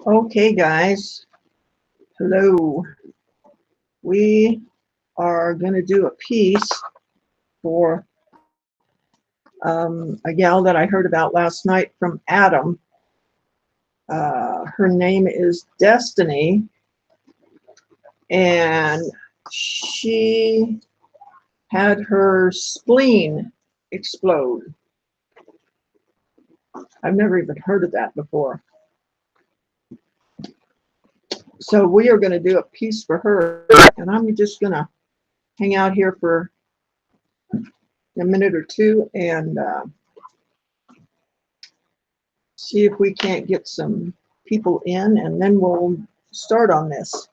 Okay, guys. Hello. We are going to do a piece for a gal that I heard about last night from Adam. Her name is Destiny, and she had her spleen explode. I've never even heard of that before. So we are going to do a piece for her, and I'm just going to hang out here for a minute or two and see if we can't get some people in, and then we'll start on this.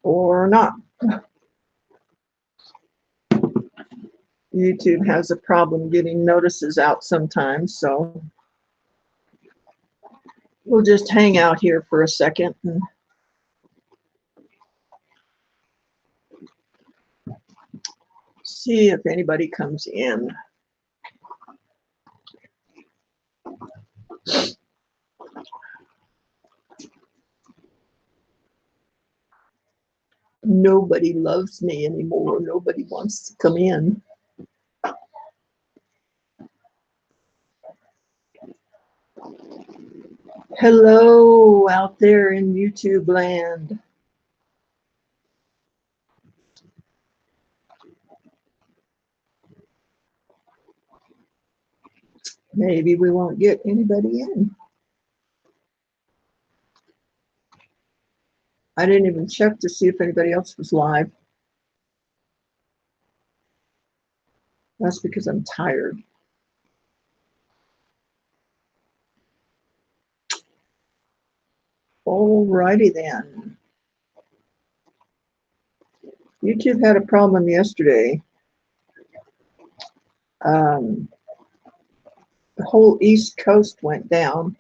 Or not. YouTube has a problem getting notices out sometimes, so we'll just hang out here for a second and see if anybody comes in. Nobody loves me anymore. Nobody wants to come in. Hello out there in YouTube land. Maybe we won't get anybody in. I didn't even check to see if anybody else was live. That's because I'm tired. Alrighty then. YouTube had a problem yesterday. The whole East Coast went down,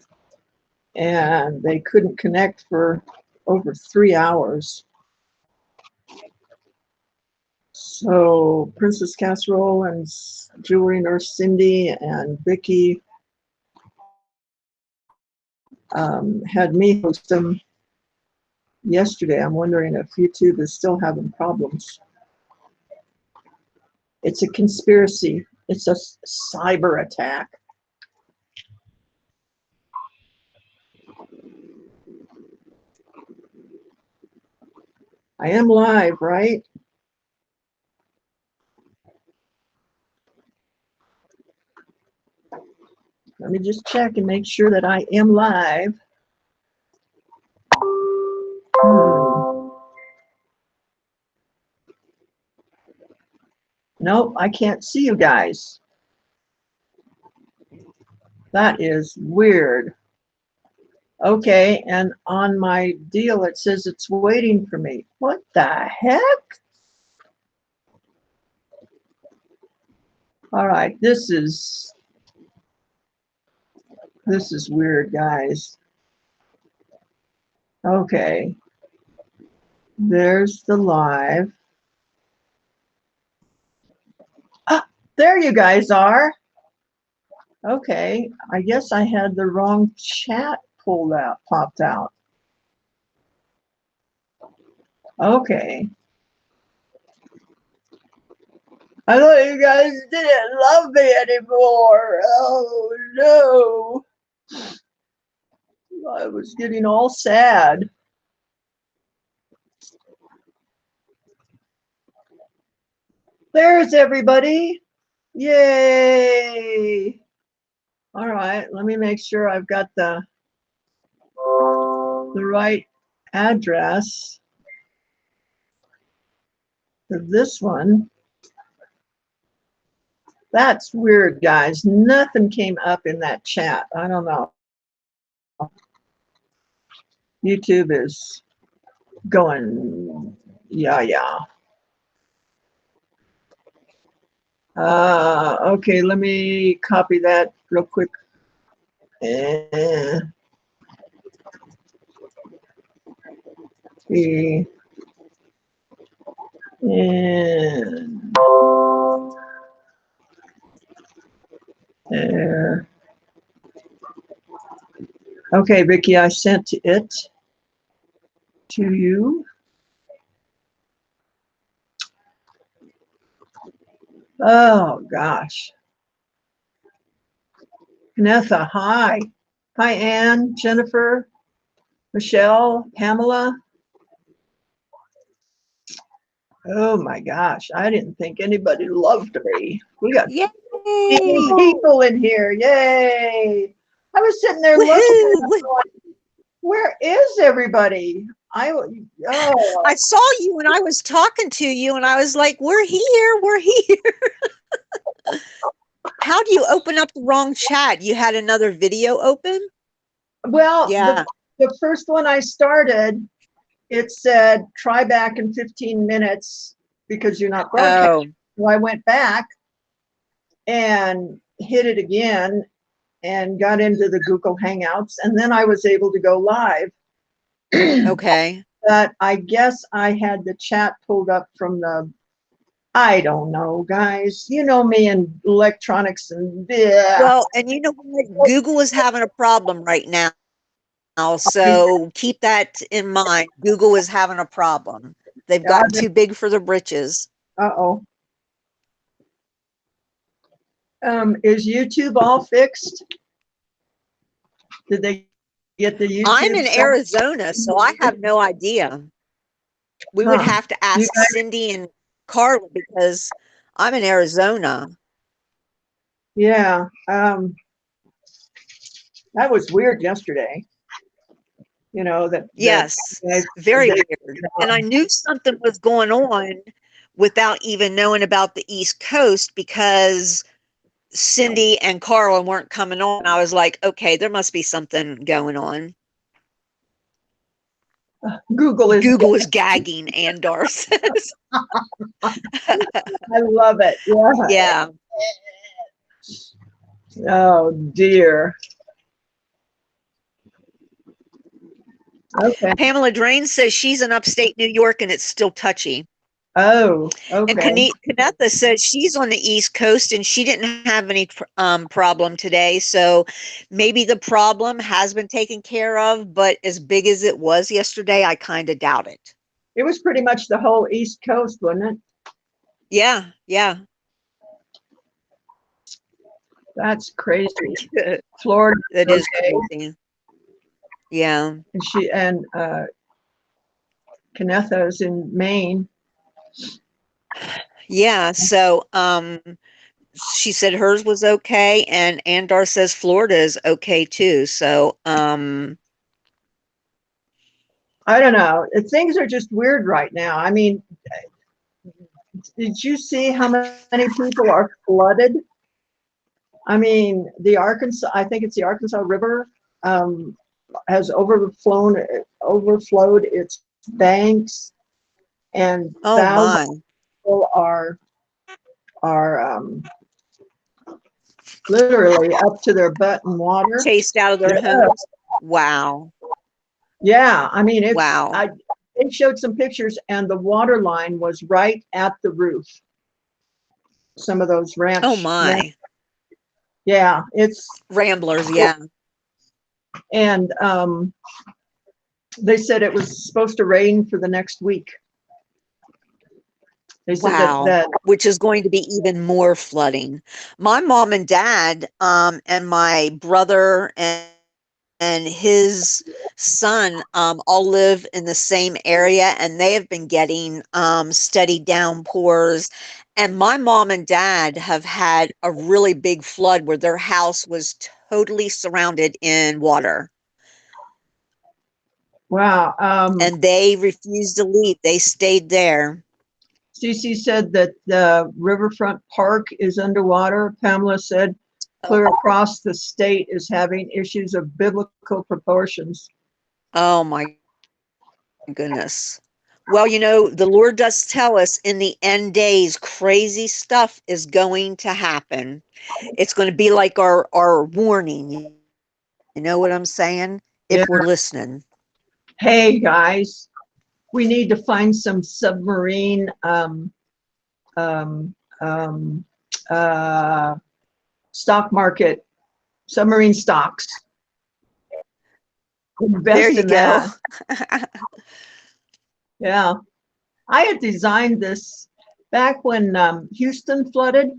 and they couldn't connect for over 3 hours. So Princess Casserole and Jewelry Nurse Cindy and Vicky had me host them yesterday. I'm wondering if YouTube is still having problems. It's a conspiracy. It's a cyber attack. I am live, right? Let me just check and make sure that I am live. Nope, I can't see you guys. That is weird. Okay, and on my deal it says it's waiting for me. What the heck? All right, this is weird, guys. Okay, there's the live. Ah, there you guys are. Okay, I guess I had the wrong chat popped out. Okay. I thought you guys didn't love me anymore. Oh no. I was getting all sad. There's everybody. Yay. All right, let me make sure I've got the right address for this one. That's weird, guys. Nothing came up in that chat. I don't know. YouTube is going, yeah. Okay, let me copy that real quick. And Okay, Vicky, I sent it to you. Oh, gosh. Vanessa, hi. Hi, Anne, Jennifer, Michelle, Pamela. Oh, my gosh. I didn't think anybody loved me. We got Yay! people in here. Yay. I was sitting there looking Woohoo! and going, where is everybody? Oh, I saw you and I was talking to you and I was like, we're here, we're here. How do you open up the wrong chat? You had another video open? well, Yeah. the first one I started, it said try back in 15 minutes because you're not broadcasting. Oh, So I went back and hit it again and got into the Google Hangouts, and then I was able to go live. okay. But I guess I had the chat pulled up from the, I don't know, guys. You know me and electronics and Well, and you know what? Google is having a problem right now. So keep that in mind. Google is having a problem. They've gotten too big for their britches. Uh-oh. Is YouTube all fixed? Did they get the I'm YouTube in stuff? Arizona, so I have no idea. We would Huh. have to You ask guys, Cindy and Carla because I'm in Arizona. yeah. That was weird yesterday. You know, that Yes, guys, very they, weird. And I knew something was going on without even knowing about the East Coast because Cindy and Carla weren't coming on. I was like, okay, there must be something going on. Google is. Google is gagging, Andar says. I love it. Yeah. Yeah. Oh dear. Okay. Pamela Drain says she's in upstate New York and it's still touchy. Oh, And okay. Kanetha says she's on the East Coast and she didn't have any problem today. So maybe the problem has been taken care of, but as big as it was yesterday, I kind of doubt it. It was pretty much the whole East Coast, wasn't it? Yeah, yeah. That's crazy. Florida. That is Okay. crazy. Yeah. And Kennetha's in Maine. Yeah. So she said hers was okay, and Andar says Florida is okay too. So I don't know. Things are just weird right now. I mean, did you see how many people are flooded? I mean, I think it's the Arkansas River, has overflowed its banks, and oh thousands my. of people are literally up to their butt in water. Chased out of their Yeah, homes. Wow. yeah. I mean, Wow. they showed some pictures, and the water line was right at the roof. Some of those Oh ranch, my. yeah, it's, Ramblers, yeah. and they said it was supposed to rain for the next week. They said Wow. that Which is going to be even more flooding. My mom and dad, and my brother and his son, all live in the same area, and they have been getting steady downpours. And my mom and dad have had a really big flood where their house was totally surrounded in water. wow. And they refused to leave. They stayed there. Cece said that the Riverfront Park is underwater. Pamela said clear across the state is having issues of biblical proportions. Oh my goodness. Well, you know, the Lord does tell us in the end days, crazy stuff is going to happen. It's going to be like our warning. You know what I'm saying? Yeah. If we're listening. Hey guys, we need to find some submarine um, um, uh, stock market, submarine stocks. There invest you in go. that. Yeah. I had designed this back when Houston flooded.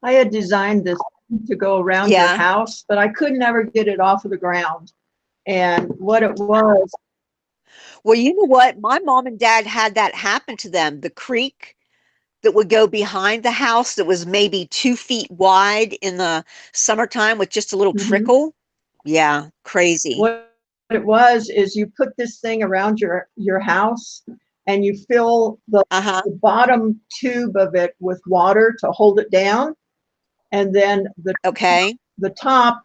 I had designed this to go around your Yeah. house, but I could never get it off of the ground. And what it was, Well, you know what? My mom and dad had that happen to them. The creek that would go behind the house that was maybe 2 feet wide in the summertime with just a little mhm, trickle. Yeah, crazy. what it was is you put this thing around your house and you fill Uh-huh. the bottom tube of it with water to hold it down, and then Okay. the top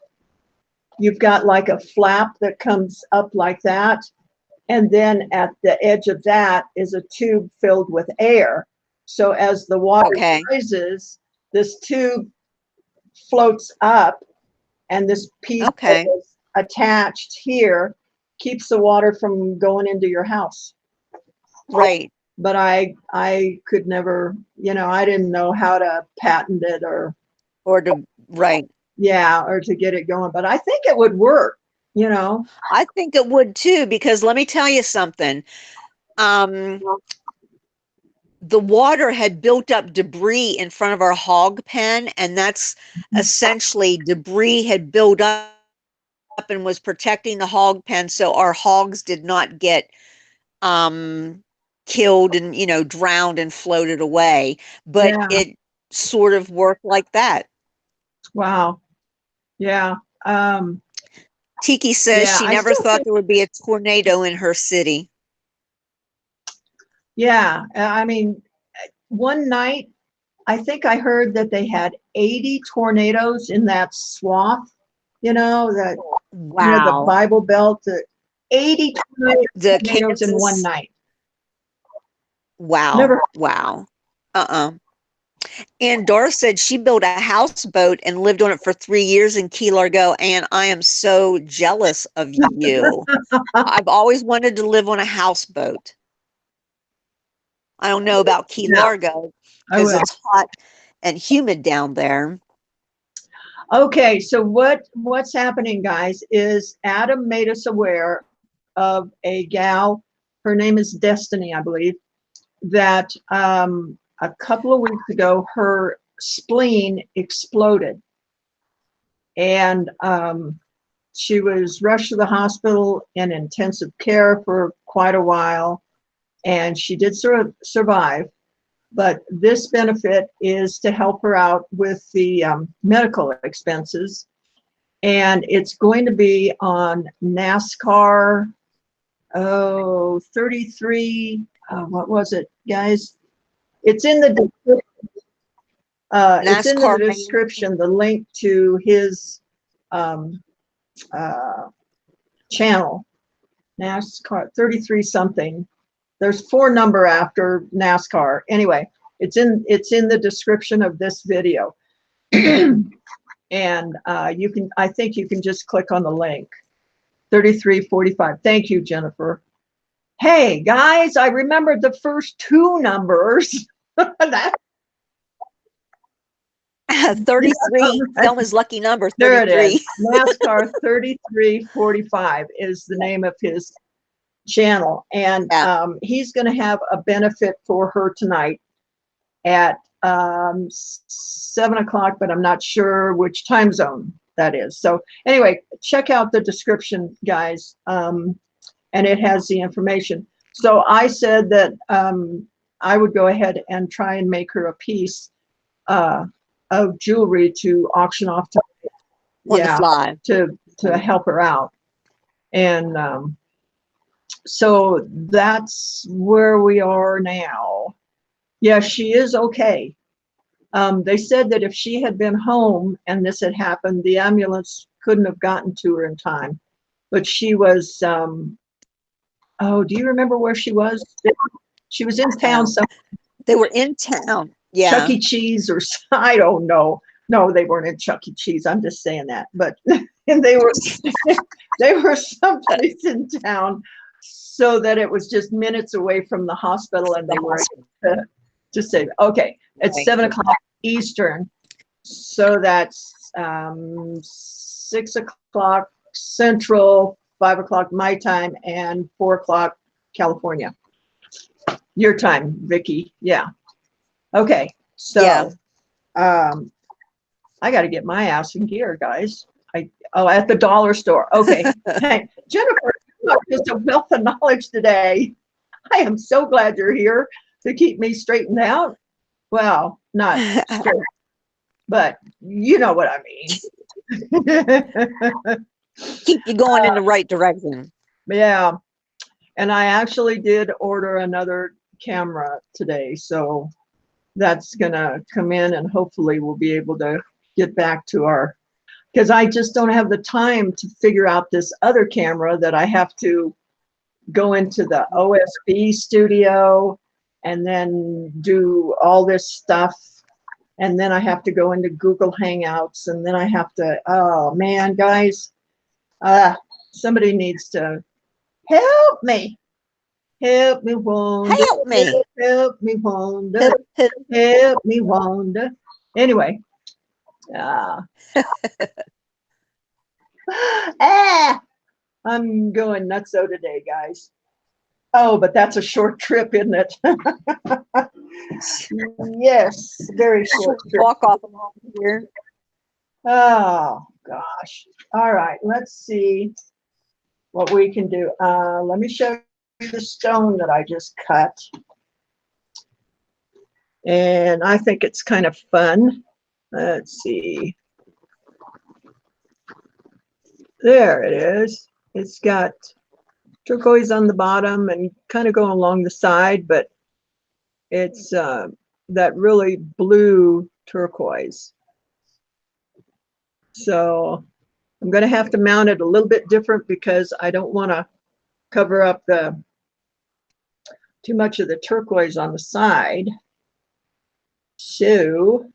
you've got like a flap that comes up like that, and then at the edge of that is a tube filled with air. So as the water Okay. rises, this tube floats up, and this piece that Okay. is attached here keeps the water from going into your house. Right. But I could never, I didn't know how to patent it, or Or to right. yeah, or to get it going. But I think it would work, you know. I think it would too, because let me tell you something. Um, the water had built up debris in front of our hog pen, and that's essentially debris had built up and was protecting the hog pen so our hogs did not get um killed and drowned and floated away, but Yeah. it sort of worked like that. Wow. Yeah. Um, Tiki says yeah, she I never still thought think, there would be a tornado in her city. yeah. I mean, one night, I think I heard that they had 80 tornadoes in that swath, that the Wow. Bible Belt, 80 The tornadoes in one Kansas. night. Wow. Never. Wow. Uh-uh. And Dora said she built a houseboat and lived on it for 3 years in Key Largo, and I am so jealous of you. I've always wanted to live on a houseboat. I don't know about Key Yeah, Largo I because will. it's hot and humid down there. Okay, so what's happening, guys, is Adam made us aware of a gal. Her name is Destiny, I believe, that a couple of weeks ago her spleen exploded, and she was rushed to the hospital in intensive care for quite a while, and she did survive. But this benefit is to help her out with the medical expenses, and it's going to be on NASCAR. Oh, 33. What was it, guys? It's in the it's in the NASCAR man. description. The link to his um, uh, channel, NASCAR 33 something. There's four number after NASCAR. Anyway, it's in the description of this video, and you can. I think you can just click on the link. 3345. Thank you, Jennifer. Hey guys, I remembered the first two numbers. That, 33. Thelma's lucky number, there it 33. is. NASCAR 3345 is the name of his channel. And Yeah. he's going to have a benefit for her tonight at 7 o'clock, but I'm not sure which time zone that is. So anyway, check out the description, guys, and it has the information. So I said that I would go ahead and try and make her a piece uh, of jewelry to auction off to, On the yeah, fly. to help her out. And so that's where we are now. Yeah, she is okay. They said that if she had been home and this had happened, the ambulance couldn't have gotten to her in time. But she was, oh, do you remember where she was? She was in town, Oh, some they were in town. Chuck Yeah. E. Cheese or I don't know. No, they weren't in Chuck E. Cheese. I'm just saying that. But and they were someplace in town, so that it was just minutes away from the hospital, and The they were hospital. to say, okay, it's Right. 7 o'clock Eastern, so that's 6 o'clock Central, 5 o'clock my time and 4 o'clock California. Your time, Vicky. Yeah. Okay. So, Yeah. I got to get my ass in gear, guys. At the dollar store. Okay. Hey, Jennifer, you are just a wealth of knowledge today. I am so glad you're here to keep me straightened out. Well, not straight, but you know what I mean. Keep you going in the right direction. Yeah. And I actually did order another camera today. So that's going to come in and hopefully we'll be able to get back to because I just don't have the time to figure out this other camera that I have to go into the OSB studio and then do all this stuff. And then I have to go into Google Hangouts and then I have to, oh man, guys, somebody needs to help me. Help me, Wanda. Help me. Help me, Wanda. Help, help. Help me, Wanda. Anyway. I'm going nutso today, guys. Oh, but that's a short trip, isn't it? Yes, very short trip. Walk off along here. Oh, gosh. All right, let's see what we can do. Let me show you the stone that I just cut. And I think it's kind of fun. Let's see. There it is. It's got turquoise on the bottom and kind of going along the side, but it's that really blue turquoise. So I'm going to have to mount it a little bit different because I don't want to cover up too much of the turquoise on the side. So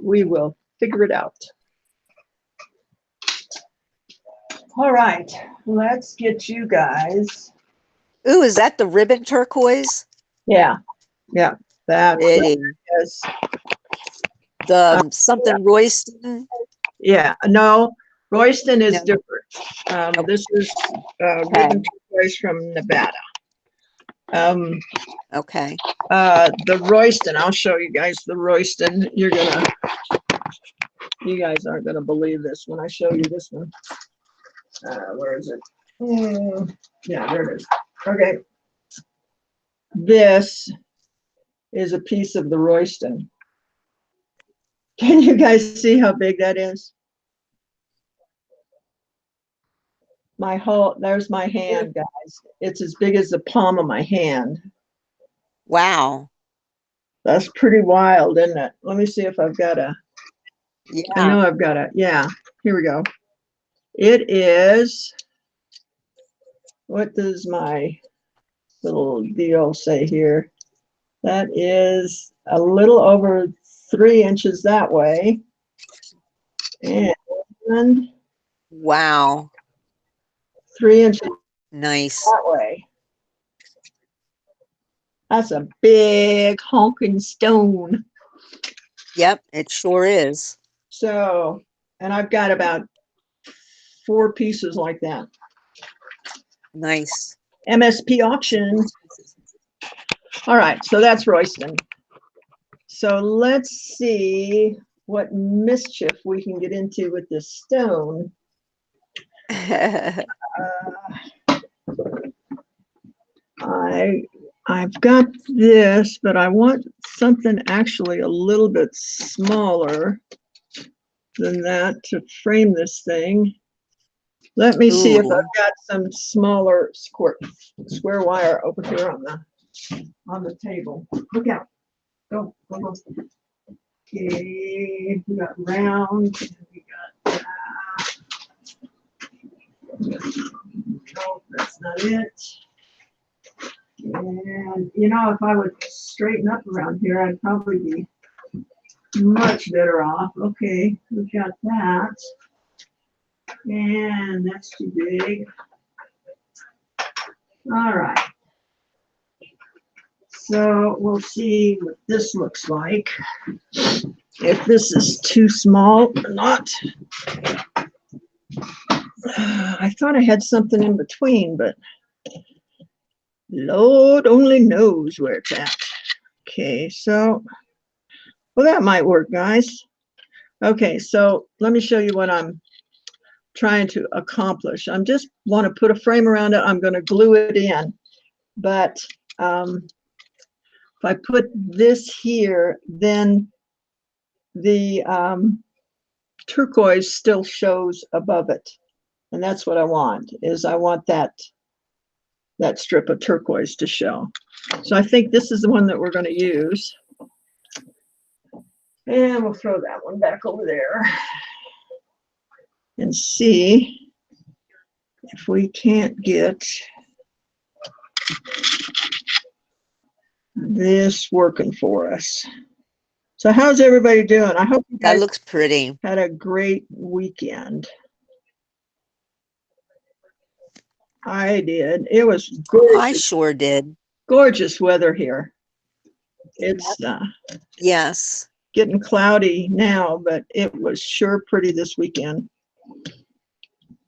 we will figure it out. All right, let's get you guys. Ooh, is that the ribbon turquoise? Yeah, that's it is. The something Royston? Yeah, no, Royston is different. This is ribbon turquoise from Nevada. Okay. The Royston, I'll show you guys the Royston. You guys aren't gonna believe this when I show you this one. Where is it? Yeah, there it is. Okay. This is a piece of the Royston. Can you guys see how big that is? There's my hand, guys. It's as big as the palm of my hand. Wow. That's pretty wild, isn't it? Let me see if I've got I know I've got yeah, here we go. It is, what does my little deal say here? That is a little over 3 inches that way. And wow. 3 inches nice that way. That's a big honking stone. Yep, it sure is. So, and I've got about 4 pieces like that. Nice. MSP auction. All right, so that's Royston. So let's see what mischief we can get into with this stone. I've got this, but I want something actually a little bit smaller than that to frame this thing. Let me see if I've got some smaller square wire over here on the table. Look out. Go. Okay, we got round, and we got no, that's not it. And you know, if I would straighten up around here, I'd probably be much better off. Okay, we got that. And that's too big. All right. So we'll see what this looks like. If this is too small or not. I thought I had something in between, but Lord only knows where it's at. Okay, so, well, that might work, guys. Okay, so let me show you what I'm trying to accomplish. I'm just want to put a frame around it. I'm going to glue it in. But if I put this here, then the turquoise still shows above it. And that's what I want, is I want that strip of turquoise to show. So I think this is the one that we're going to use. And we'll throw that one back over there and see if we can't get this working for us. So how's everybody doing? I hope you guys That looks pretty. had a great weekend. I did. It was gorgeous. I sure did. Gorgeous weather here. It's Yes. getting cloudy now, but it was sure pretty this weekend.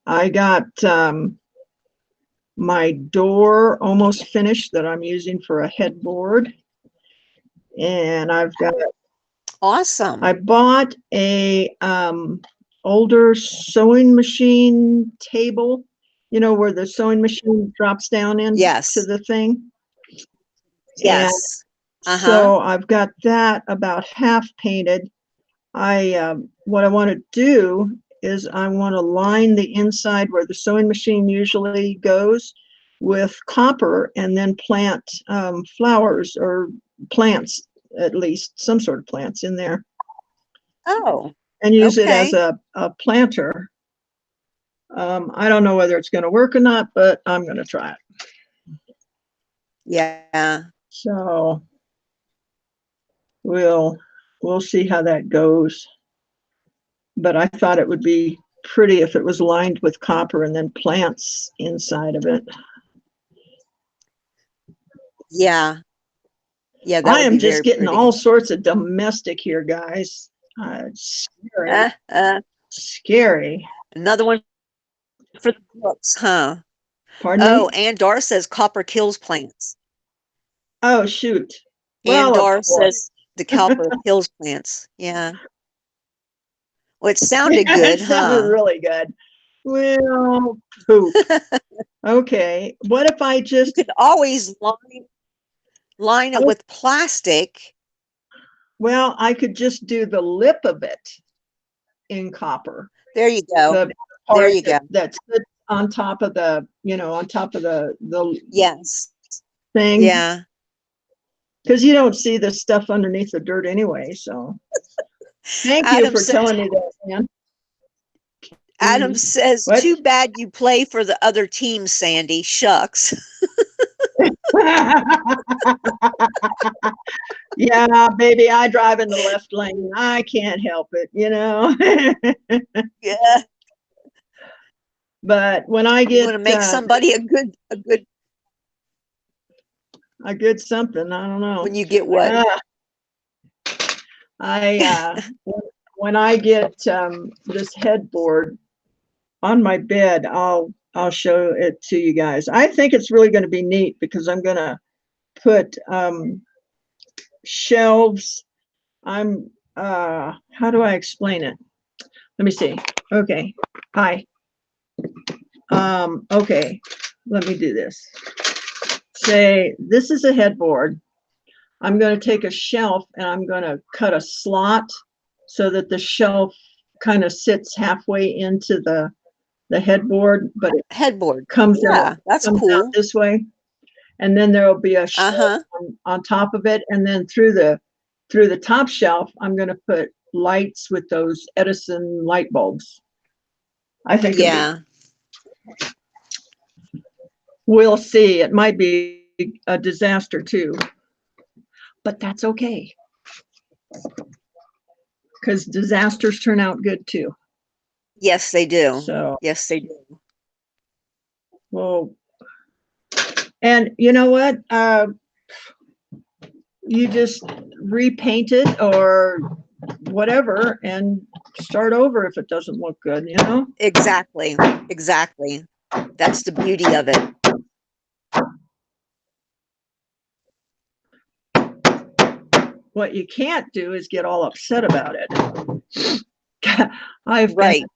I got my door almost finished that I'm using for a headboard. And I've got Awesome. I bought a older sewing machine table, you know, where the sewing machine drops down into Yes. the thing. Yes. And so I've got that about half painted. What I want to do is I want to line the inside where the sewing machine usually goes with copper, and then plant flowers or plants, at least some sort of plants in there. Oh. And use it as a planter. I don't know whether it's going to work or not, but I'm going to try it. Yeah. So we'll see how that goes. But I thought it would be pretty if it was lined with copper and then plants inside of it. Yeah. Yeah, that I would am be just very getting pretty. all sorts of domestic here, guys. Scary. Scary. Another one for the books, huh? Pardon Oh, me? and Dar says copper kills plants. Oh, shoot. And Well, of Dar course. says the copper kills plants. Yeah. Well, it sounded Yeah, good, it sounded really good. Well, poop. Okay. What if I You just, could always line it with plastic. well, I could just do the lip of it in copper. There you go. The There part you go. that sits on top of the, you know, on top of the Yes. thing. Yeah. Because you don't see the stuff underneath the dirt anyway. So thank you for telling me that, man. Adam says, What? too bad you play for the other team, Sandy. Shucks. Yeah, baby, I drive in the left lane. I can't help it, you know. Yeah. But when I You get want to make somebody a good something, I don't know. when you get what? When I get this headboard on my bed, I'll show it to you guys. I think it's really going to be neat because I'm going to put shelves. How do I explain it? Let me see. Okay. Hi. Okay. Let me do this. Say this is a headboard. I'm going to take a shelf and I'm going to cut a slot so that the shelf kind of sits halfway into the headboard, but it Headboard. comes out, that's comes cool. out this way. And then there'll be a shelf on top of it. And then through the top shelf, I'm going to put lights with those Edison light bulbs. I think. Yeah. We'll see. It might be a disaster too, but that's okay. Because disasters turn out good too. Yes, they do. So yes, they do. Well, and you know what? You just repaint it or whatever, and start over if it doesn't look good, you know? Exactly. Exactly. That's the beauty of it. What you can't do is get all upset about it. I've been, Right. I,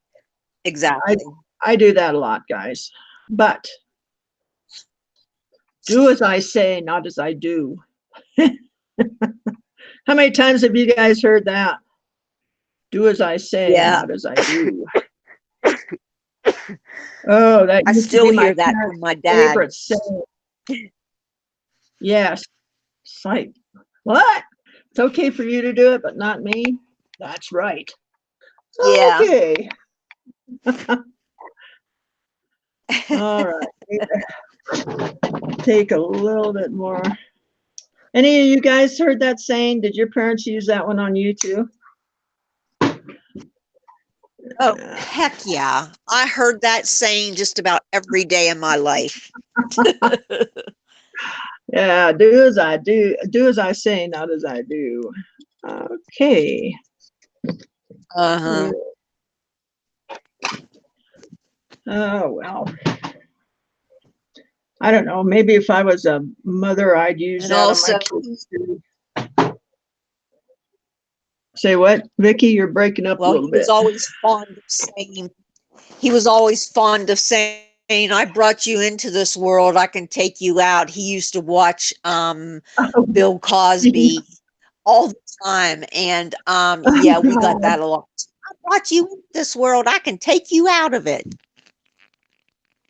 Exactly. I do that a lot, guys. But do as I say, not as I do. How many times have you guys heard that? Do as I say, Yeah. not as I do. Oh, that I used to still be my hear that parents' from my dad. favorite saying. Yes. It's like, what? It's okay for you to do it, but not me? That's right. Yeah. Okay. All right. Take a little bit more. Any of you guys heard that saying? Did your parents use that one on you too? Oh, heck yeah. I heard that saying just about every day in my life. Yeah, do as I do, do as I say, not as I do. Okay. Uh-huh. Oh, well, I don't know. Maybe if I was a mother, I'd use And that on my also, kids too. Say what? Vicky, you're breaking up a well, little bit. he was always fond of saying, I brought you into this world, I can take you out. He used to watch Oh, Bill Cosby all the time. And yeah, we got God. that a lot. I brought you into this world, I can take you out of it.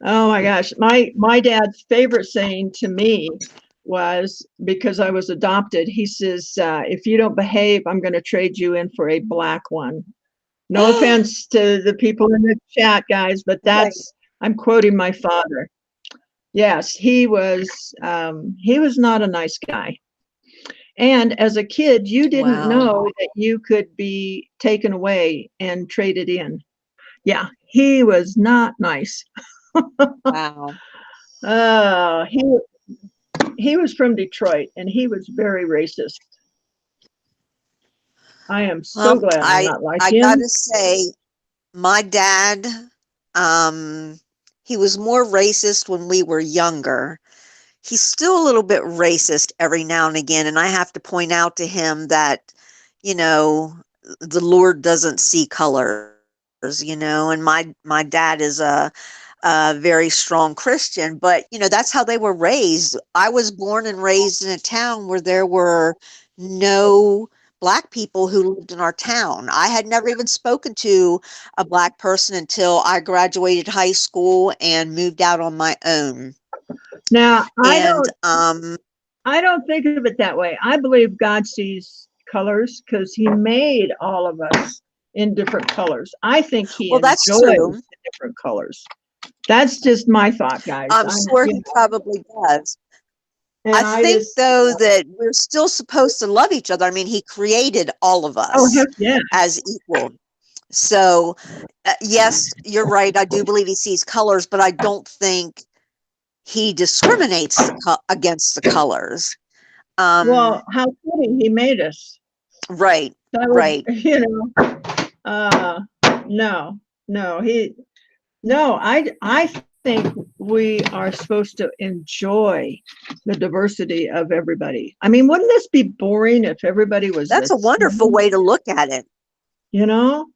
Oh my gosh. My dad's favorite saying to me was because I was adopted. He says, if you don't behave, I'm going to trade you in for a black one. No offense to the people in the chat, guys, but Right. I'm quoting my father. Yes, he was not a nice guy. And as a kid, you didn't Wow. know that you could be taken away and traded in. Yeah, he was not nice. Wow. Uh, he was from Detroit and he was very racist. I am so Well, glad I'm not like I him. gotta say, my dad, um, he was more racist when we were younger. He's still a little bit racist every now and again, and I have to point out to him that, you know, the Lord doesn't see colors, and my dad is a very strong Christian, but that's how they were raised. I was born and raised in a town where there were no black people who lived in our town. I had never even spoken to a black person until I graduated high school and moved out on my own. Now, And I don't think of it that way. I believe God sees colors because he made all of us in different colors. I think he well, that's enjoys true. the different colors. That's just my thought, guys. I'm sure he probably does. I And I think just, though that we're still supposed to love each other. I mean, he created all of oh, us heck yeah. as equal. So, yes, you're right. I do believe he sees colors, but I don't think he discriminates against the colors. Well, how could he? He made us. Right, That would, right. uh, no, no, no, I think we are supposed to enjoy the diversity of everybody. I mean, wouldn't this be boring if everybody was the That's a wonderful same? way to look at it. You know,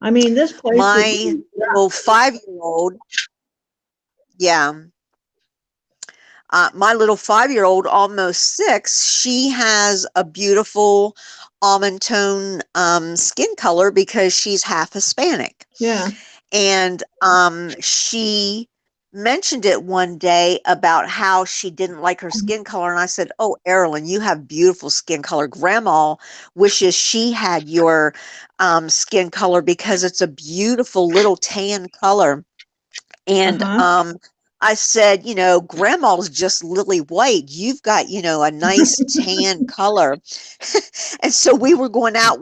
I mean, this place would My be, little 5-year-old, yeah, my little 5-year-old, almost 6, she has a beautiful almond tone skin color because she's half Hispanic. yeah. And she mentioned it one day about how she didn't like her skin color. And I said, oh, Erilyn, you have beautiful skin color. Grandma wishes she had your skin color because it's a beautiful little tan color. And Uh-huh. I said, grandma's just lily white. You've got, a nice tan color. And so we were going out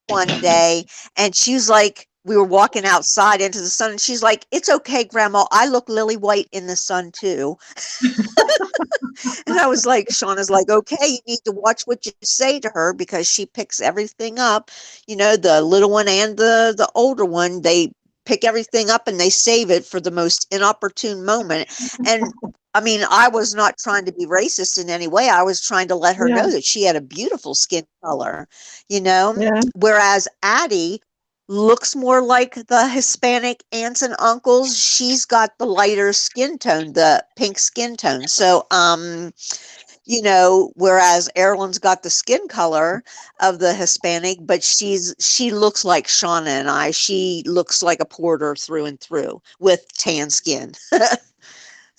one day and she was like, we were walking outside into the sun, and she's like, "It's okay, Grandma. I look lily white in the sun too." And I was like, Shauna's like, "Okay, you need to watch what you say to her because she picks everything up. You know, the little one and the older one, they pick everything up and they save it for the most inopportune moment." And I mean, I was not trying to be racist in any way. I was trying to let her Yeah, know that she had a beautiful skin color, you know, yeah. whereas Addie looks more like the Hispanic aunts and uncles. She's got the lighter skin tone, the pink skin tone. So, you know, whereas Erilyn's got the skin color of the Hispanic, but she looks like Shauna and I. She looks like a porter through and through with tan skin. Well,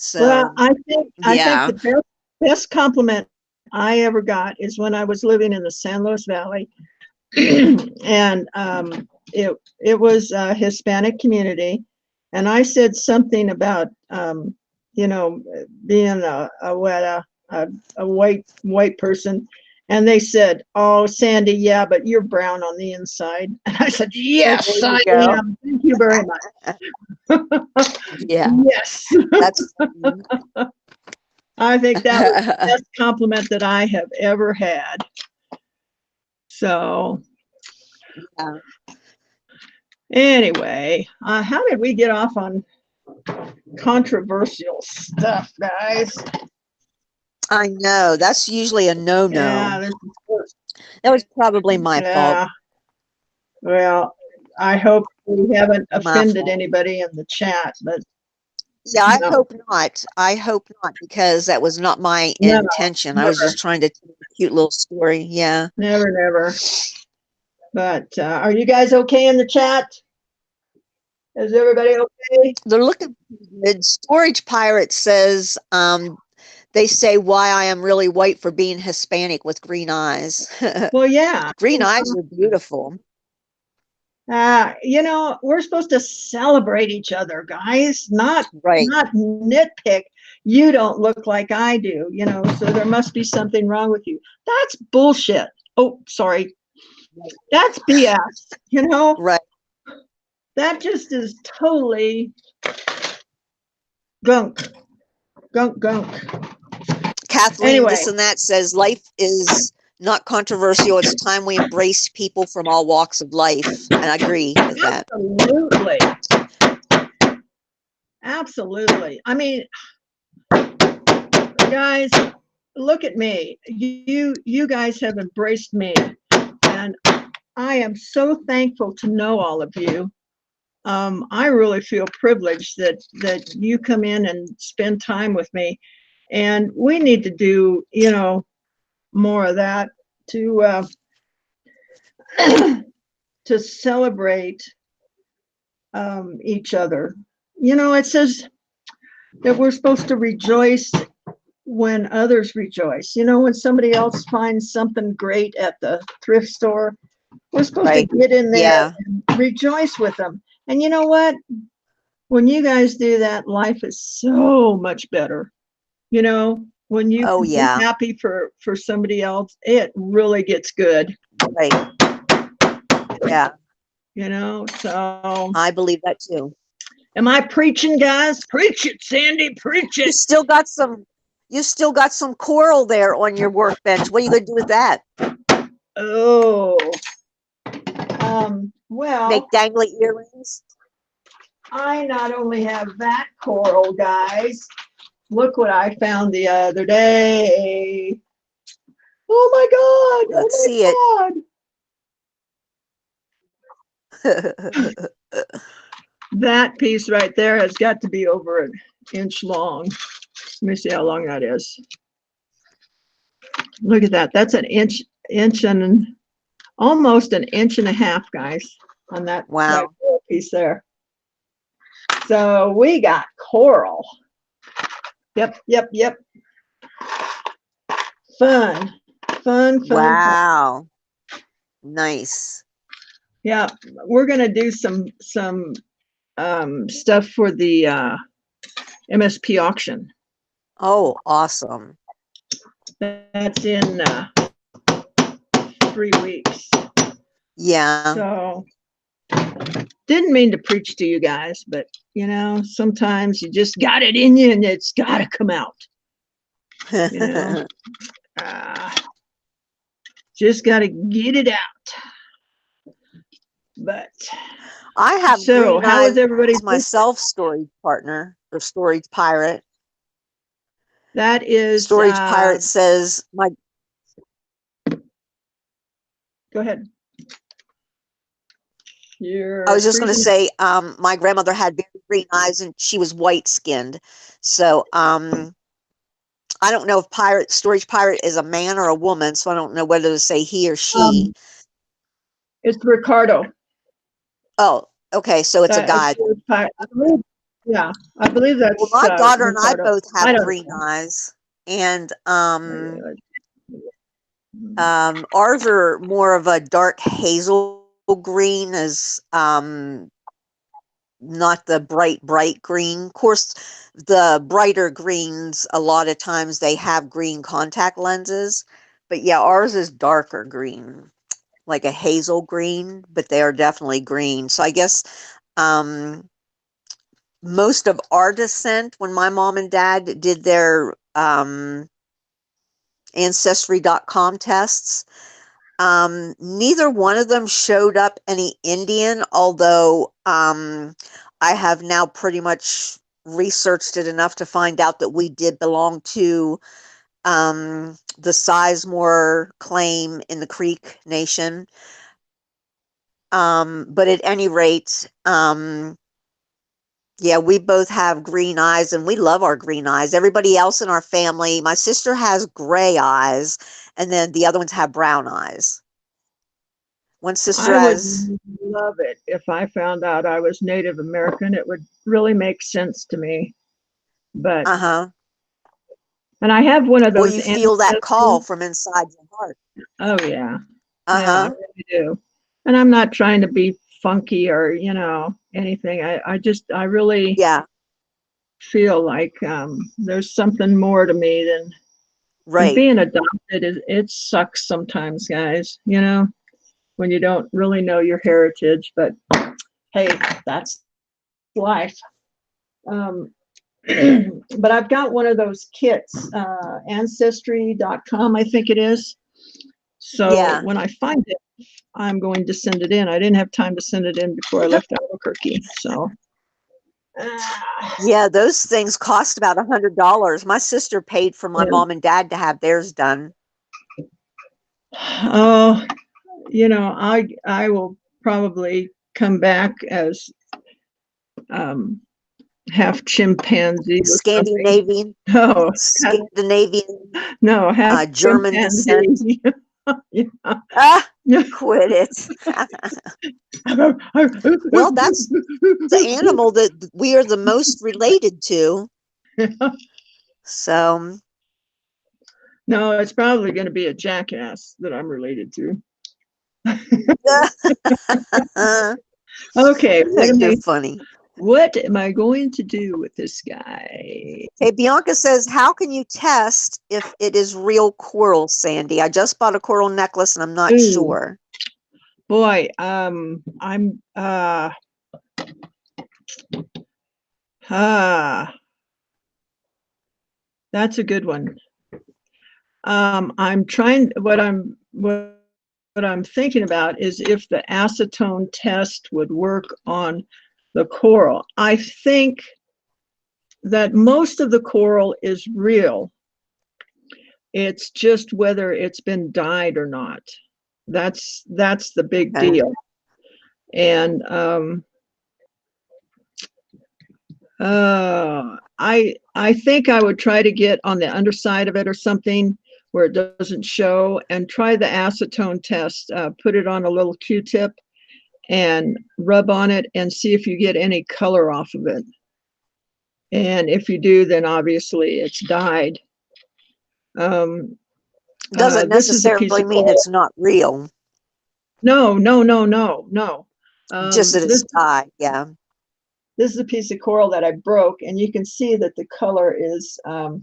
So, I think yeah. the best compliment I ever got is when I was living in the San Luis Valley, and it was a Hispanic community, and I said something about you know, being a white person, and they said, "Oh, Sandy, yeah, but you're brown on the inside." And I said, Oh, there "Yes, you I go. am. Thank you very much." Yeah. Yes. That's I think that was the best compliment that I have ever had. So yeah. anyway, how did we get off on controversial stuff, guys? I know. That's usually a Yeah, no-no. this is, That was probably my fault. yeah. Well, I hope we haven't My offended fault. anybody in the chat, but Yeah, I no, hope not. I hope not, because that was not my no, intention. I was never, just trying to tell a cute little story. Yeah. never, never. But are you guys okay in the chat? Is everybody okay? They're looking pretty good. Storage Pirate says, they say why I am really white for being Hispanic with green eyes. Well, yeah. Green eyes are beautiful. You know, we're supposed to celebrate each other, guys, not Right. not nitpick. You don't look like I do, you know, so there must be something wrong with you. That's bullshit. Oh, sorry. That's BS, you know? Right. That just is totally gunk, gunk, gunk. Kathleen, this Anyway, and that says life is not controversial. It's time we embrace people from all walks of life. And I agree with that. absolutely. Absolutely. I mean, guys, look at me. You guys have embraced me, and I am so thankful to know all of you. I really feel privileged that you come in and spend time with me, and we need to do, you know, more of that to to celebrate each other. You know, it says that we're supposed to rejoice when others rejoice. You know, when somebody else finds something great at the thrift store, we're supposed to Right. get in there Yeah. and rejoice with them. And you know what? When you guys do that, life is so much better. You know, when you Oh, can be yeah. happy for somebody else, it really gets good. Right. Yeah. You know, so I believe that too. am I preaching, guys? Preach it, Sandy, preach You it. still got some you still got some coral there on your workbench. What are you going to do with that? Oh, well, Make dangly earrings? I not only have that coral, guys. Look what I found the other day. Oh my God! Let's see it. Oh my God! That piece right there has got to be over an inch long. Let me see how long that is. Look at that. That's an inch and almost an inch and a half, guys, on that right Wow. piece there. So we got coral. Yep, yep, yep. Fun, fun, fun, fun. Wow. Nice. Yeah, we're gonna do some stuff for the MSP auction. Oh, awesome. That's in 3 weeks. Yeah. So didn't mean to preach to you guys, but you know, sometimes you just got it in you and it's got to come out. You know, just got to get it out. But I have so, green how is eyes everybody? myself, storage partner or storage pirate. That is, Storage pirate says my. Go ahead. I You're was just going to freezing. say, my grandmother had very green eyes and she was white skinned. So, I don't know if storage pirate is a man or a woman. So I don't know whether to say he or she. It's Ricardo. Oh, okay. So it's a guy. I believe, yeah, I believe Well, that's my daughter and I Ricardo. both I have don't green eyes, and know. ours are more of a dark hazel green, as not the bright green. Of course, the brighter greens, a lot of times they have green contact lenses, but yeah, ours is darker green, like a hazel green, but they are definitely green. So I guess most of our descent, when my mom and dad did their ancestry.com tests, neither one of them showed up any Indian, although I have now pretty much researched it enough to find out that we did belong to the Sizemore claim in the Creek Nation. But at any rate, yeah, we both have green eyes and we love our green eyes. Everybody else in our family, my sister has gray eyes, and then the other ones have brown eyes. One sister I would has, love it if I found out I was Native American. It would really make sense to me. But uh-huh. and I have one of Well, those you feel that call ancestors. from inside your heart. Oh yeah, yeah, I Uh-huh. really do. And I'm not trying to be funky or anything. I really Yeah, feel like there's something more to me than and right. being adopted. It sucks sometimes, guys. When you don't really know your heritage. But hey, that's life. Um, but I've got one of those kits, ancestry.com, I think it is. So Yeah. when I find it, I'm going to send it in. I didn't have time to send it in before I left Albuquerque. So, Yeah, those things cost about $100. My sister paid for my yeah. mom and dad to have theirs done. Oh, I will probably come back as um, half chimpanzee or something. Scandinavian, No, Scandinavian, no, half German descent. chimpanzee. Yeah. Ah, quit it. Well, that's the animal that we are the most related to. So, No, it's probably going to be a jackass that I'm related to. Okay, you're funny. what am I going to do with this guy? Hey, Bianca says, how can you test if it is real coral, Sandy? I just bought a coral necklace and I'm not Ooh, sure. boy, I'm ah, that's a good one. I'm trying what I'm thinking about is if the acetone test would work on the coral. I think that most of the coral is real. It's just whether it's been dyed or not. That's the big Okay. deal. And I think I would try to get on the underside of it or something where it doesn't show, and try the acetone test. Put it on a little Q-tip and rub on it and see if you get any color off of it. And if you do, then obviously it's dyed. Um, Doesn't this is a piece necessarily of mean coral. it's not real, No, no, no, no, no. just that This it's dyed. Yeah. this is a piece of coral that I broke, and you can see that the color is all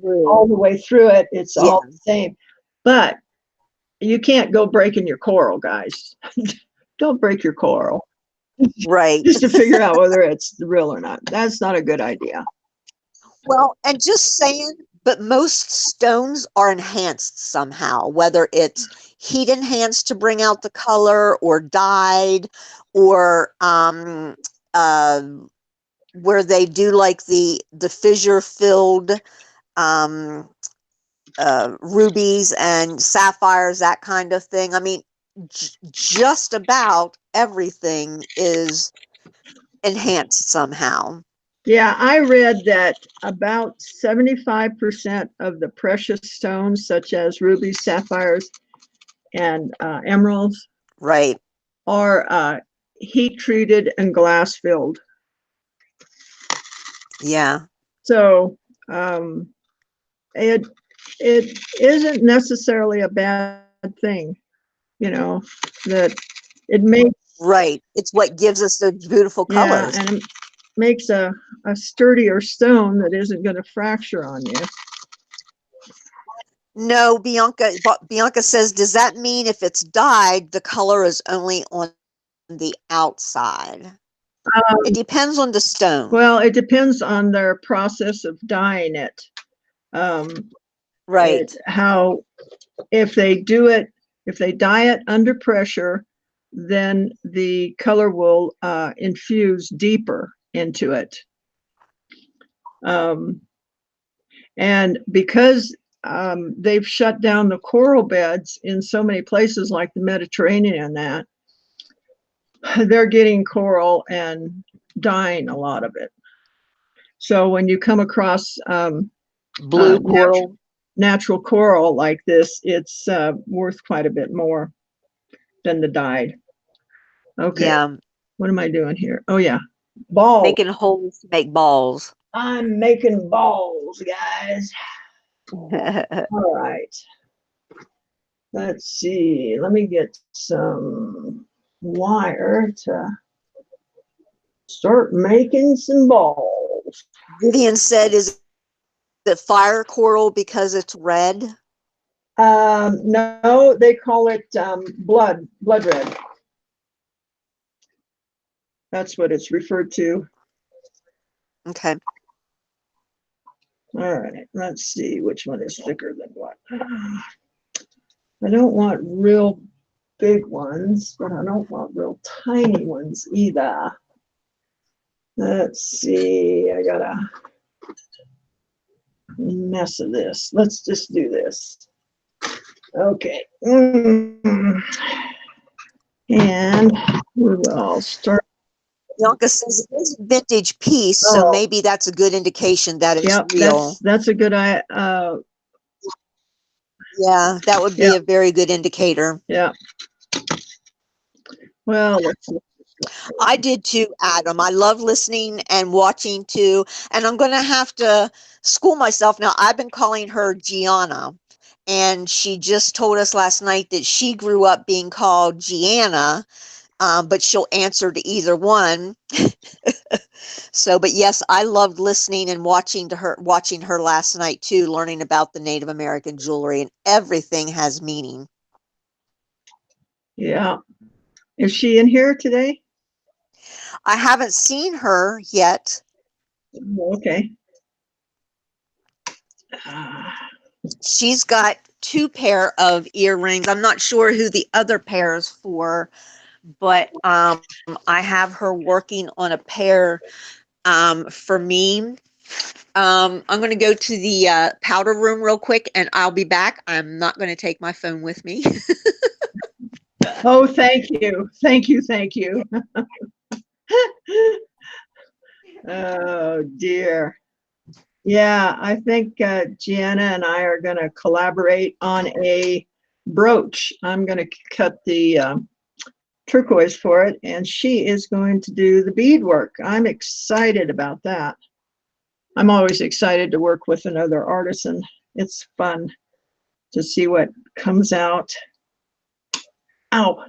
Real. the way through it. It's all Yeah. the same, but you can't go breaking your coral, guys. don't break your coral Right. just to figure out whether it's real or not. That's not a good idea. Well, and just saying, but most stones are enhanced somehow, whether it's heat enhanced to bring out the color or dyed or uh where they do like the fissure filled um rubies and sapphires, that kind of thing. I mean, just about everything is enhanced somehow. Yeah, I read that about 75% of the precious stones, such as rubies, sapphires, and emeralds, Right. are heat treated and glass filled. Yeah. So um, it it isn't necessarily a bad thing, you know, that it makes, Right. It's what gives us those beautiful yeah, colors. and it makes a sturdier stone that isn't going to fracture on you. No, Bianca, but Bianca says, does that mean if it's dyed, the color is only on the outside? It depends on the stone. Well, it depends on their process of dyeing it. Um, Right. how, if they do it, if they dye it under pressure, then the color will infuse deeper into it. Um, and because they've shut down the coral beds in so many places like the Mediterranean and that, they're getting coral and dying a lot of it. So when you come across Blue coral. natural coral like this, it's worth quite a bit more than the dyed. Okay, Yeah. what am I doing here? Oh yeah, balls. Making holes to make balls. I'm making balls, guys. All right. Let's see. Let me get some wire to start making some balls. Vivian said, is it fire coral because it's red? No, they call it blood red. That's what it's referred to. Okay. All right, let's see which one is thicker than what. I don't want real big ones, but I don't want real tiny ones either. Let's see, I got a mess of this. Let's just do this. Okay. And we will start. Bianca says it is a vintage piece, so Oh, maybe that's a good indication that it's yep, real. that's a good Yeah, that would yeah, be a very good indicator. yeah. Well, let's see. I did too, Adam. I love listening and watching too. And I'm going to have to school myself now. I've been calling her Gianna, and she just told us last night that she grew up being called Gianna, but she'll answer to either one. So, but yes, I loved listening and watching her last night too, learning about the Native American jewelry, and everything has meaning. Yeah. Is she in here today? I haven't seen her yet. Okay. Uh, She's got two pair of earrings. I'm not sure who the other pair is for, but I have her working on a pair for me. I'm going to go to the powder room real quick and I'll be back. I'm not going to take my phone with me. oh, thank you. Thank you. Thank you. Oh, dear. Yeah, I think Gianna and I are going to collaborate on a brooch. I'm going to cut the turquoise for it, and she is going to do the beadwork. I'm excited about that. I'm always excited to work with another artisan. It's fun to see what comes out. Ow.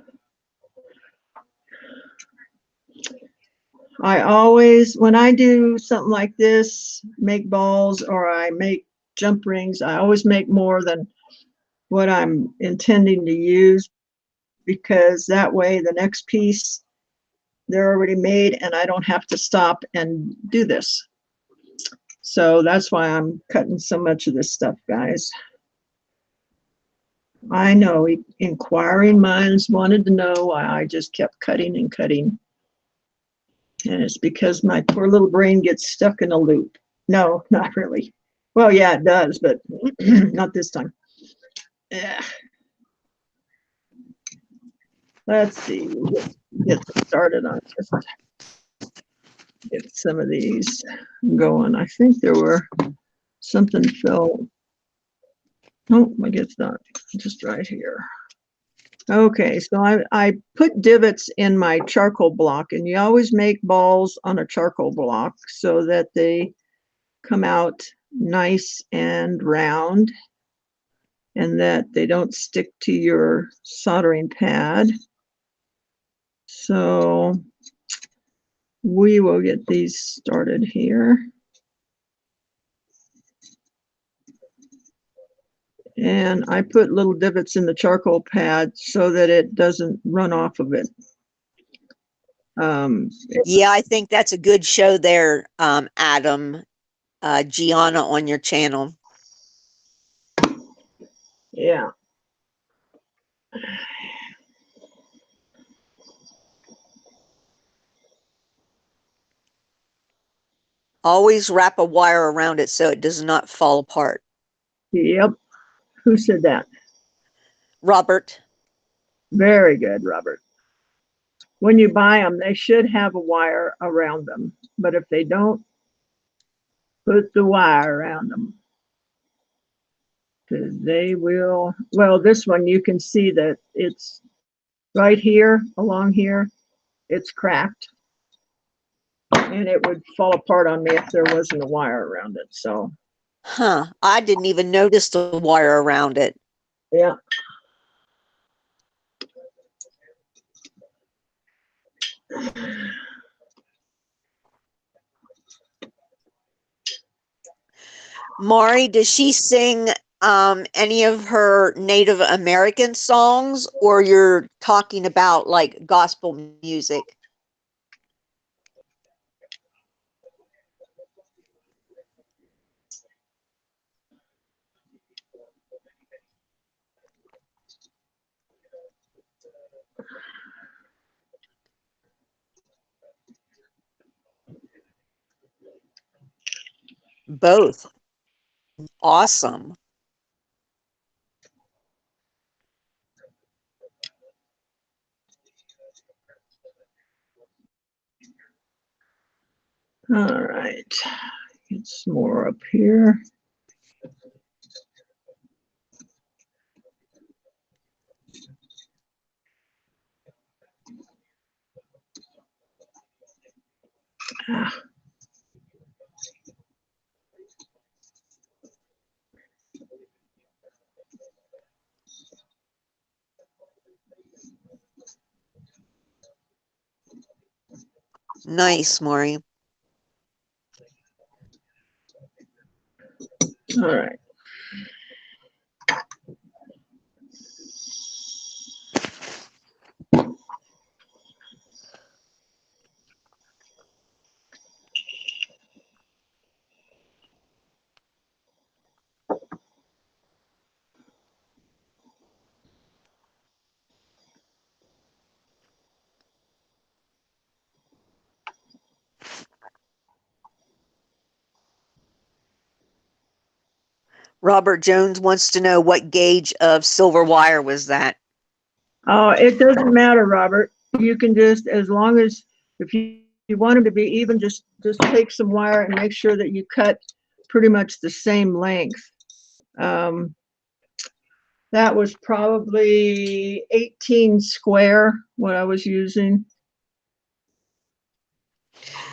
I always, when I do something like this, make balls or I make jump rings, I always make more than what I'm intending to use because that way the next piece, they're already made and I don't have to stop and do this. So that's why I'm cutting so much of this stuff, guys. I know inquiring minds wanted to know why I just kept cutting and cutting. And it's because my poor little brain gets stuck in a loop. No, not really. Well, yeah, it does, but not this time. Yeah. Let's see. Get started on just get some of these going. I think there were something fell. Oh, I guess not. Just right here. Okay, so I put divots in my charcoal block, and you always make balls on a charcoal block so that they come out nice and round and that they don't stick to your soldering pad. So we will get these started here. And I put little divots in the charcoal pad so that it doesn't run off of it. Yeah, I think that's a good show there, Adam, Gianna on your channel. Yeah. Always wrap a wire around it so it does not fall apart. Yep. Who said that? Robert. Very good, Robert. When you buy them, they should have a wire around them. But if they don't, put the wire around them. Because they will, well, this one you can see that it's right here, along here, it's cracked. And it would fall apart on me if there wasn't a wire around it. So, Huh, I didn't even notice the wire around it. yeah. Mari, does she sing any of her Native American songs, or you're talking about like gospel music? Both. Awesome. All right. Get some more up here. Ah. Nice, Mari. All right. Robert Jones wants to know what gauge of silver wire was that? Oh, it doesn't matter, Robert. You can just, as long as, if you want them to be even, just take some wire and make sure that you cut pretty much the same length. That was probably 18 square, what I was using.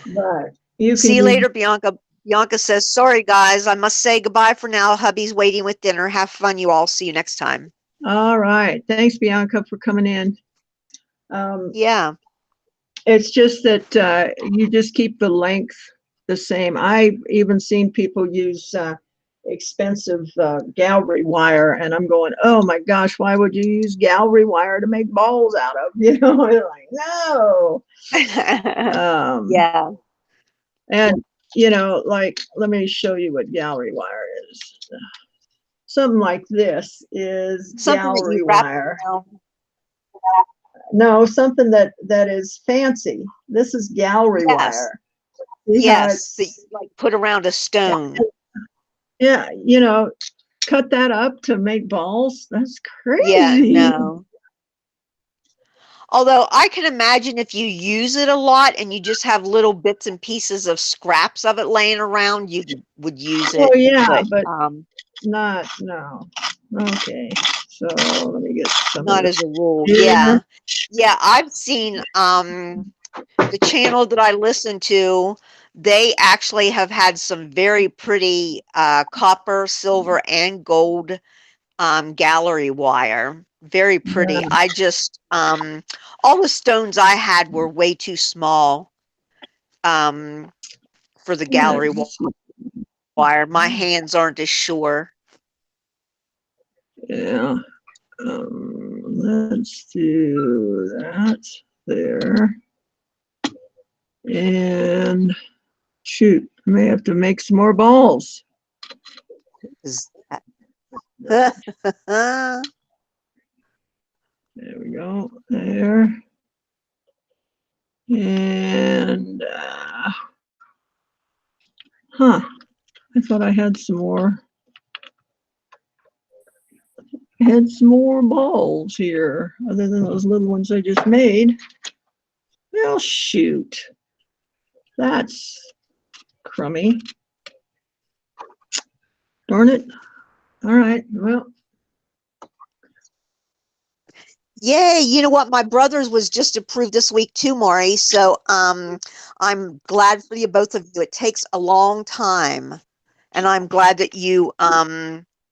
But you See can you use, later, Bianca. Bianca says, sorry, guys. I must say goodbye for now. Hubby's waiting with dinner. Have fun, you all. See you next time. all right. Thanks, Bianca, for coming in. Yeah. It's just that you just keep the length the same. I've even seen people use expensive gallery wire, and I'm going, oh my gosh, why would you use gallery wire to make balls out of? Like, no. Um, Yeah. and like, let me show you what gallery wire is. Something like this is Something that gallery you wrap wire. around. No, something that is fancy. This is gallery Yes. wire. See how Yes. That you it's, like put around a stone. yeah, cut that up to make balls. That's Yeah, crazy. no. Although I can imagine if you use it a lot and you just have little bits and pieces of scraps of it laying around, you would use Well, it. yeah, But but not, no. Okay, so let me get some of not this as a rule. here. Yeah. Yeah, I've seen the channel that I listen to, they actually have had some very pretty copper, silver, and gold gallery wire. Very pretty. Yeah, I just all the stones I had were way too small um, for the gallery wire. My hands aren't as sure. yeah. Let's do that there. And shoot, I may have to make some more balls. Is There we go. There. And, huh, I thought I had some more. I had some more balls here, other than those little ones I just made. Well, shoot. That's crummy. Darn it. All right. Well, Yay, you know what? My brother's was just approved this week too, Maury. So I'm glad for you both of you. It takes a long time. And I'm glad that you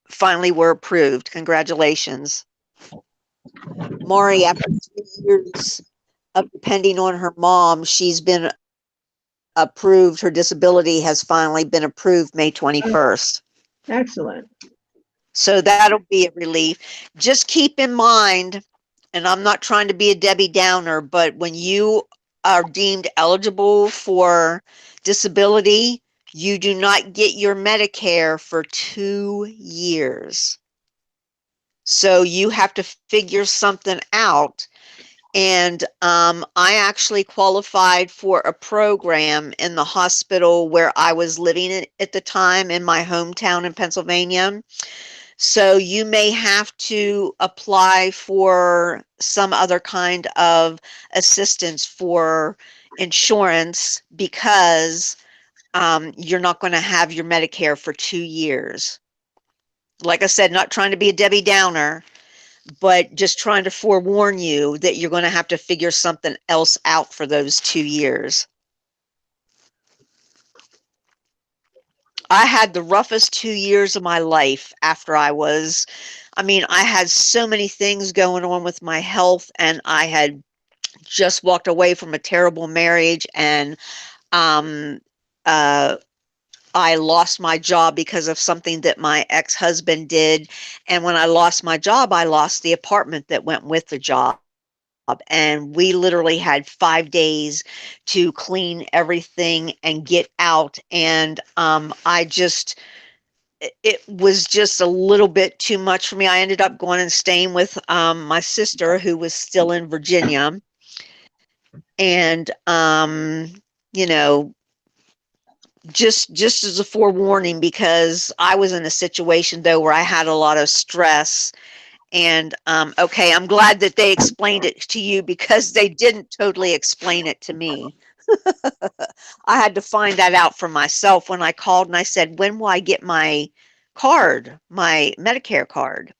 finally were approved. Congratulations. Maury, after 2 years of depending on her mom, she's been approved. Her disability has finally been approved May 21st. excellent. So that'll be a relief. Just keep in mind, and I'm not trying to be a Debbie Downer, but when you are deemed eligible for disability, you do not get your Medicare for 2 years. So you have to figure something out. And I actually qualified for a program in the hospital where I was living at the time in my hometown in Pennsylvania. So you may have to apply for some other kind of assistance for insurance because you're not going to have your Medicare for 2 years. Like I said, not trying to be a Debbie Downer, but just trying to forewarn you that you're going to have to figure something else out for those 2 years. I had the roughest 2 years of my life after I had so many things going on with my health, and I had just walked away from a terrible marriage, and um, uh, I lost my job because of something that my ex-husband did. And when I lost my job, I lost the apartment that went with the job. And we literally had 5 days to clean everything and get out. And it was just a little bit too much for me. I ended up going and staying with my sister, who was still in Virginia. And, you know, just as a forewarning, because I was in a situation though where I had a lot of stress. And okay, I'm glad that they explained it to you because they didn't totally explain it to me. I had to find that out for myself when I called and I said, when will I get my card, my Medicare card?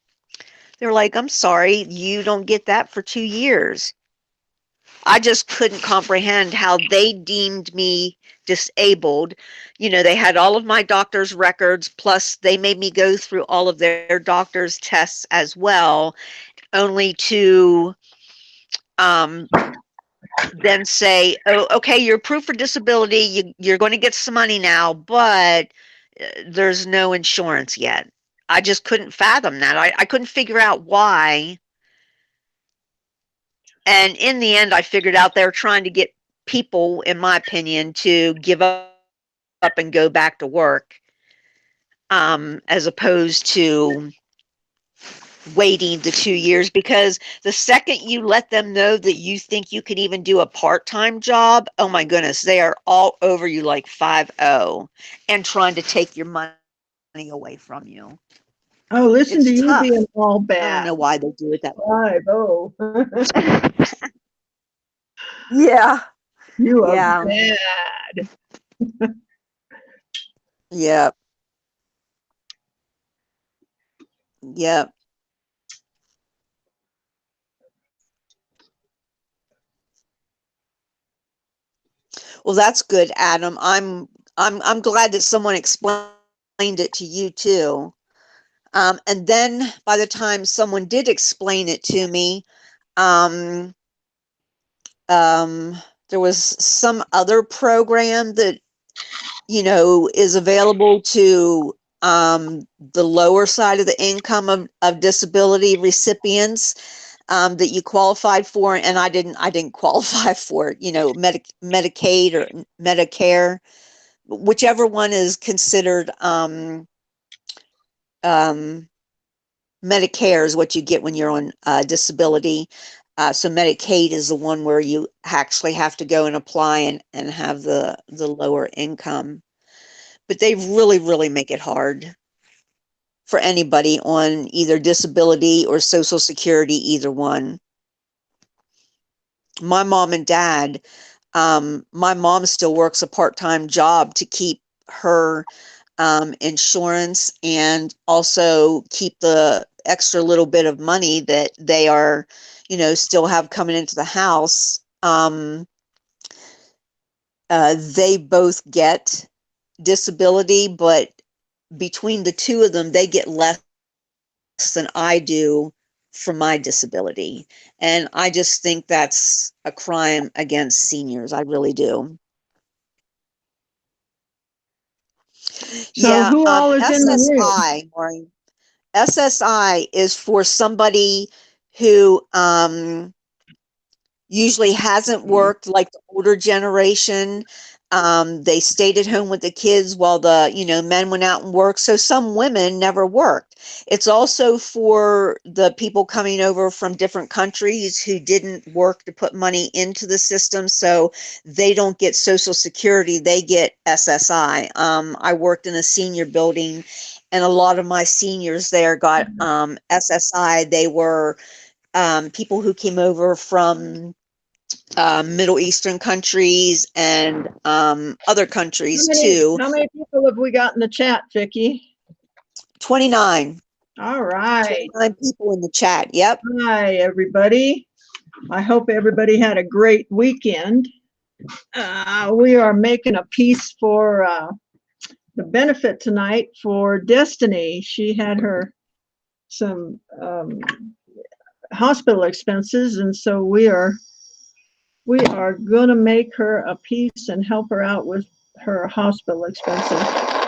They're like, I'm sorry, you don't get that for 2 years. I just couldn't comprehend how they deemed me disabled. They had all of my doctor's records, plus they made me go through all of their doctor's tests as well, only to um, then say, oh, okay, you're approved for disability. You're going to get some money now, but there's no insurance yet. I just couldn't fathom that. I couldn't figure out why. And in the end, I figured out they're trying to get people, in my opinion, to give up and go back to work, as opposed to waiting the 2 years, because the second you let them know that you think you can even do a part-time job, oh my goodness, they are all over you like 5-0 and trying to take your money away from you. Oh, It's listen to tough. you being all I don't know bad. why they do it that way. 5-0. Yeah, You are yeah, bad. yeah, yeah. Well, that's good, Adam. I'm glad that someone explained it to you too. And then by the time someone did explain it to me, um, there was some other program that, is available to the lower side of the income of disability recipients, that you qualified for, and I didn't qualify for it. Medicaid or Medicare, whichever one is considered um, Medicare is what you get when you're on disability. So Medicaid is the one where you actually have to go and apply and have the lower income. But they really, really make it hard for anybody on either disability or Social Security, either one. My mom and dad, my mom still works a part-time job to keep her insurance and also keep the extra little bit of money that they are, still have coming into the house. They both get disability, but between the two of them, they get less than I do for my disability. And I just think that's a crime against seniors. I really do. So Yeah, who all is in the room? SSI, Maureen. SSI is for somebody who usually hasn't worked like the older generation. They stayed at home with the kids while the men went out and worked. So some women never worked. It's also for the people coming over from different countries who didn't work to put money into the system. So they don't get Social Security, they get SSI. I worked in a senior building, and a lot of my seniors there got SSI. They were people who came over from Middle Eastern countries and other How countries many too. how many people have we got in the chat, Vicky? 29, All right. 29 people in the chat. Yep. Hi, everybody. I hope everybody had a great weekend. We are making a piece for the benefit tonight for Destiny. She had some hospital expenses, and so we are gonna make her a piece and help her out with her hospital expenses.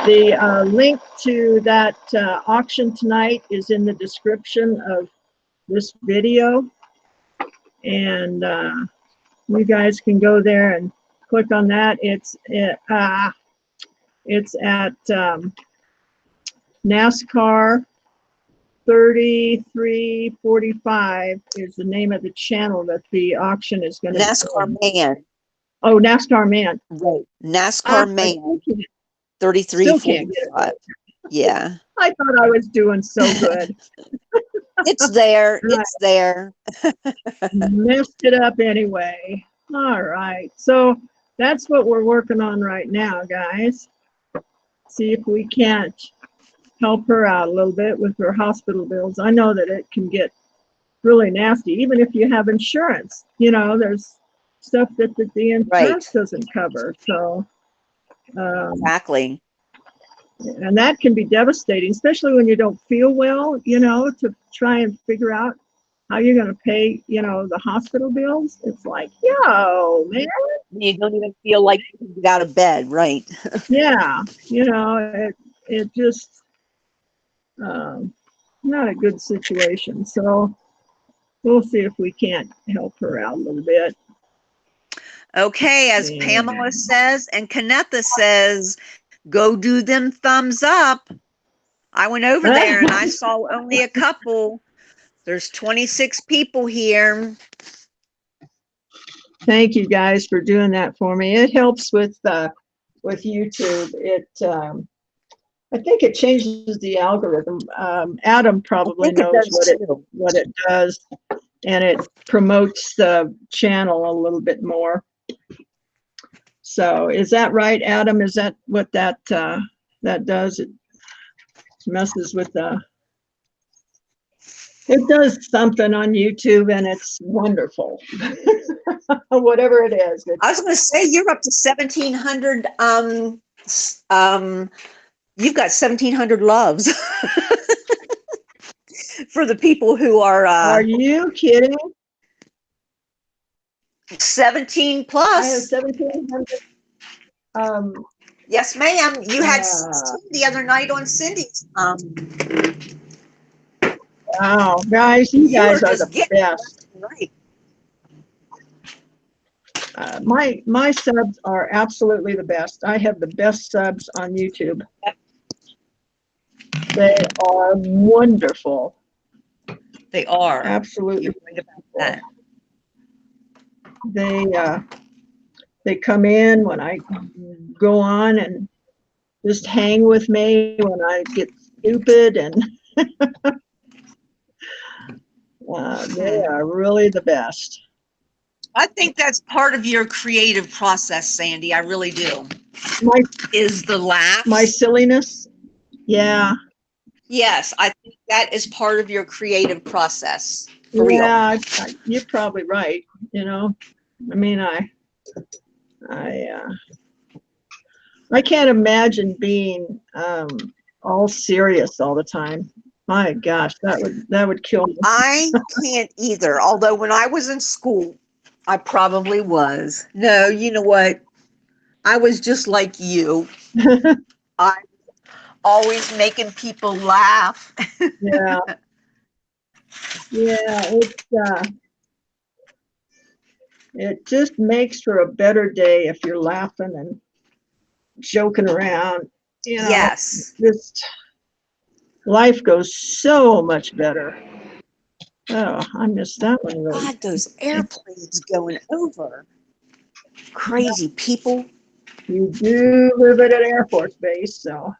The link to that auction tonight is in the description of this video, and you guys can go there and click on that. It's at NASCAR 3345 is the name of the channel that the auction is going to be NASCAR on. man. Oh, NASCAR man. Right. I NASCAR still man. can't, still can't get it. 3345. Yeah. I thought I was doing so good. It's there. And I It's there. messed it up anyway. All right. So that's what we're working on right now, guys. See if we can't help her out a little bit with her hospital bills. I know that it can get really nasty, even if you have insurance. There's stuff that the Right. insurance doesn't cover. So, Exactly. and that can be devastating, especially when you don't feel well, to try and figure out how you're going to pay, the hospital bills. It's like, yo, man. You don't even feel like you can get out of bed. Right. Yeah. it just not a good situation. So we'll see if we can't help her out a little bit. Okay, as Pamela says, and Kanetha says, go do them thumbs up. I went over there and I saw only a couple. There's 26 people here. Thank you guys for doing that for me. It helps with YouTube. It I think it changes the algorithm. Adam probably knows what it does, and it promotes the channel a little bit more. So is that right, Adam? Is that what that does? It messes with it does something on YouTube, and it's wonderful. Whatever it is. I was going to say, you're up to 1,700. You've got 1,700 loves for the people who are. Are you kidding? 17 plus. I have 1,700. Yes, ma'am. You had the other night on Cindy's. Wow, guys, you guys are the best. Right. My subs are absolutely the best. I have the best subs on YouTube. They are wonderful. They are. Absolutely. You're right about that. They come in when I go on and just hang with me when I get stupid, and they are really the best. I think that's part of your creative process, Sandy. I really do. Is the laugh. My silliness. Yeah. Yes, I think that is part of your creative process. For real. You're probably right. You know, I mean, I can't imagine being all serious all the time. My gosh, that would kill me. I can't either. Although when I was in school, I probably was. No, you know what? I was just like you. I always making people laugh. Yeah. Yeah, it just makes for a better day if you're laughing and joking around. You know, yes. Just life goes so much better. Oh, I missed that one. Really. God, those airplanes going over. Crazy people. You do live at an Air Force base, so.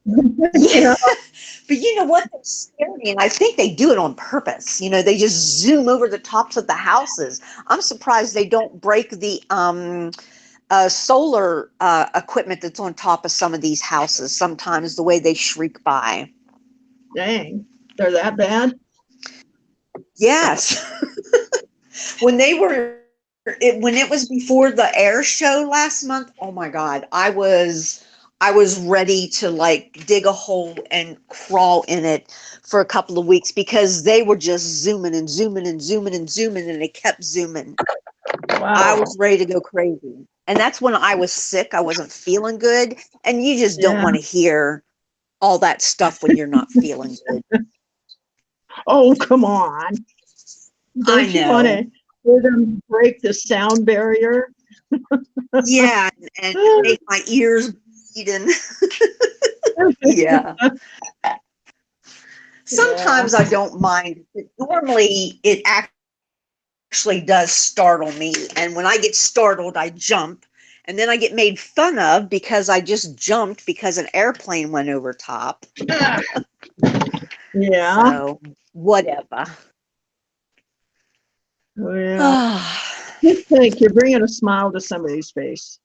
Yeah. But you know what? They're scary, and I think they do it on purpose. You know, they just zoom over the tops of the houses. I'm surprised they don't break the solar equipment that's on top of some of these houses. Sometimes the way they shriek by. Dang, they're that bad? Yes. When it was before the air show last month, oh my God, I was ready to like dig a hole and crawl in it for a couple of weeks because they were just zooming and zooming and zooming and zooming, and they kept zooming. Wow. I was ready to go crazy. And that's when I was sick. I wasn't feeling good. And you just don't want to hear all that stuff when you're not feeling good. Oh, come on. Don't you want to hear them break the sound barrier? Yeah, and make my ears bleed. And yeah. Sometimes I don't mind. Normally, it actually does startle me. And when I get startled, I jump. And then I get made fun of because I just jumped because an airplane went over top. Yeah. So, whatever. Well, just think you're bringing a smile to somebody's face.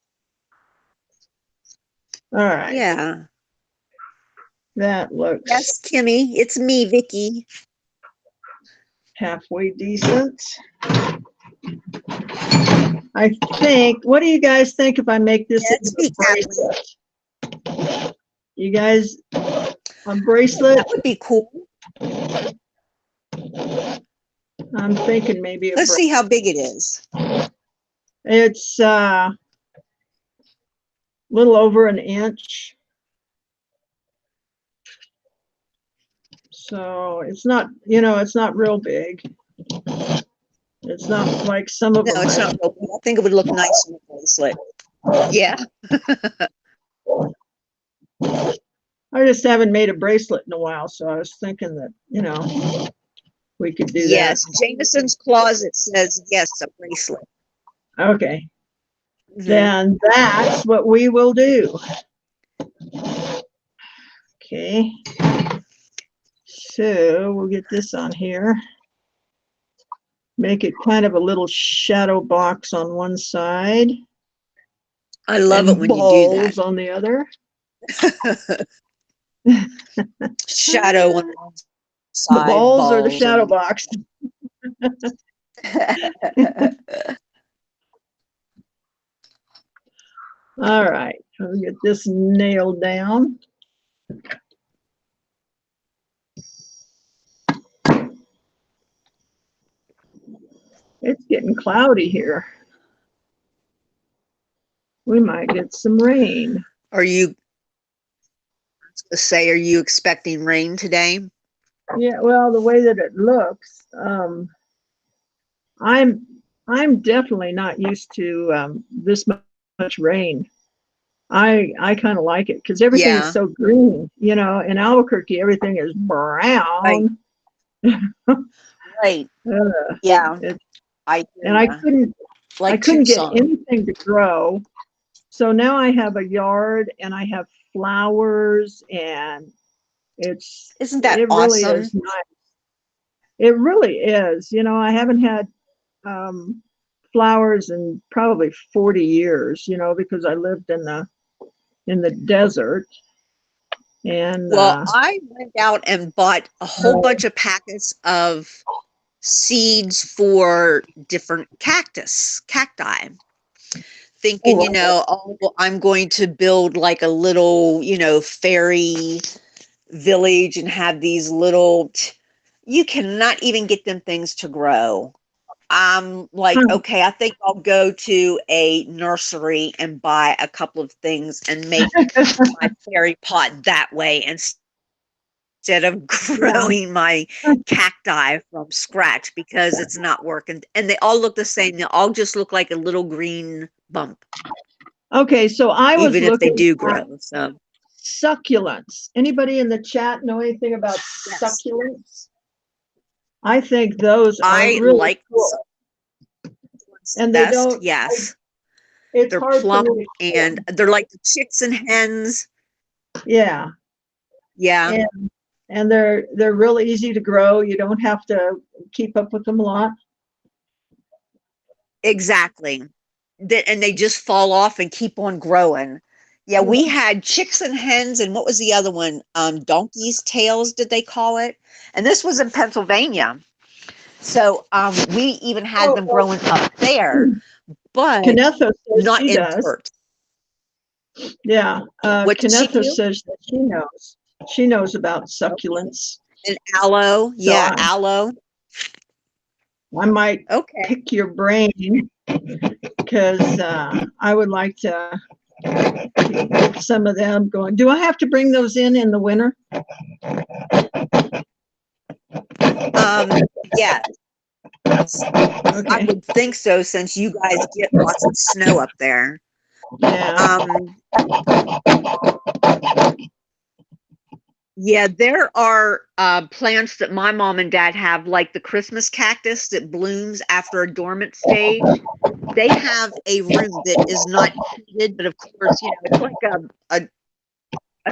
All right. Yeah. That looks. Yes, Kimmy, it's me, Vicky. Halfway decent. I think. What do you guys think if I make this into a bracelet? You guys, a bracelet? That would be cool. I'm thinking maybe. Let's see how big it is. It's a little over an inch. So it's not, you know, it's not real big. It's not like some of No, them. it's not real big. I think it would look nice on a bracelet. Yeah. I just haven't made a bracelet in a while, so I was thinking that, you know, we could do Yes. Jameson's Closet says yes, a bracelet. that. Okay. Mhm. Then that's what we will do. Okay. So we'll get this on here. Make it kind of a little shadow box on one side I love it and when you do that. balls on the other. Shadow on one The side, balls or the balls shadow on box. All right. We'll get this nailed down. It's getting cloudy here. We might get some rain. Are you are you expecting rain today? Yeah, well, the way that it looks, I'm I'm definitely not used to this much rain. I kind of like it because everything is Yeah, so green. You know, in Albuquerque, everything is right, brown. right. Uh, Yeah, it, I and hear ya. I Like couldn't get Tucson. anything to grow. So now I have a yard and I have flowers and Isn't that it really awesome? is nice. It really is. You know, I haven't had um, flowers in probably 40 years, you know, because I lived in the desert. And Well, I went out and bought a whole bunch of packets of seeds for different cacti, thinking, oh, well, I'm going to build like a little, fairy village and have these little, you cannot even get them things to grow. I'm like, okay, I think I'll go to a nursery and buy a couple of things and make my fairy pot that way instead of yeah. growing my cacti from scratch because it's not working. And they all look the same. They all just look like a little green bump, Okay, so I was even if they looking do at grow. So, succulents. Anybody in the chat know anything about yes, succulents? I think those are I really like cool. succulents And they best. don't, Yes, it's they're hard for plump me to and they're like the chicks and hens. yeah. Yeah, And they're really easy to grow. You don't have to keep up with them a lot. exactly. And they just fall off and keep on growing. Yeah, we had chicks and hens, and what was the other one? Donkey's tails, did they call it? And this was in Pennsylvania. So we even had Oh, them growing up there, but Kanetha says not she in does. dirt. Yeah. What did she Kanetha do? says that she knows. She knows about Okay. succulents. And aloe. So Yeah, aloe. I might Okay. pick your brain because I would like to get some of them going. Do I have to bring those in the winter? Yeah, I Okay. would think so since you guys get lots of snow up there. Yeah. Um, Yeah, there are plants that my mom and dad have, like the Christmas cactus that blooms after a dormant stage. They have a room that is not heated, but of course, it's like a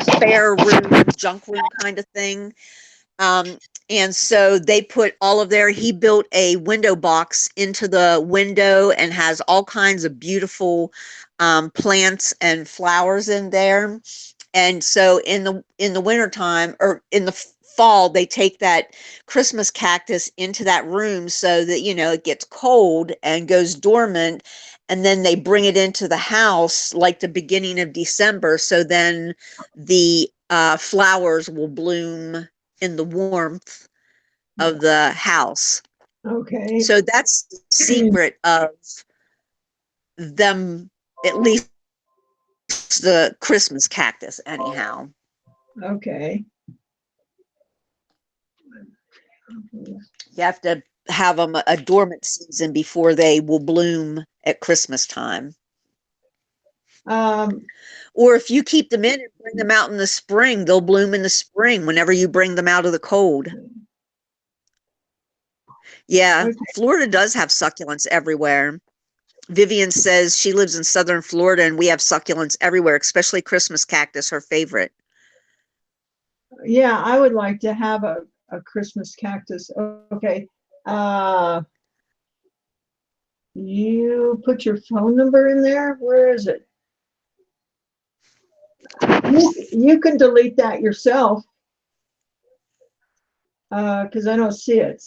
spare room, junk room kind of thing. Um, and so they put all of their, he built a window box into the window and has all kinds of beautiful plants and flowers in there. And so in the wintertime or in the fall, they take that Christmas cactus into that room so that, it gets cold and goes dormant. And then they bring it into the house like the beginning of December. So then the flowers will bloom in the warmth of the house. Okay. So that's the secret of them, at least the Christmas cactus, anyhow. Okay. You have to have them a dormant season before they will bloom at Christmas time. Um, Or if you keep them in and bring them out in the spring, they'll bloom in the spring whenever you bring them out of the cold. Yeah, okay. Florida does have succulents everywhere. Vivian says she lives in southern Florida and we have succulents everywhere, especially Christmas cactus, her favorite. Yeah, I would like to have a Christmas cactus. Okay. Uh, you put your phone number in there. Where is it? You can delete that yourself because I don't see it.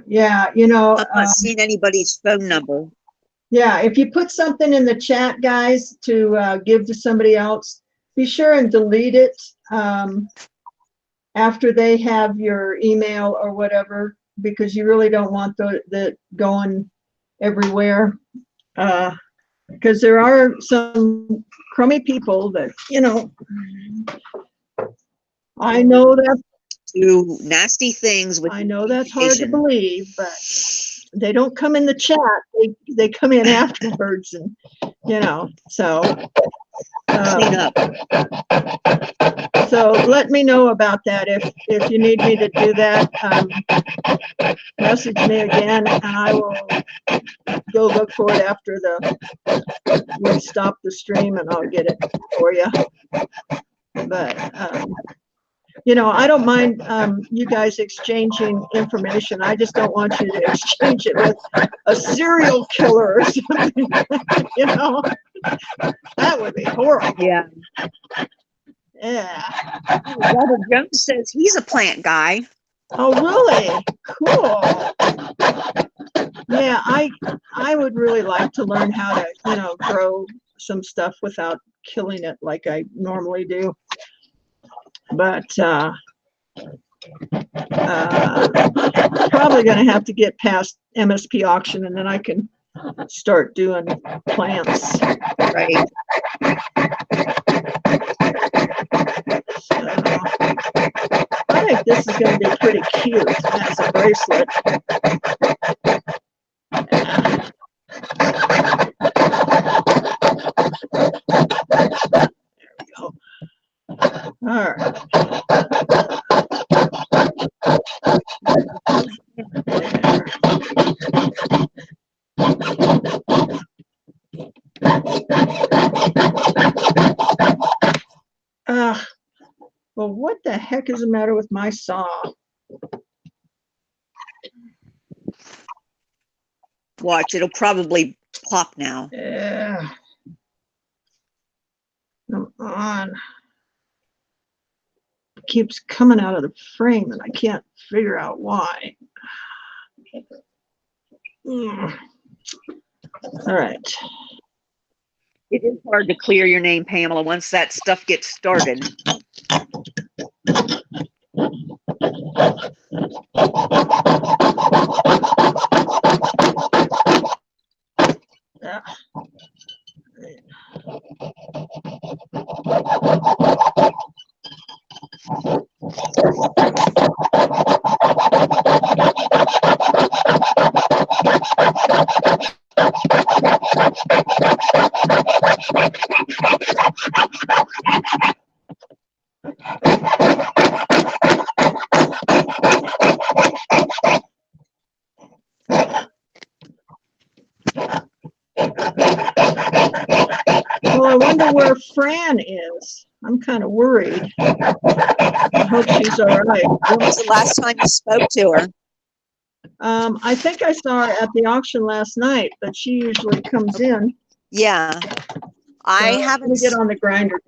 Yeah, I'm not seeing anybody's phone number. yeah, if you put something in the chat, guys, to give to somebody else, be sure and delete it after they have your email or whatever, because you really don't want the going everywhere. Because there are some crummy people that, I know that Do nasty things with I your know that's hard to communication. believe, but they don't come in the chat. They come in afterwards, and so Clean um, up. so let me know about that if you need me to do that. Message me again, and I will go look for it after we stop the stream, and I'll get it for you. But I don't mind you guys exchanging information. I just don't want you to exchange it with a serial killer or something. you know, that would be horrible. Yeah. Yeah. Robert Jones says he's a plant guy. Oh, really? Cool. Yeah, I would really like to learn how to, grow some stuff without killing it like I normally do. But probably going to have to get past MSP auction, and then I can start doing plants. Right. I think this is going to be pretty cute as a bracelet. There we go. All right. Well, what the heck is the matter with my saw? Watch, it'll probably pop now. Yeah. Come on. It keeps coming out of the frame, and I can't figure out why. All right. It is hard to clear your name, Pamela, once that stuff gets started. Yeah. Well, I wonder where Fran is. I'm kind of worried. I hope she's all right. When was the last time you spoke to her? I think I saw her at the auction last night, but she usually comes in. Yeah. I So haven't. let me get on the grinder.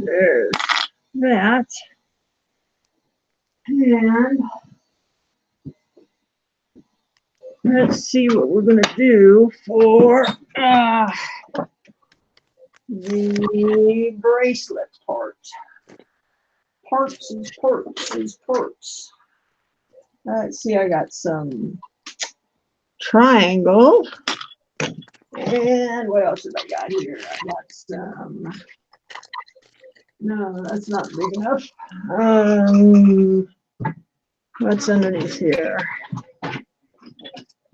there's that. And let's see what we're going to do for the bracelet part. Parts and parts and parts. Let's see, I got some triangle. And what else have I got here? I got some, no, that's not big enough. What's underneath here?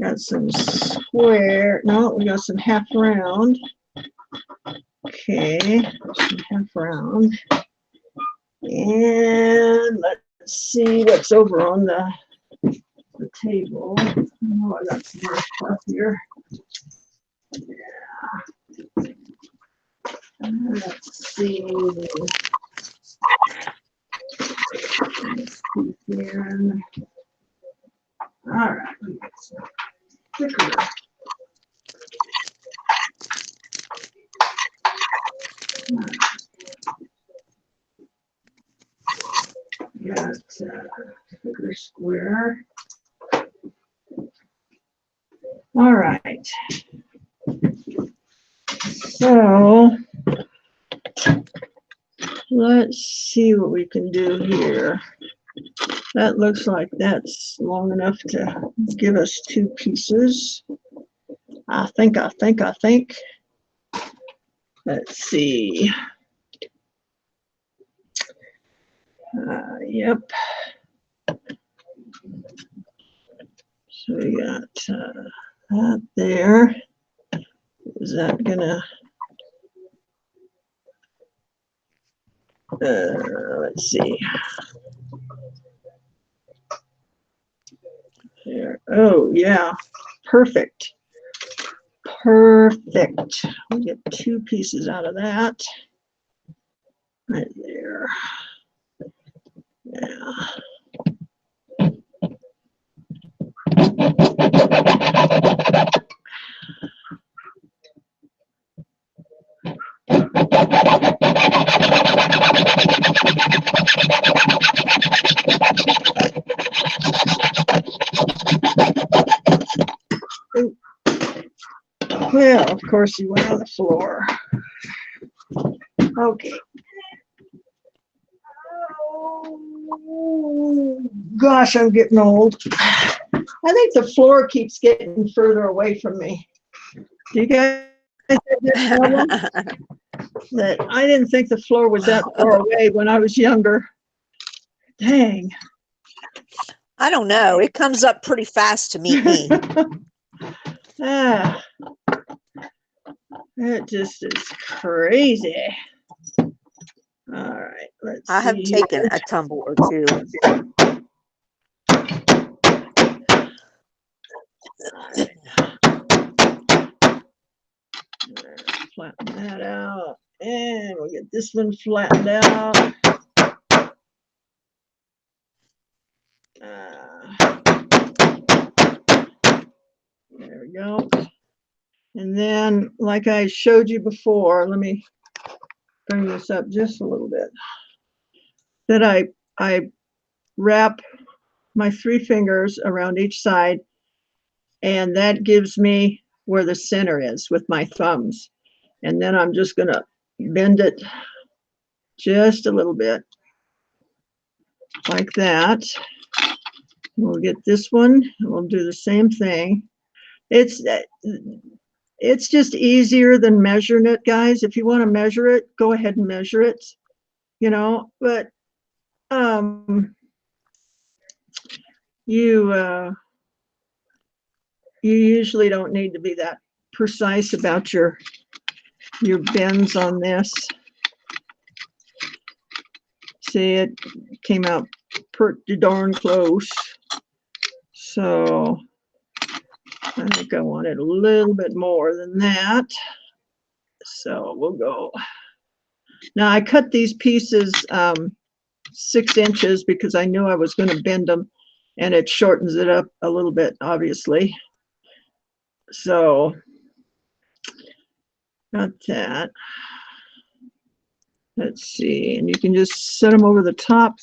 Got some square, no, we got some half round. Okay, some half round. And let's see what's over on the table. Oh, I got some more stuff here. Yeah. Let's see. Here. All right. Thicker. Got thicker square. All right. So let's see what we can do here. That looks like that's long enough to give us two pieces. I think. Let's see. Yep. So we got that there. Is that gonna? Let's see. There. Oh yeah, perfect. Perfect. We get two pieces out of that. Right there. Yeah. Well, of course, he went on the floor. Okay. Oh, gosh, I'm getting old. I think the floor keeps getting further away from me. Do you guys have this problem? That I didn't think the floor was that far away when I was younger. Dang. I don't know. It comes up pretty fast to meet me. It just is crazy. All right, let's see. I have taken a tumble or two. Flatten that out, and we'll get this one flattened out. There we go. And then, like I showed you before, let me bring this up just a little bit. That I wrap my 3 fingers around each side, and that gives me where the center is with my thumbs. And then I'm just gonna bend it just a little bit, like that. We'll get this one, and we'll do the same thing. It's just easier than measuring it, guys. If you want to measure it, go ahead and measure it, you know, but you usually don't need to be that precise about your bends on this. See, it came out pretty darn close. So I think I wanted a little bit more than that. So we'll go. Now I cut these pieces 6 inches because I knew I was going to bend them, and it shortens it up a little bit, obviously. So got that. Let's see, and you can just set them over the top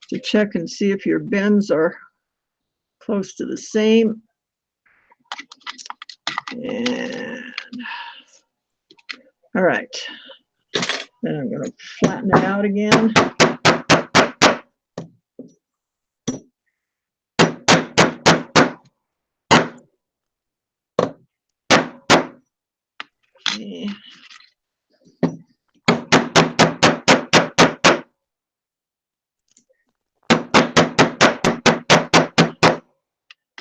to check and see if your bends are close to the same. And all right, then I'm going to flatten it out again. Okay.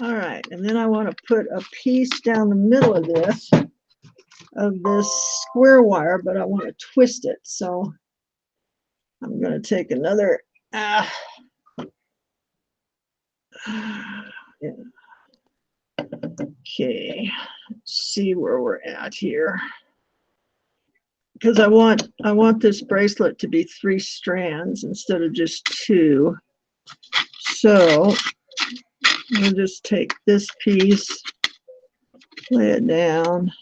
All right, and then I want to put a piece down the middle of this square wire, but I want to twist it. So I'm going to take another, yeah. Okay, let's see where we're at here. Because I want this bracelet to be 3 strands instead of just 2. So I'll just take this piece, lay it down,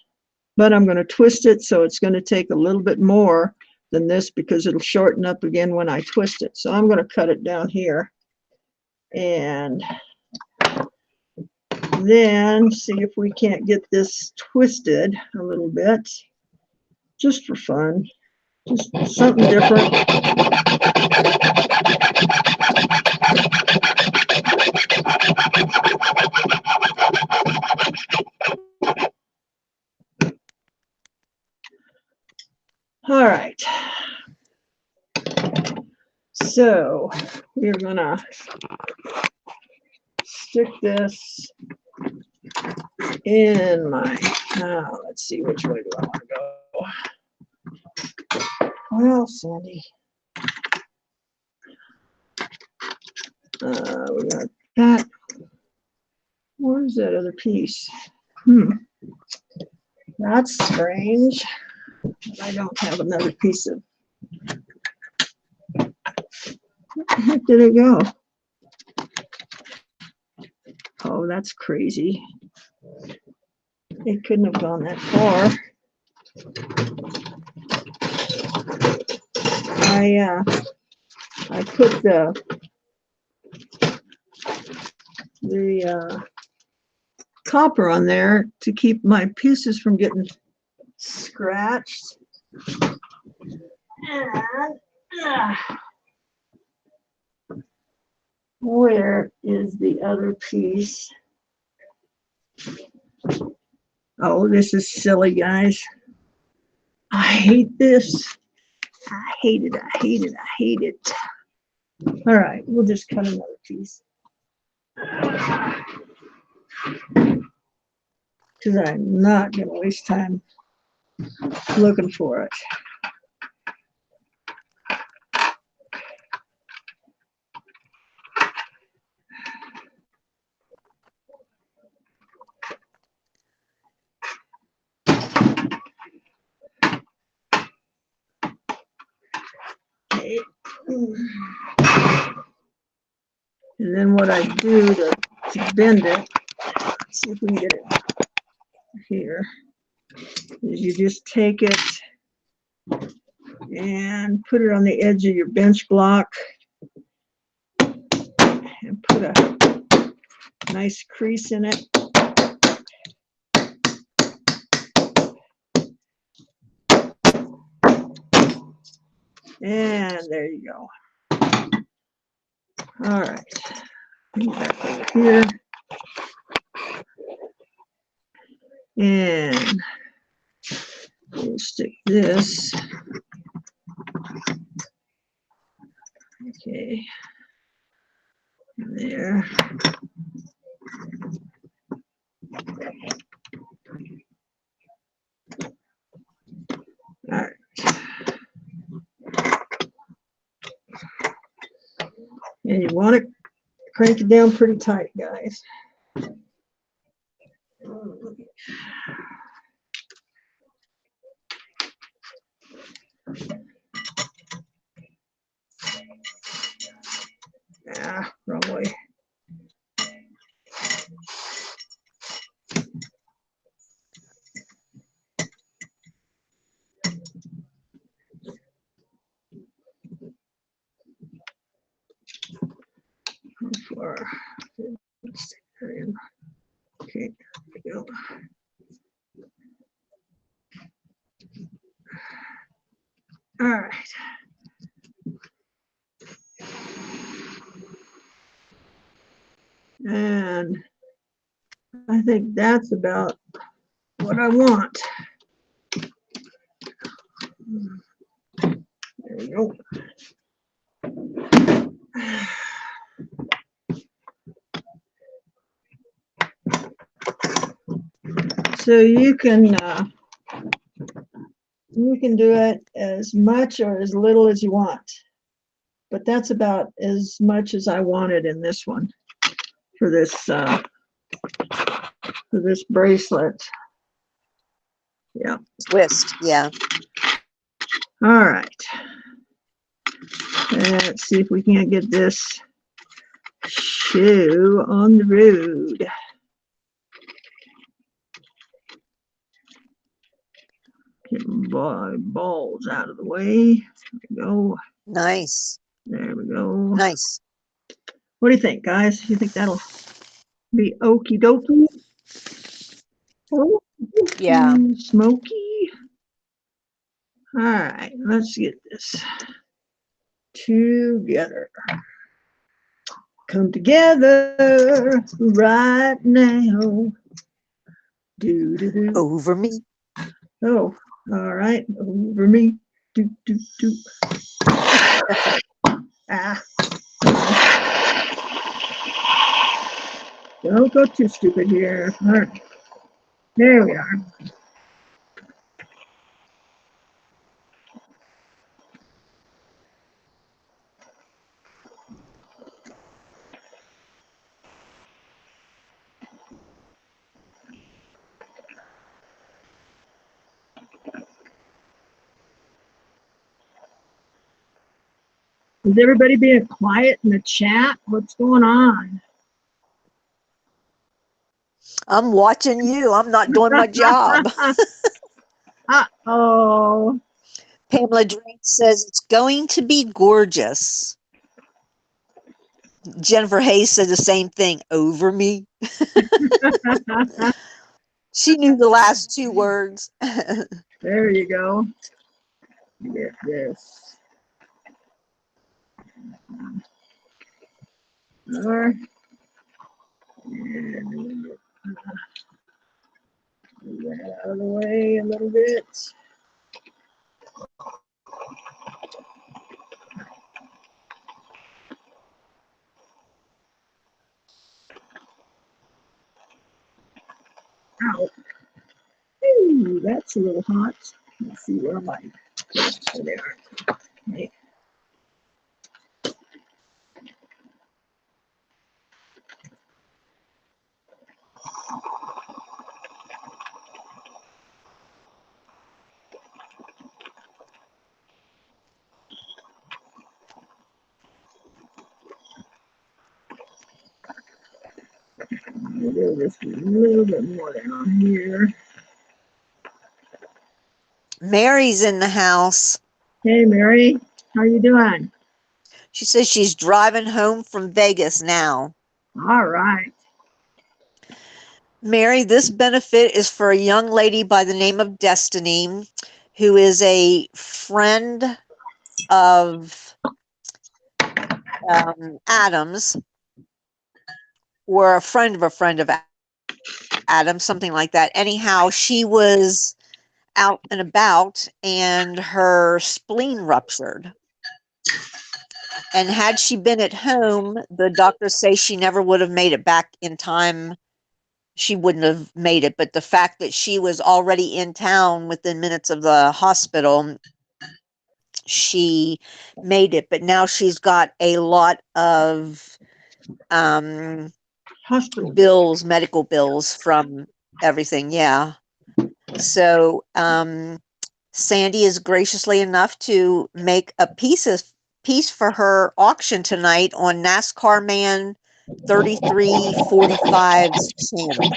but I'm going to twist it, so it's going to take a little bit more than this because it'll shorten up again when I twist it. So I'm going to cut it down here and then see if we can't get this twisted a little bit, just for fun, just something different. All right, so we're gonna stick this in my, let's see, which way do I want to go? Well, Sandy, we got that. Where's that other piece? That's strange. I don't have another piece of, where the heck did it go? Oh, that's crazy. It couldn't have gone that far. I put the copper on there to keep my pieces from getting scratched. And where is the other piece? Oh, this is silly, guys. I hate this. I hate it. I hate it. I hate it. All right, we'll just cut another piece. Because I'm not going to waste time looking for it. Okay. And then what I do to bend it, let's see if we can get it here, is you just take it and put it on the edge of your bench block and put a nice crease in it. And there you go. All right. Back over here. And we'll stick this. Okay. There. All right. And you want to crank it down pretty tight, guys. Ah, wrong way. Or, okay, there we go. All right. And I think that's about what I want. There we go. So you can do it as much or as little as you want, but that's about as much as I wanted in this one for this bracelet. Yeah. Twist, yeah. All right. Let's see if we can't get this shoe on the road. Get my balls out of the way. There we go. Nice. There we go. Nice. What do you think, guys? You think that'll be okie dokie? Oh, Yeah. smoky. All right, let's get this together. Come together right now. Do do do. Over me. Oh, all right. Over me. Do do do. Ah. Don't go too stupid here. All right. There we are. Is everybody being quiet in the chat? What's going on? I'm watching you. I'm not doing my job. Uh-oh. Pamela Drake says it's going to be gorgeous. Jennifer Hayes said the same thing. Over me. She knew the last two words. There you go. Get this. Or, and move that out of the way a little bit. Ow. Ooh, that's a little hot. Let's see, where am I? Oh, there. Okay. Do just a little bit more down here. Mary's in the house. Hey, Mary, how you doing? She says she's driving home from Vegas now. All right. Mary, this benefit is for a young lady by the name of Destiny, who is a friend of Adam's, or a friend of Adam's, something like that. Anyhow, she was out and about and her spleen ruptured. And had she been at home, the doctors say she never would have made it back in time. She wouldn't have made it. But the fact that she was already in town within minutes of the hospital, she made it. But now she's got a lot of Hospital bills, medical bills from everything. Yeah. So Sandy is graciously enough to make a piece for her auction tonight on NASCAR Man 3345's channel.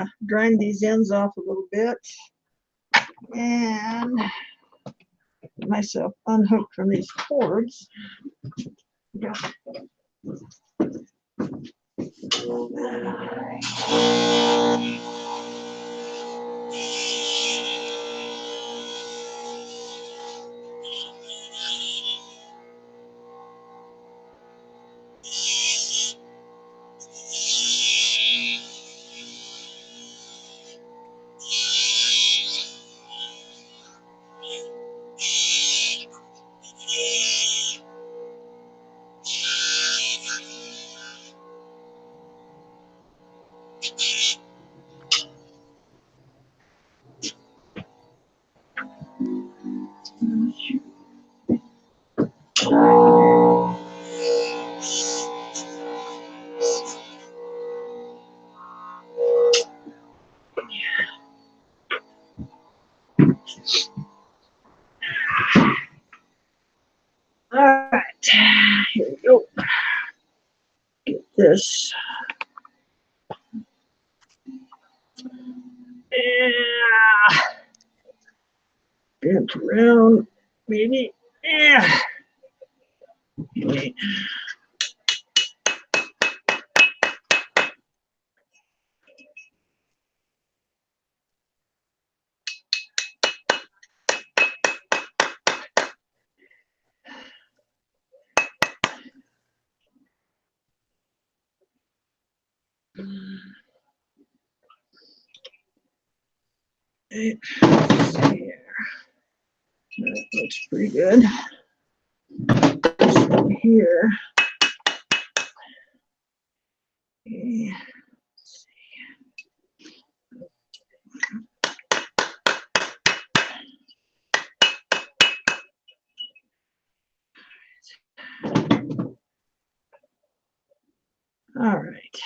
to grind these ends off a little bit and get myself unhooked from these cords. Yeah. All right, here we go. Get this. Yeah. Bent around, maybe. Yeah. Okay. Let's see here. That looks pretty good. This one here. Okay. All right.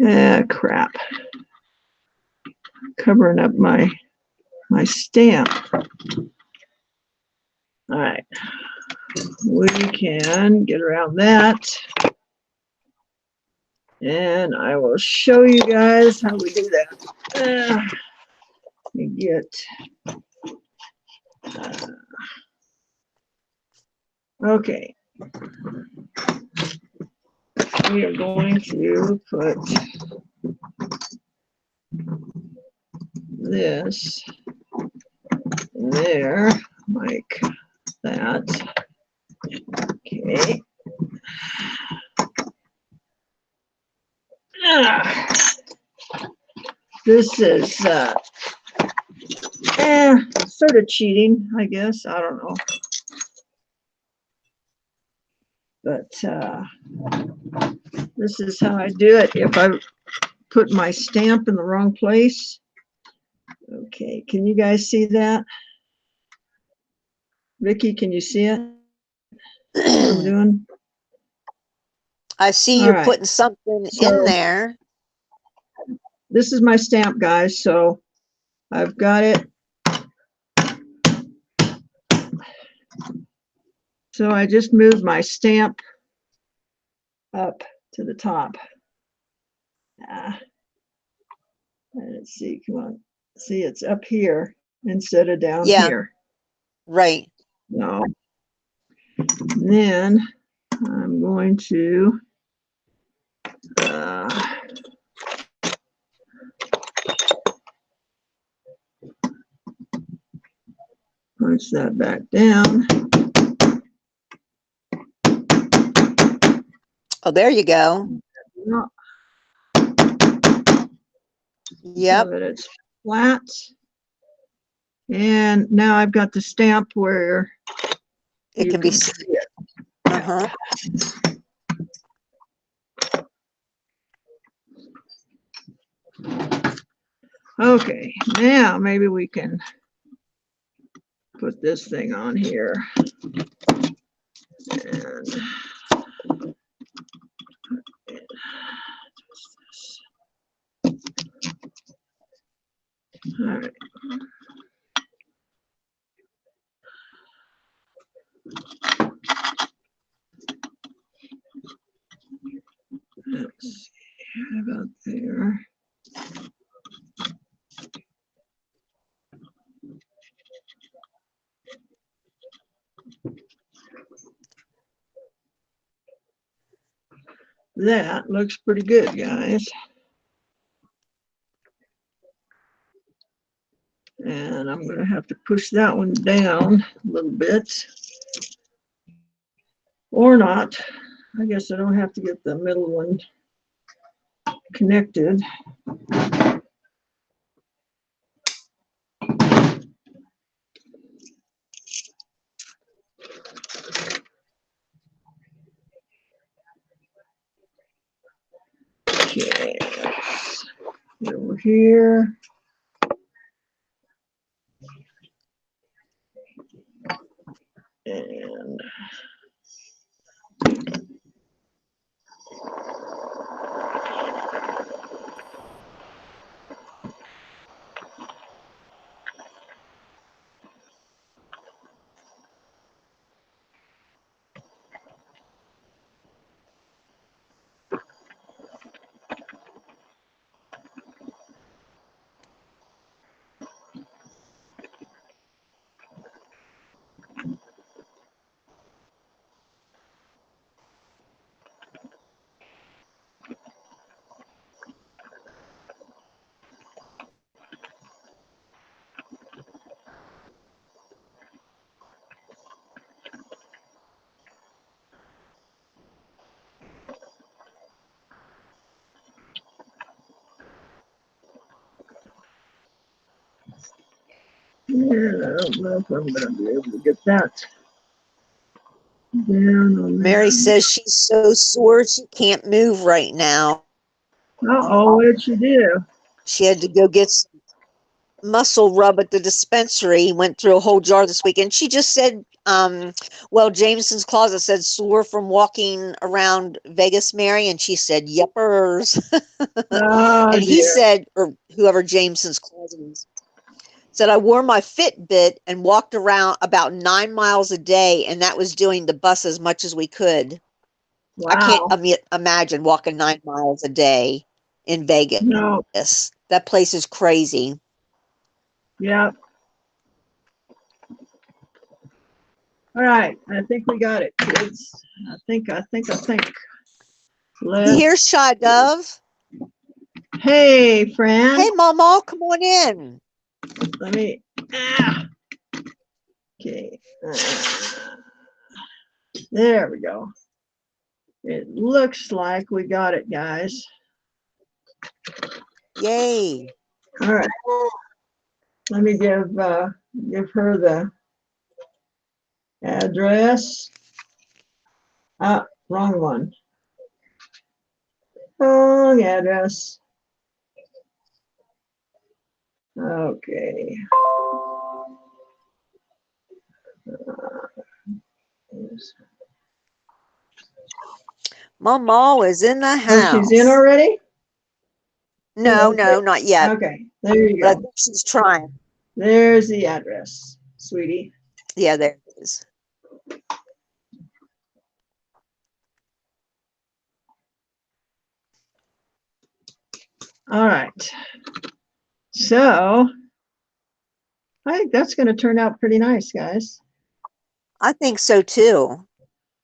Ah, crap. Covering up my stamp. All right. We can get around that. And I will show you guys how we do that. We get okay. We are going to put this in there like that. Okay. This is sort of cheating, I guess. I don't know. But this is how I do it if I put my stamp in the wrong place. Okay, can you guys see that? Vicky, can you see it? What I'm doing? I see All you're right. putting something in there. This is my stamp, guys. So I've got it. So I just moved my stamp up to the top. Let's see, come on. See, it's up here instead of down here. Right. No. Then I'm going to punch that back down. Oh, there you go. Yep. So that it's flat. And now I've got the stamp where it can be seen. Uh-huh. Okay, now maybe we can put this thing on here. And all right. Let's see, how about there? That looks pretty good, guys. And I'm going to have to push that one down a little bit. Or not. I guess I don't have to get the middle one connected. Okay, get over here. And I don't know if I'm going to be able to get that down on Mary there. says she's so sore she can't move right now. Uh-oh, what did she do? She had to go get some muscle rub at the dispensary. Went through a whole jar this weekend. She just said, well, Jameson's Closet said sore from walking around Vegas, Mary, and she said, yuppers. Oh, And he dear. said, or whoever Jameson's Closet is, said, I wore my Fitbit and walked around about 9 miles a day, and that was doing the bus as much as we could. I can't Wow. imagine walking 9 miles a day in Vegas. No. That place is crazy. Yep. All right. I think we got it, kids. I think. Here's Shy Dove. Hey, friend. Hey, Mama, come on in. Let me. Okay. There we go. It looks like we got it, guys. Yay. All right. Let me give her the address. Wrong one. Wrong address. Okay. Mama is in the house. Oh, she's in already? No, Okay. no, not yet. Okay, there you But I go. think she's trying. There's the address, sweetie. Yeah, there it is. All right. So I think that's going to turn out pretty nice, guys. I think so too.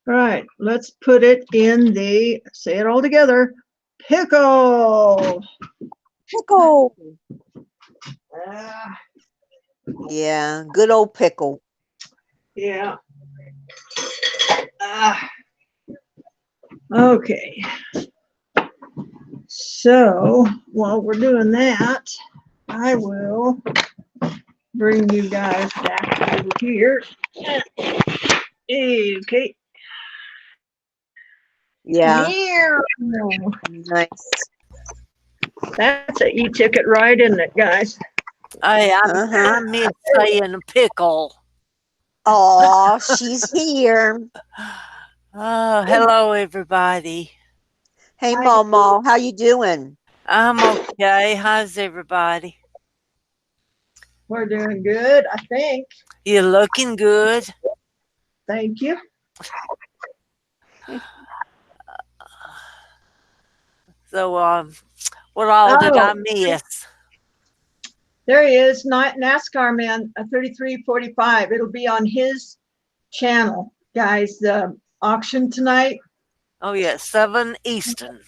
All right, let's put it in the, say it all together, pickle. Pickle. Ah, Yeah, good old pickle. yeah. Okay. So while we're doing that, I will bring you guys back over here. Okay. Yeah. Nice. That's an e-ticket ride, isn't it, guys? I miss saying pickle. Oh, she's here. Hello, everybody. Hey, Mama, how you doing? I'm okay. How's everybody? We're doing good, I think. You're looking good. Thank you. So, what all did I Oh, miss? there he is, NASCAR man, 3345. It'll be on his channel, guys. The auction tonight. Oh, yeah, 7 Eastern.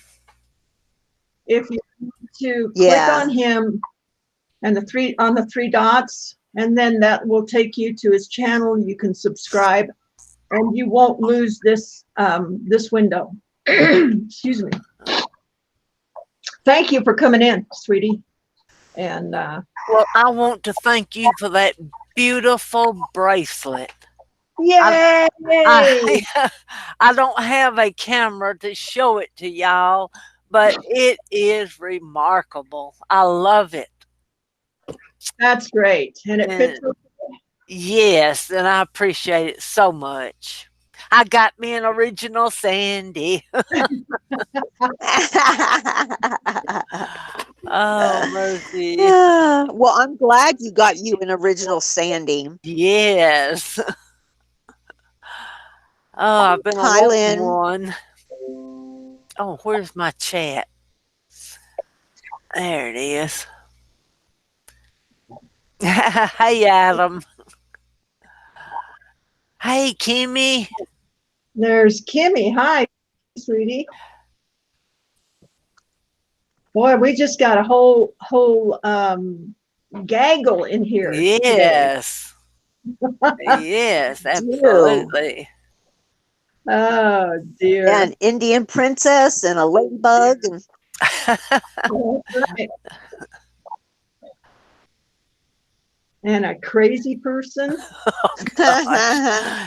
If you want to click Yeah. on him and the three dots, and then that will take you to his channel. You can subscribe, and you won't lose this this window. Excuse me. Thank you for coming in, sweetie. And Well, I want to thank you for that beautiful bracelet. yay! I don't have a camera to show it to y'all, but it is remarkable. I love it. That's great, and it fits. And yes, and I appreciate it so much. I got me an original Sandy. Oh, mercy. Well, I'm glad you got you an original Sandy. Yes. Oh, I've been Hi, wanting Lynn. one. Oh, where's my chat? There it is. Hey, Adam. Hey, Kimmy. There's Kimmy. Hi, sweetie. Boy, we just got a whole gaggle in here today. Yes. Yes, absolutely. Oh dear. Yeah, an Indian princess and a ladybug. And Right. And a crazy person.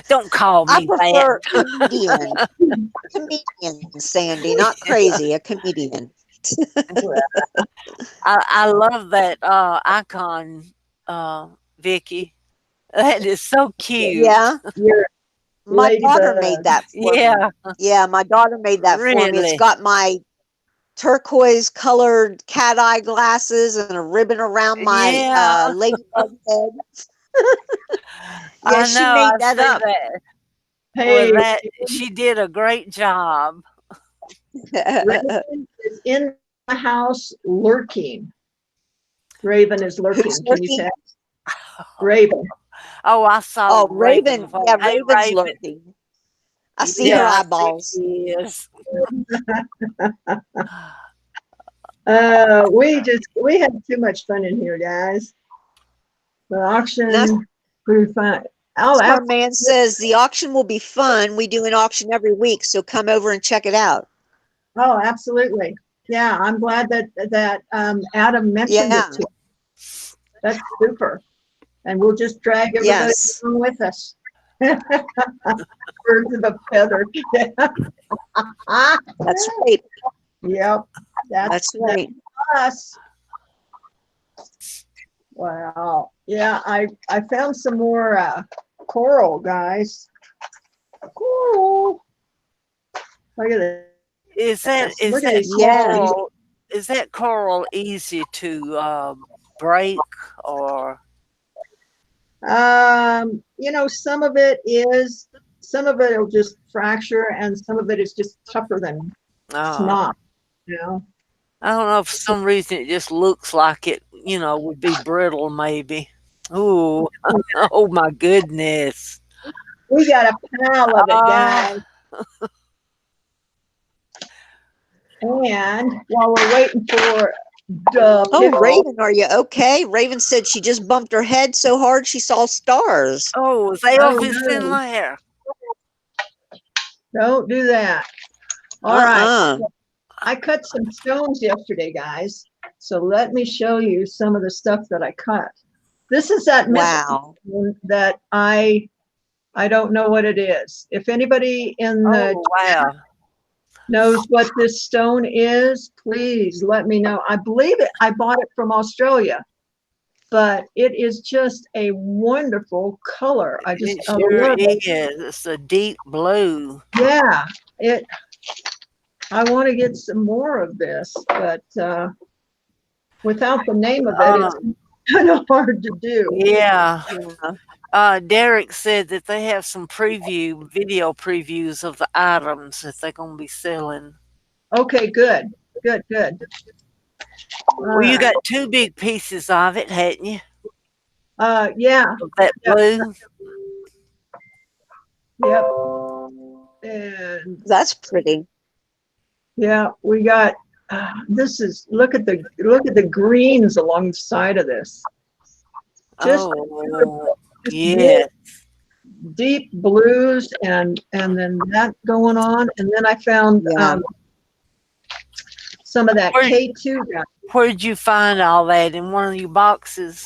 Don't call I me prefer that. comedian Sandy, not crazy, a comedian. I love that icon, Vicky. That is so cute. Yeah, Your my daughter ladybug. made that for me. Yeah, Yeah, my daughter made that for me. It's really. got my turquoise colored cat eye glasses and a ribbon around my Yeah, ladybug head. I Yeah, she know. made I that see up. that. Well, Hey, that she did a great job. Raven is in the house lurking. Raven is lurking. Who's Can you lurking? tell? Raven. Oh, I saw Oh, Raven Raven. before. Yeah, Hey, Raven's Raven. lurking. I see her Yeah, eyeballs. she is. We had too much fun in here, guys. The auction NASCAR pretty fun. Oh, man says the auction will be fun. We do an auction every week, so come over and check it out. oh, absolutely. Yeah, I'm glad that Adam mentioned Yeah. it to us. That's super. And we'll just drag everybody Yes. along with us. Birds of a feather. That's right. Yep. That's right. Us. Wow. Yeah, I found some more coral, guys. Coral. Look at this. Is that Look at these. coral? Is that coral easy to break or? Some of it is, some of it will just fracture, and some of it is just tougher than snot. You know. I don't know. For some reason, it just looks like it. Would be brittle, maybe. Ooh, oh my goodness! We got a pile of it, guys. And while we're waiting for the Oh, Raven, are you okay? Raven said she just bumped her head so hard she saw stars. Oh, Elvis in there. Don't do that. All right. I cut some stones yesterday, guys. So let me show you some of the stuff that I cut. This is that Wow. that I don't know what it is. If anybody in the wow. knows what this stone is, please let me know. I believe I bought it from Australia, but it is just a wonderful color. It sure is. It's a deep blue. Yeah, I want to get some more of this, but without the name of it, kind of hard to do. Yeah. Yeah. Derek said that they have some video previews of the items that they're going to be selling. Okay, good, good, good. All Well, you right. got two big pieces of it, hadn't you? Yeah, Of that yeah, blue. yep. And That's pretty. yeah, we got this is look at the greens along the side of this. Just Oh, just yeah. deep blues and then that going on. And then I found Yeah. some of that Where, K2 down. where'd you find all that? In one of your boxes?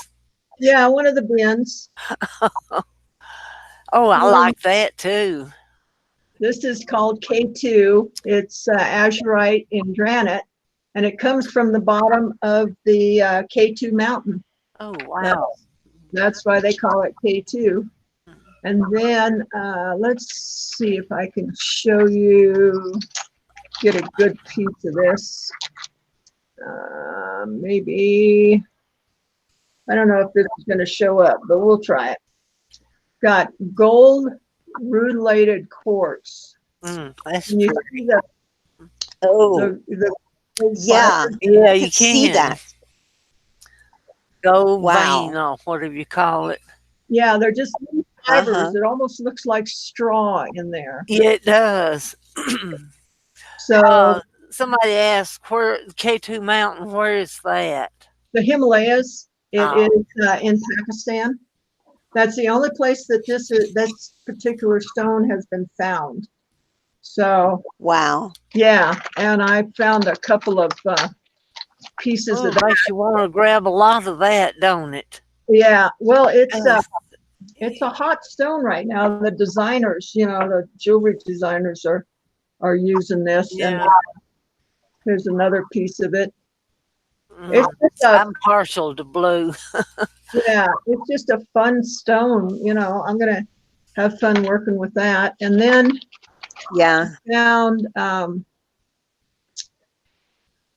Yeah, one of the bins. Oh, I Um, like that too. This is called K2. It's azurite in granite, and it comes from the bottom of the K2 mountain. Oh, wow. That's why they call it K2. And then let's see if I can show you, get a good piece of this. Maybe, I don't know if this is going to show up, but we'll try it. Got gold rutilated quartz. That's Can you pretty. see Oh, the yeah. Yeah, I you could see can. that. Gold Wow. vein or whatever you call it. Yeah, they're just fibers. Uh-huh. It almost looks like straw in there. Yeah, it does. So Somebody asked where K2 Mountain, where is that? the Himalayas, it Oh, is in Pakistan. That's the only place that this particular stone has been found. So Wow. yeah, and I found a couple of pieces oh, of that. makes you want to grab a lot of that, don't it? Yeah, well, Uh, it's a hot stone right now. The designers, the jewelry designers are using this, and yeah. here's another piece of it. It's Mm, just a I'm partial to blue. Yeah, it's just a fun stone. I'm gonna have fun working with that. And then Yeah. found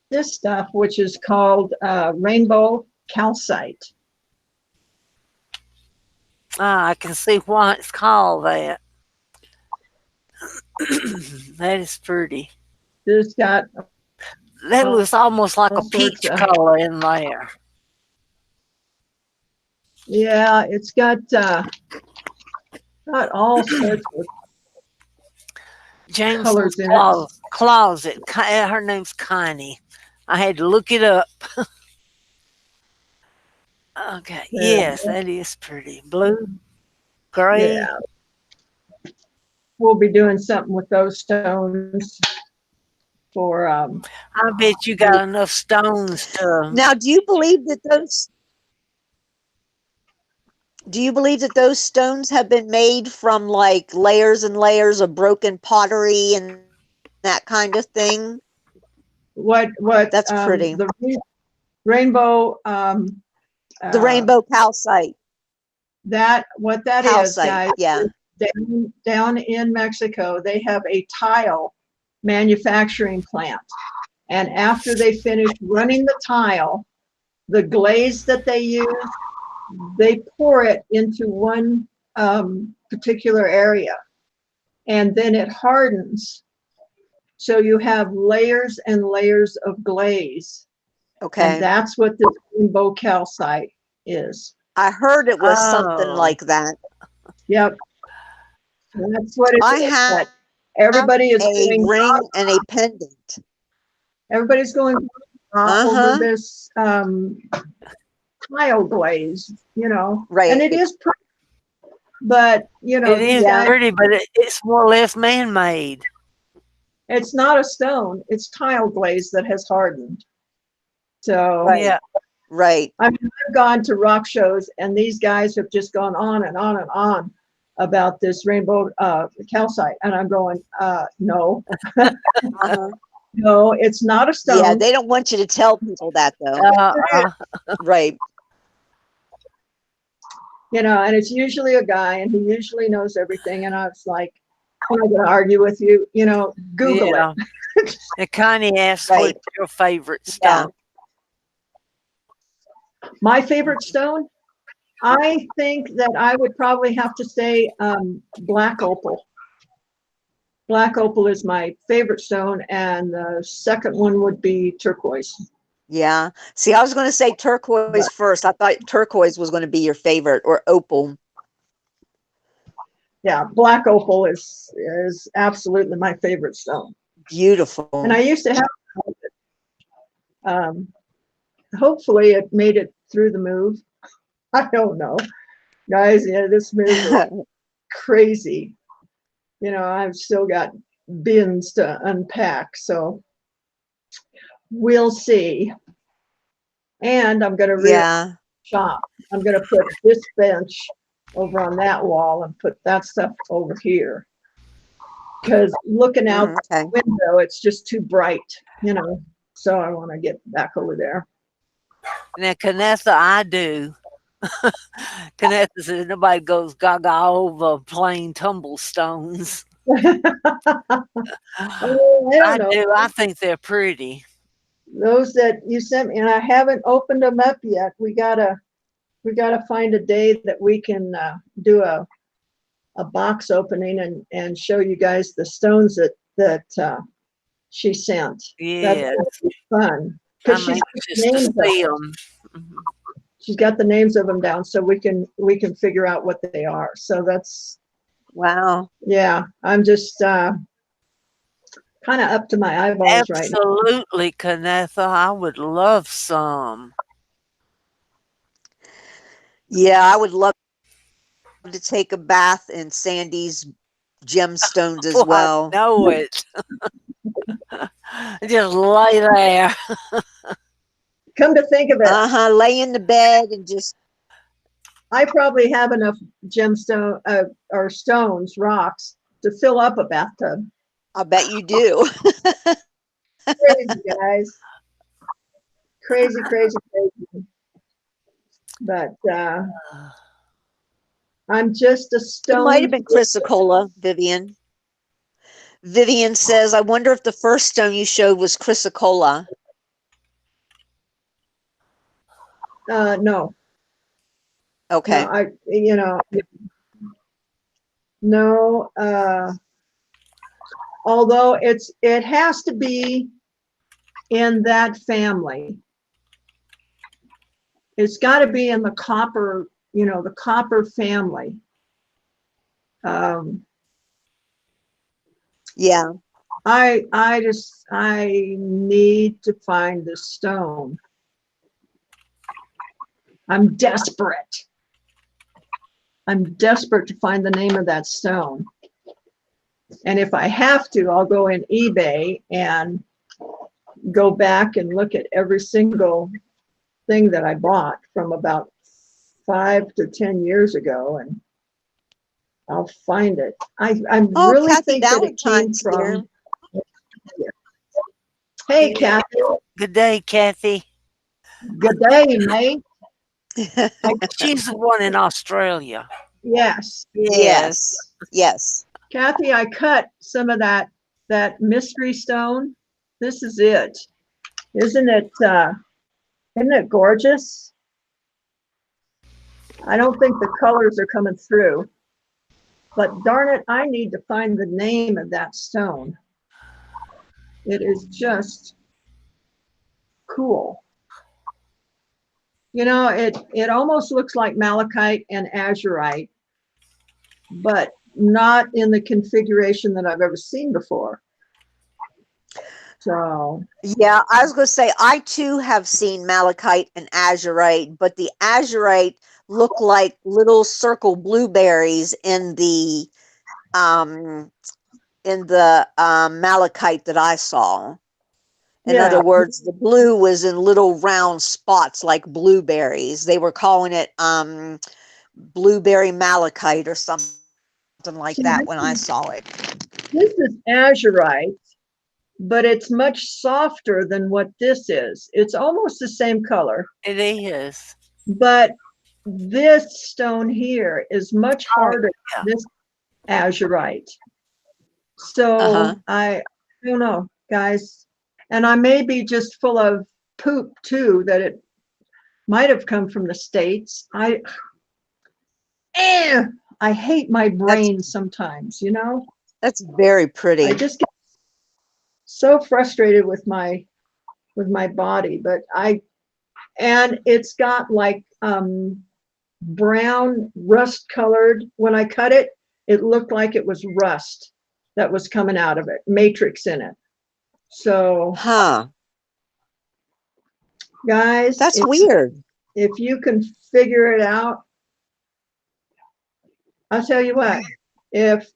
this stuff, which is called rainbow calcite. I can see why it's called that. That is pretty. This got That looks almost like all a sorts peach of, color in there. yeah, it's got all sorts of Jameson's colors in it. closet. Her name's Connie. I had to look it up. Okay. Yeah, Yes, that is pretty. Blue, gray. yeah. We'll be doing something with those stones for I bet you got enough stones to. Now, do you believe that those stones have been made from like layers and layers of broken pottery and that kind of thing? what That's pretty. the rainbow The rainbow calcite. what that is, Calcite. guys. Yeah. Down in Mexico, they have a tile manufacturing plant. And after they finish running the tile, the glaze that they use, they pour it into one particular area. And then it hardens. So you have layers and layers of glaze. Okay. And that's what this rainbow calcite is. I heard it was something Oh, like that. Yep. And that's what it I is. have But everybody is a going ring and a pendant. everybody's going Uh-huh. over this tile glaze, Right. and it is pretty, but it is Yeah. pretty, but it's more or less man-made. it's not a stone, it's tile glaze that has hardened. So Right. Yeah. Right. I mean, I've gone to rock shows and these guys have just gone on and on and on about this rainbow calcite, and I'm going, no. Uh-huh. No, it's not a stone. Yeah, they don't want you to tell people that though. Right. And it's usually a guy, and he usually knows everything. And I was like, I'm not going to argue with you. Google Yeah. it. And Connie asked, Right. what's your favorite Yeah. stone? My favorite stone, I think that I would probably have to say black opal. Black opal is my favorite stone, and the second one would be turquoise. Yeah. See, I was going to say turquoise But first. I thought turquoise was going to be your favorite, or opal. yeah, black opal is absolutely my favorite stone. And I Beautiful. used to have it. Hopefully it made it through the move. I don't know. Guys, yeah, this moves are like crazy. I've still got bins to unpack, so we'll see. And I'm going to Yeah. shop. I'm going to put this bench over on that wall and put that stuff over here. Because looking out Okay. the window, it's just too bright. So I want to get back over there. Now, Canessa, I do. Canessa says nobody goes gaga over plain tumblestones. Oh, I don't I know. do. I think they're pretty. Those that you sent me, and I haven't opened them up yet. We gotta find a day that we can do a box opening and show you guys the stones that she sent. That's Yes, fun because I'm anxious to see them. she's got the names of them down, so we can figure out what they are. So that's, Wow. yeah. I'm just kind of up to my eyeballs right now. Absolutely, Canessa. I would love some. Yeah, I would love to take a bath in Sandy's gemstones as Oh, I well. know it. Just lay there. Come to think of it, Uh-huh. Lay in the bed and just, I probably have enough gemstone or stones, rocks, to fill up a bathtub. I bet you do. Crazy, guys. Crazy, crazy, crazy. But I'm just a It might have stone. been chrysocolla, Vivian. Vivian says, I wonder if the first stone you showed was chrysocolla. No, Okay. no. Although it has to be in that family. It's got to be in the copper family. Um, Yeah. I need to find the stone. I'm desperate. I'm desperate to find the name of that stone. And if I have to, I'll go in eBay and go back and look at every single thing that I bought from about 5 to 10 years ago, and I'll find it. I Oh, really Kathy think that it came Valentine's here. from. Hey, Yeah. Kathy. Good day, Kathy. Good day, mate. She's the one in Australia. Yes, Yes. Yes. Yes. Kathy. I cut some of that mystery stone. This is it. Isn't it? Isn't it gorgeous? I don't think the colors are coming through, but darn it, I need to find the name of that stone. It is just cool. It almost looks like malachite and azurite, but not in the configuration that I've ever seen before. So, Yeah, I was going to say, I too have seen malachite and azurite, but the azurite look like little circle blueberries um in the malachite that I saw. In yeah, other words, the blue was in little round spots like blueberries. They were calling it blueberry malachite or something like see, that when I saw it. this is azurite, but it's much softer than what this is. It's almost the same color, It is. but this stone here is much Oh, harder yeah. than this azurite. So Uh-huh. I don't know, guys. And I may be just full of poop too, that it might have come from the States. I hate my That's brain sometimes, you know? that's very I pretty. just get so frustrated with my body, but and it's got like brown rust colored. When I cut it, it looked like it was rust that was coming out of it, matrix in it. So Huh. guys, That's weird. if you can figure it out, I'll tell you what, if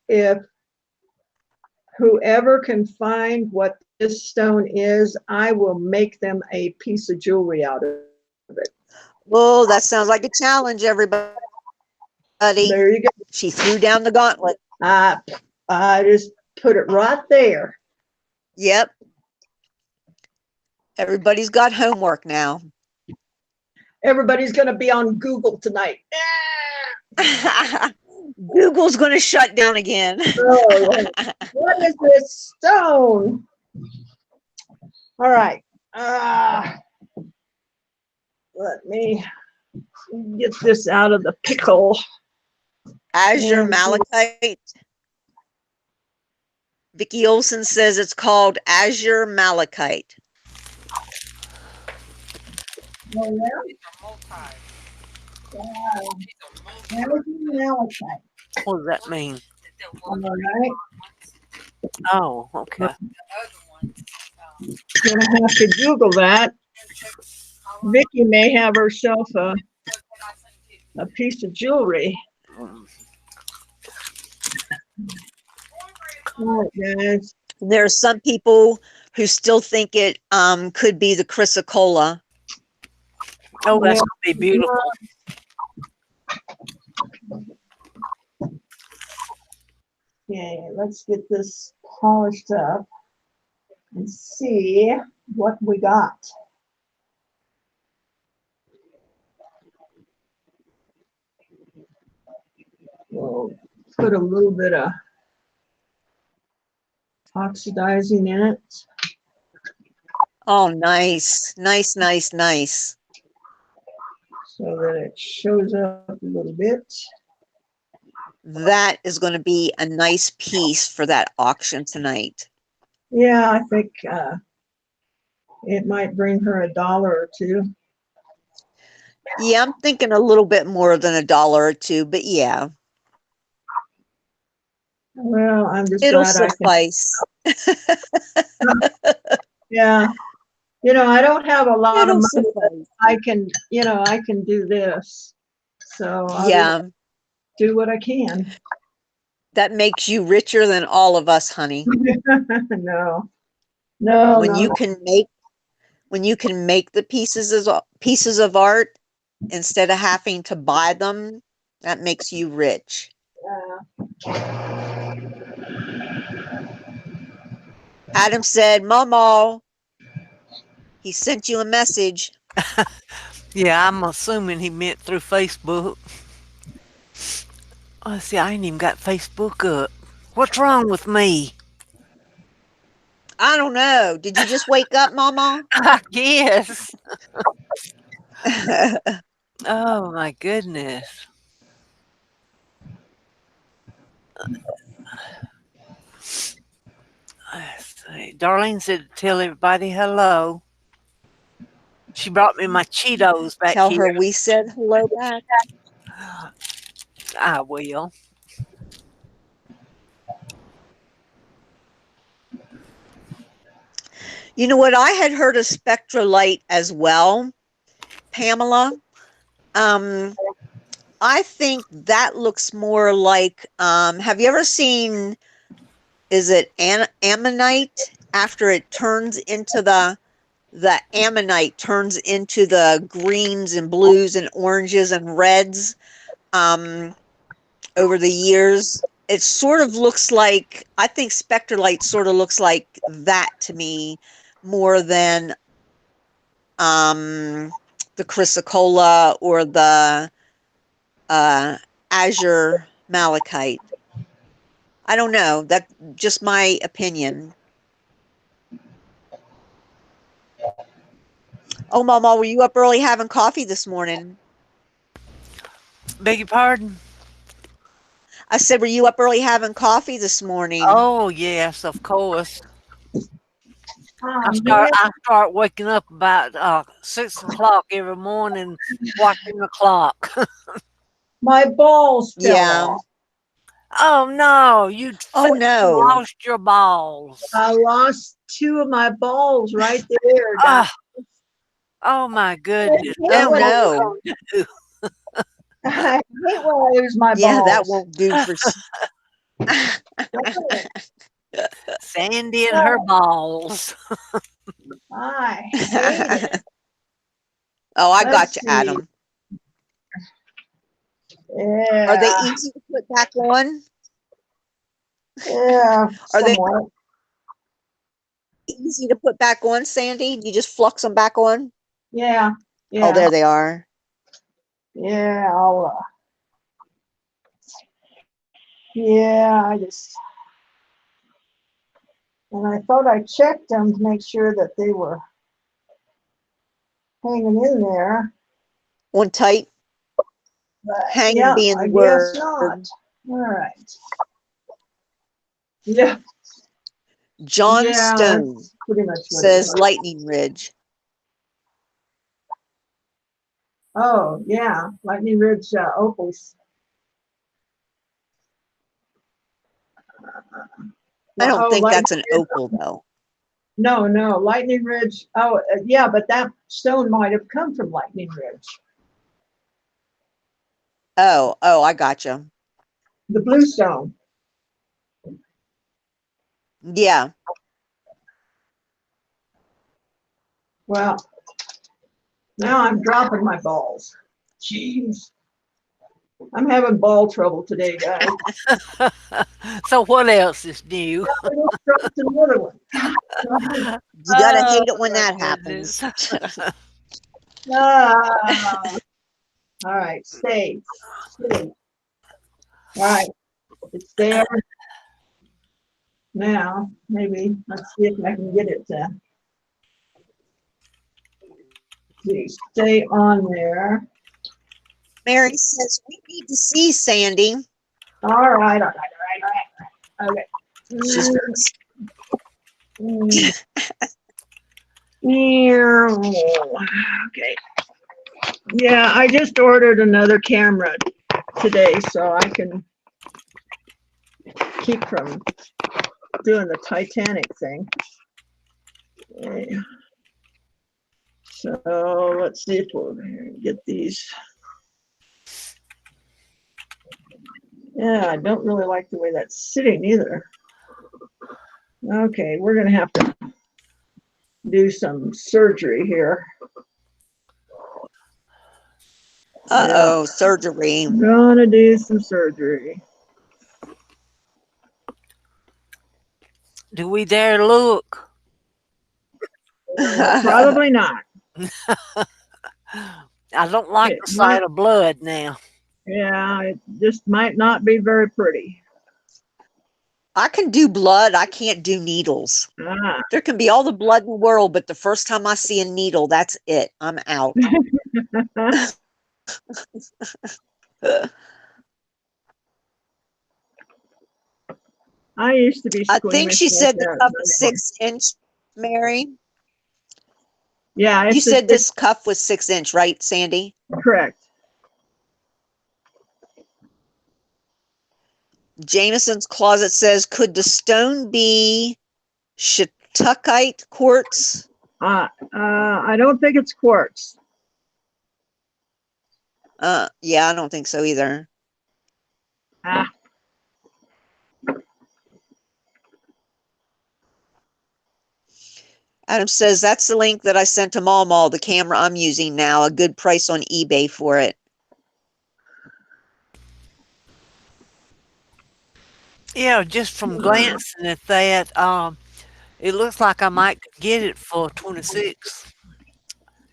whoever can find what this stone is, I will make them a piece of jewelry out of it. Well, that sounds like a challenge, everybody. There you go. She threw down the gauntlet. I just put it right there. Yep. Everybody's got homework now. Everybody's going to be on Google tonight. Google's going to shut down again. Oh, what is this stone? All right. Let me get this out of the pickle. Azure malachite. Vicki Olson says it's called Azure malachite. Oh, yeah? Malachite. What does that mean? All right. Oh, okay. Gonna have to Google that. Vicki may have herself a piece of jewelry. All right, guys. There are some people who still think it could be the chrysocolla. Oh, that's gonna be beautiful. Okay, let's get this polished up and see what we got. We'll put a little bit of oxidizing in it. Oh, nice. Nice, nice, nice. So that it shows up a little bit. That is going to be a nice piece for that auction tonight. Yeah, I think it might bring her $1 or $2. Yeah, I'm thinking a little bit more than $1 or $2, but yeah. Well, I'm just It'll glad suffice. Yeah. You know, I don't have a lot of It'll money, but suffice. I can do this. So I'll Yeah, do what I can. that makes you richer than all of us, honey. No, no, When you no. can make the pieces of art instead of having to buy them, that makes you rich. Adam said, Momo, he sent you a message. Yeah, I'm assuming he meant through Facebook. Oh, see, I ain't even got Facebook up. What's wrong with me? I don't know. Did you just wake up, Mama? I guess. Oh my goodness. Let's see. Darlene said to tell everybody hello. She brought me my Cheetos back Tell here. her we said hello back. I will. You know what? I had heard of spectrolite as well, Pamela. I think that looks more like, have you ever seen, is it ammonite? After it turns into the ammonite turns into the greens and blues and oranges and reds over the years. It sort of looks like, I think spectrolite sort of looks like that to me more than the chrysocolla or the azure malachite. I don't know. That's just my opinion. Oh, Mama, were you up early having coffee this morning? Beg your pardon? I said, were you up early having coffee this morning? Oh, yes, of course. Yeah, I start waking up about 6 o'clock every morning, watching the clock. my balls fell Yeah. off. Oh no, you Oh, no. lost your balls. I lost two of my balls right there. Doc. Ah, oh my I goodness. hate Oh, Now when what we no. gonna do? I hate when I lose my Yeah, that balls. won't do for. Sandy and her balls. I hate it. Oh, I Let's got you, see. Adam. Are they Yeah, easy to put back on? yeah, Are they somewhat. easy to put back on, Sandy? You just flux them back on? Yeah, Oh, yeah, there they are. yeah. Yeah, and I thought I checked them to make sure that they were hanging in there, On tight, but hanging yeah, being I the guess word. not. All right. Yeah, John yeah, Stone that's pretty much what it says was. Lightning Ridge. Oh, yeah, Lightning Ridge opals. I don't Oh, think Lightning that's an Ridge. opal, though. No, no, Lightning Ridge. Oh, yeah, but that stone might have come from Lightning Ridge. Oh, I gotcha. The blue stone. Yeah. Well, now I'm dropping my balls. Jeez. I'm having ball trouble today, guys. So what else is new? I just dropped another one. You gotta Oh hate it when my that goodness. happens. Ah, all right, stay. Stay. All right, it's there now. Maybe let's see if I can get it to stay on there. Mary says, we need to see Sandy. All right, all right, all right, all right. She's Okay. Mm, okay. Yeah, I just ordered another camera today so I can keep from doing the Titanic thing. Okay. So let's see if we'll get these. Yeah, I don't really like the way that's sitting either. Okay, we're gonna have to do some surgery here. Yeah, Uh-oh, surgery. gonna do some surgery. Do we dare look? Probably not. I don't like It the might, sight of blood now. yeah, it just might not be very pretty. I can do blood. I can't do needles. Ah. There can be all the blood in the world, but the first time I see a needle, that's it. I'm out. I used to be I think squeamish she like said the that. cuff But was anyway. 6 inch, Mary. Yeah, You it's a said this cuff was 6 inch, right, Sandy? correct. Jameson's Closet says, could the stone be Shatukite quartz? I don't think it's quartz. Yeah, I don't think so either. Ah, Adam says, that's the link that I sent to Mall, the camera I'm using now, a good price on eBay for it. Yeah, just from glancing at that, it looks like I might get it for 26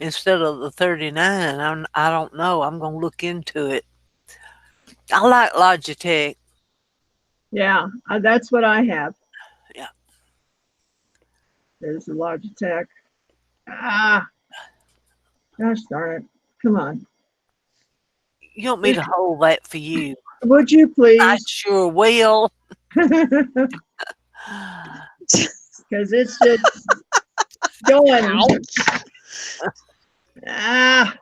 instead of the 39. I don't know. I'm gonna look into it. I like Logitech. yeah, that's what I have. Yeah. There's a Logitech. Ah, Gosh darn it. Come on. You want me to hold that for you? Would you I please? sure will. Because it's just going. Ouch. Ah,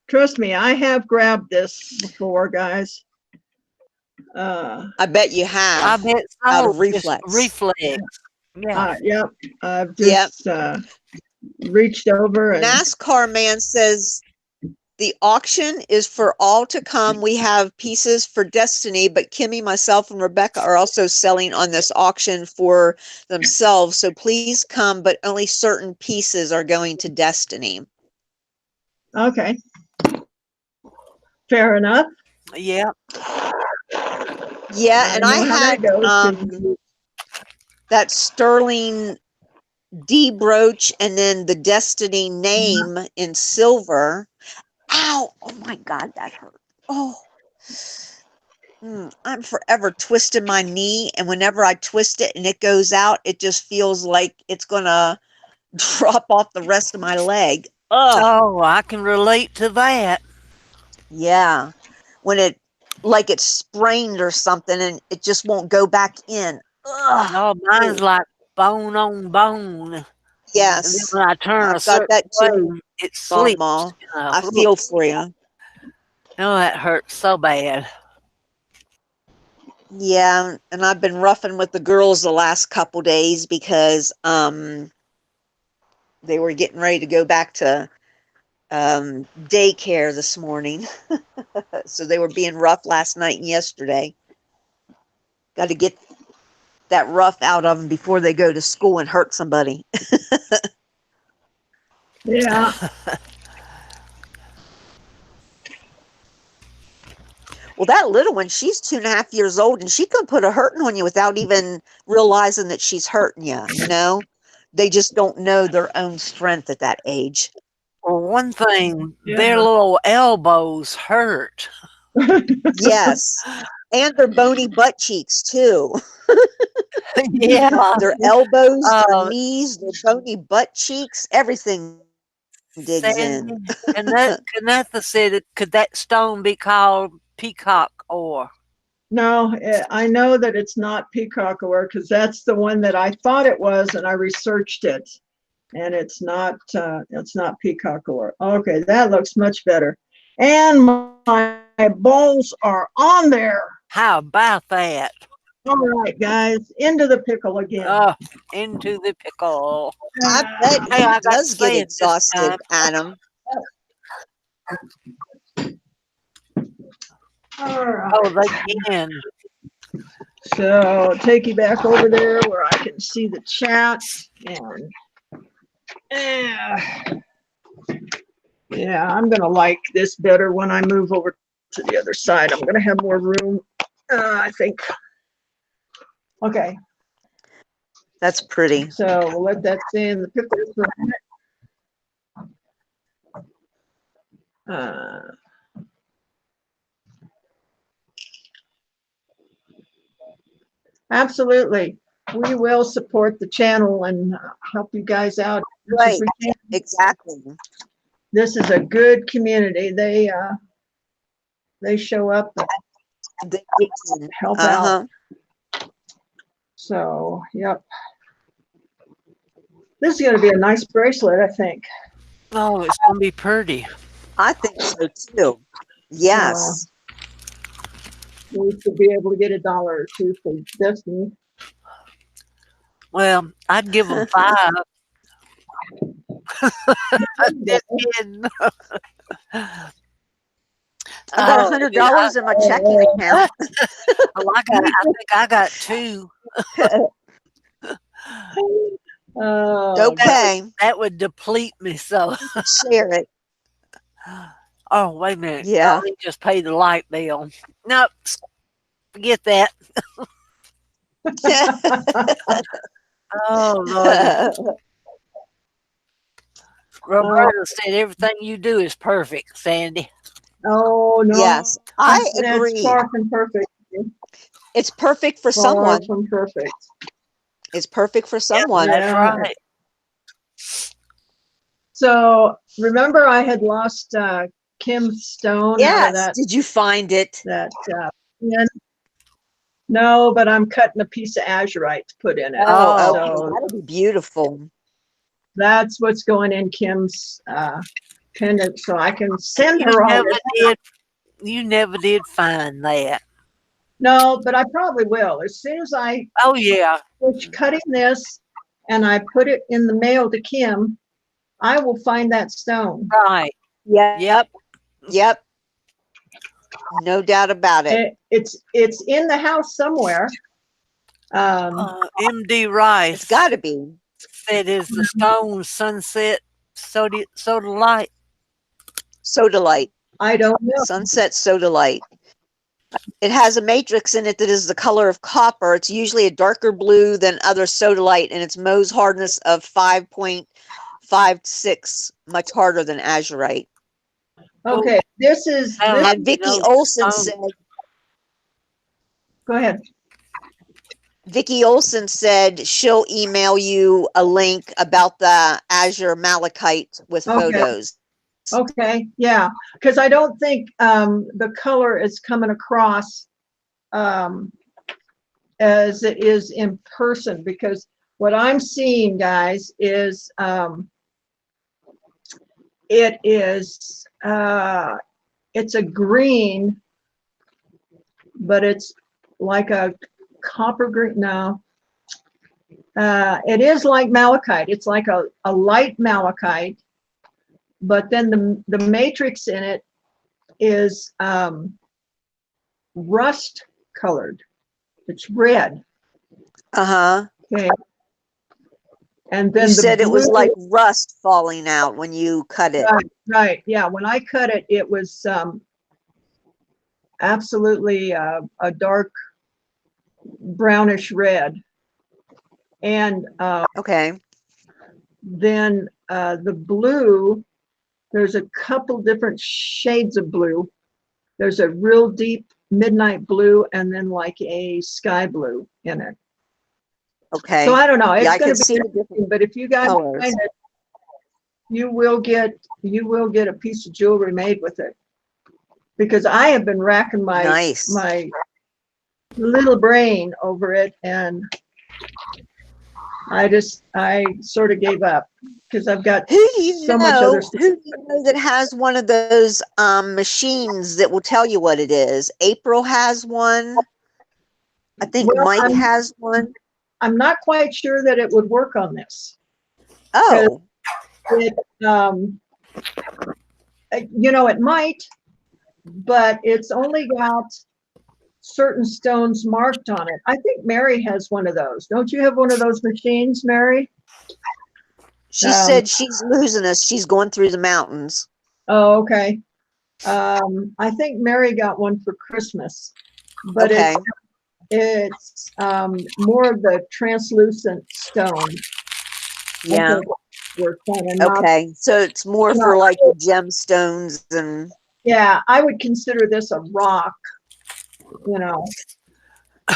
trust me, I have grabbed this before, guys. I bet you I have, bet out so. of Just reflex. reflex. Yeah. Yep. I've Yep. just reached over and NASCAR man says the auction is for all to come. We have pieces for Destiny, but Kimmy, myself, and Rebecca are also selling on this auction for themselves. So please come, but only certain pieces are going to Destiny. okay. Fair enough. Yeah. Yeah, and I know how that had goes. that sterling D brooch and then the Destiny name in silver. Ow! Oh my God, that hurt. Oh. I'm forever twisting my knee, and whenever I twist it and it goes out, it just feels like it's gonna drop off the rest of my leg. Ugh. Oh, I can relate to that. Yeah. When it like it's sprained or something and it just won't go back in. Ugh. No, mine's Ooh. like bone on bone. And then Yes. when I turn a I've got certain that too, way, it slips. Mama. I feel for you. Oh, that hurts so bad. Yeah, and I've been roughing with the girls the last couple days because they were getting ready to go back to daycare this morning. So they were being rough last night and yesterday. Got to get that rough out of them before they go to school and hurt somebody. Yeah. Well, that little one, she's 2.5 years old, and she can put a hurting on you without even realizing that she's hurting you, you know? They just don't know their own strength at that age. Well, one thing, their Yeah. little elbows hurt. Yes. And their bony butt cheeks, too. Yeah. Their elbows, their Uh, knees, their bony butt cheeks, everything digs in. Sandy, Kanetha said, could that stone be called peacock ore? No, I know that it's not peacock ore because that's the one that I thought it was, and I researched it, and it's not. It's not peacock ore. Okay, that looks much better. And my bowls are on there. How about that? All right, guys, into the pickle again. Oh, into the pickle. I bet Hey, he I got to does get say it this time. exhausted, Adam. All right. Oh, they can. So take you back over there where I can see the chat and yeah, I'm gonna like this better when I move over to the other side. I'm gonna have more room, I think. Okay, That's pretty. so we'll let that stay in the pickles for a minute. Absolutely, we will support the channel and help you guys out as much as Right. we can. Exactly. This is a good community. They show up and They dig in. help out. Uh-huh. So, yep. This is going to be a nice bracelet, I think. Oh, it's going to be pretty. I think so too. Yes. We should be able to get $1 or $2 for Destiny. Well, I'd give them 5. Just kidding. I got $100 in my checking account. I think I got 2. Okay. That would deplete me so. Share it. Oh, wait a minute. Yeah. Let me just pay the light bill. Nope. Forget that. Oh, Lord. Roberta said everything you do is perfect, Sandy. Oh, no. Yes, I It's agree. far from perfect. It's perfect for Far someone. from perfect. It's perfect for someone. That's right. So remember I had lost Kim Stone out of Yes. Did you find it? that pin? No, but I'm cutting a piece of azurite to put in it. Oh, okay. So That'll be beautiful. that's what's going in Kim's pendant, so I can send You her all never this. did. You never did find that. No, but I probably will. As soon as I Oh yeah. finish cutting this and I put it in the mail to Kim, I will find that stone. Right. Yep. Yep. No doubt about it. It's in the house somewhere. MD It's Rice got to be. said, "Is the stone sunset soda light?" Sodalite. I don't know. Sunset sodalite. It has a matrix in it that is the color of copper. It's usually a darker blue than other sodalite, and its Mohs hardness of 5.56, much harder than azurite. Okay, this is Sound this. like And Vicky no Olson stone. said, Go ahead. Vicky Olson said she'll email you a link about the azure malachite with Okay. photos. Okay, yeah, because I don't think the color is coming across as it is in person, because what I'm seeing, guys, is it's a green, but it's like a copper green. No, it is like malachite. It's like a light malachite, but then the matrix in it is rust colored. It's red. Uh-huh. Okay. And then You the said it was blue, like rust falling out when you cut it. right. Yeah. When I cut it, it was absolutely a dark brownish red. And Okay. then the blue, there's a couple different shades of blue. There's a real deep midnight blue and then like a sky blue in it. Okay. So I don't know. It's Yeah, I going can to see be the different interesting, but if you guys colors. find it, you will get a piece of jewelry made with it. Because I have been racking Nice. my little brain over it, and I sort of gave up because I've got Who do you so much other know? stuff. Who do you know that has one of those machines that will tell you what it is? April has one. I think Well, Mike has one. I'm not quite sure that it would work on this. Oh, It, it might, but it's only got certain stones marked on it. I think Mary has one of those. Don't you have one of those machines, Mary? she said she's losing us. She's going through the mountains. Oh, okay. I think Mary got one for Christmas, but Okay. it's more of the translucent stone. Yeah. Okay. So it's more for like the gemstones and. Yeah, I would consider this a rock,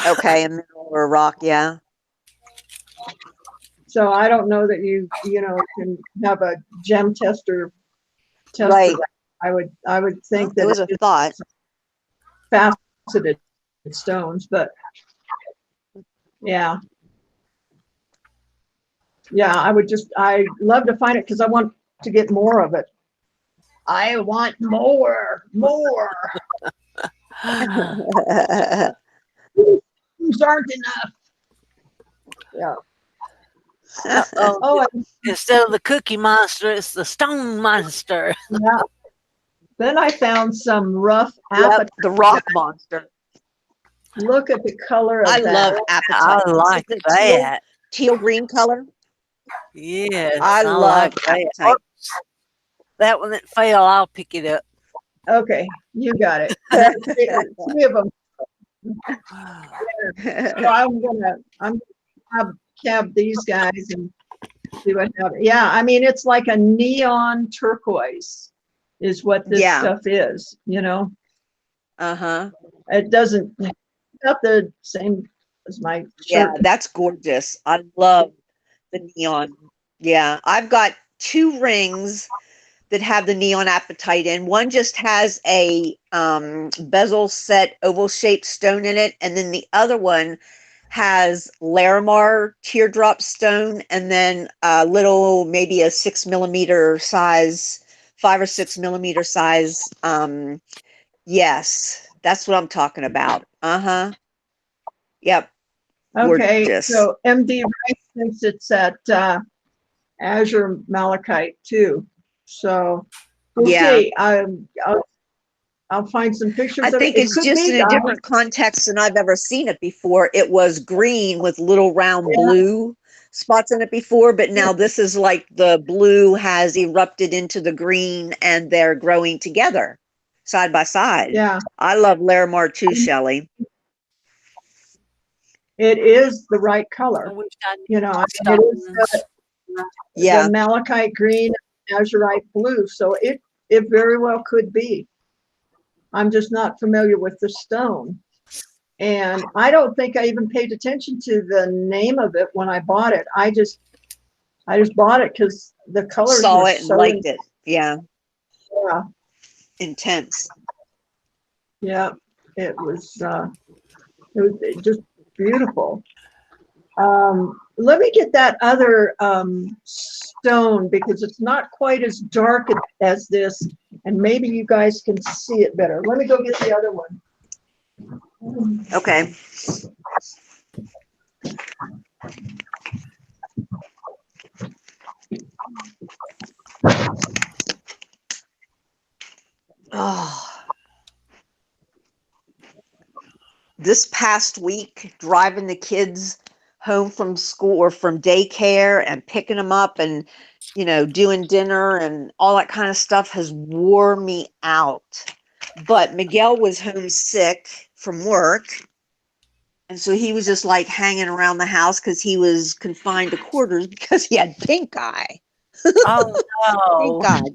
Okay, a mineral or a rock, yeah. So I don't know that you can have a gem tester test Right. for that. I would think It that was a thought. faceted stones, but yeah. Yeah, I'd love to find it because I want to get more of it. I want more. These aren't enough. Yeah. Oh, Instead of the Cookie Monster, it's the Stone Monster. yeah. Then I found some rough Yep, apatite. the rock monster. Look at the color of I that. love apatite. I like Is it that. teal green color. Yes, I love like apatite. that. Oops. That one that fell, I'll pick it up. Okay, you got it. Three of them. So I'm gonna cab these guys and see what happens. Yeah, I mean it's like a neon turquoise is what this stuff is, Uh-huh. It doesn't not the same as my shirt. Yeah, that's gorgeous. I love the neon. Yeah, I've got 2 rings that have the neon apatite in. One just has a bezel set oval shaped stone in it, and then the other one has Larimar teardrop stone, and then a little, maybe a 6 millimeter size, 5 or 6 millimeter size. Yes, that's what I'm talking about. Yep, Okay, gorgeous. so MD Rice thinks it's at Azure Malachite too. So we'll Yeah. see. I'll find some I pictures of it. think It it's could just be, in a guys. different context than I've ever seen it before. It was green with little round Yeah. blue spots in it before, but now this is like the blue has erupted into the green and they're growing together side by side. Yeah, I love Larimar too, Shelley. it is the right I color. wish I knew You know, I mean, it is stones. the Yeah. malachite green, azurite blue. So it very well could be. I'm just not familiar with the stone. And I don't think I even paid attention to the name of it when I bought it. I just bought it because the colors Saw were it and so liked it. Yeah. yeah, Intense. yeah. It was just beautiful. Let me get that other stone because it's not quite as dark as this, and maybe you guys can see it better. Let me go get the other one. Okay. Oh, this past week, driving the kids home from school or from daycare and picking them up and, doing dinner and all that kind of stuff has wore me out. But Miguel was homesick from work. And so he was just like hanging around the house because he was confined to quarters because he had pink eye. Oh Pink no. eye.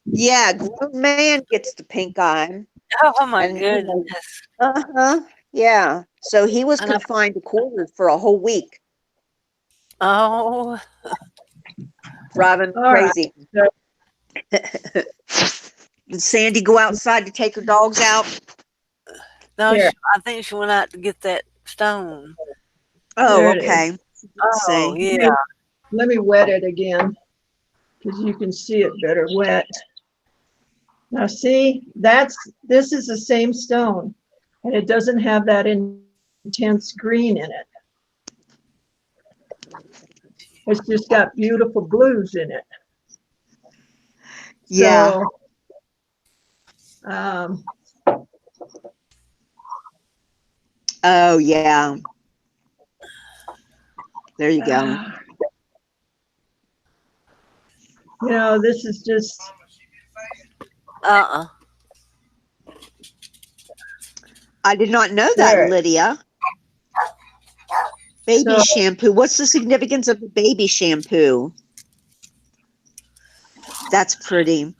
Yeah, grown man gets the pink eye. Oh my And, goodness. uh-huh. Yeah. So he was And confined to quarters for a whole week, oh driving me All right. crazy. So, Did Sandy go outside to take her dogs out? no, here, I think she went out to get that stone. Oh, there it okay. is. Let's Oh see. yeah. Let me wet it again because you can see it better wet. Now see, this is the same stone, and it doesn't have that intense green in it. It's just got beautiful blues in it. Yeah. So, um, Oh, yeah. There you go. this is just, Uh-uh. I did not know that, there. Lydia. Baby So, shampoo. What's the significance of the baby shampoo? That's pretty.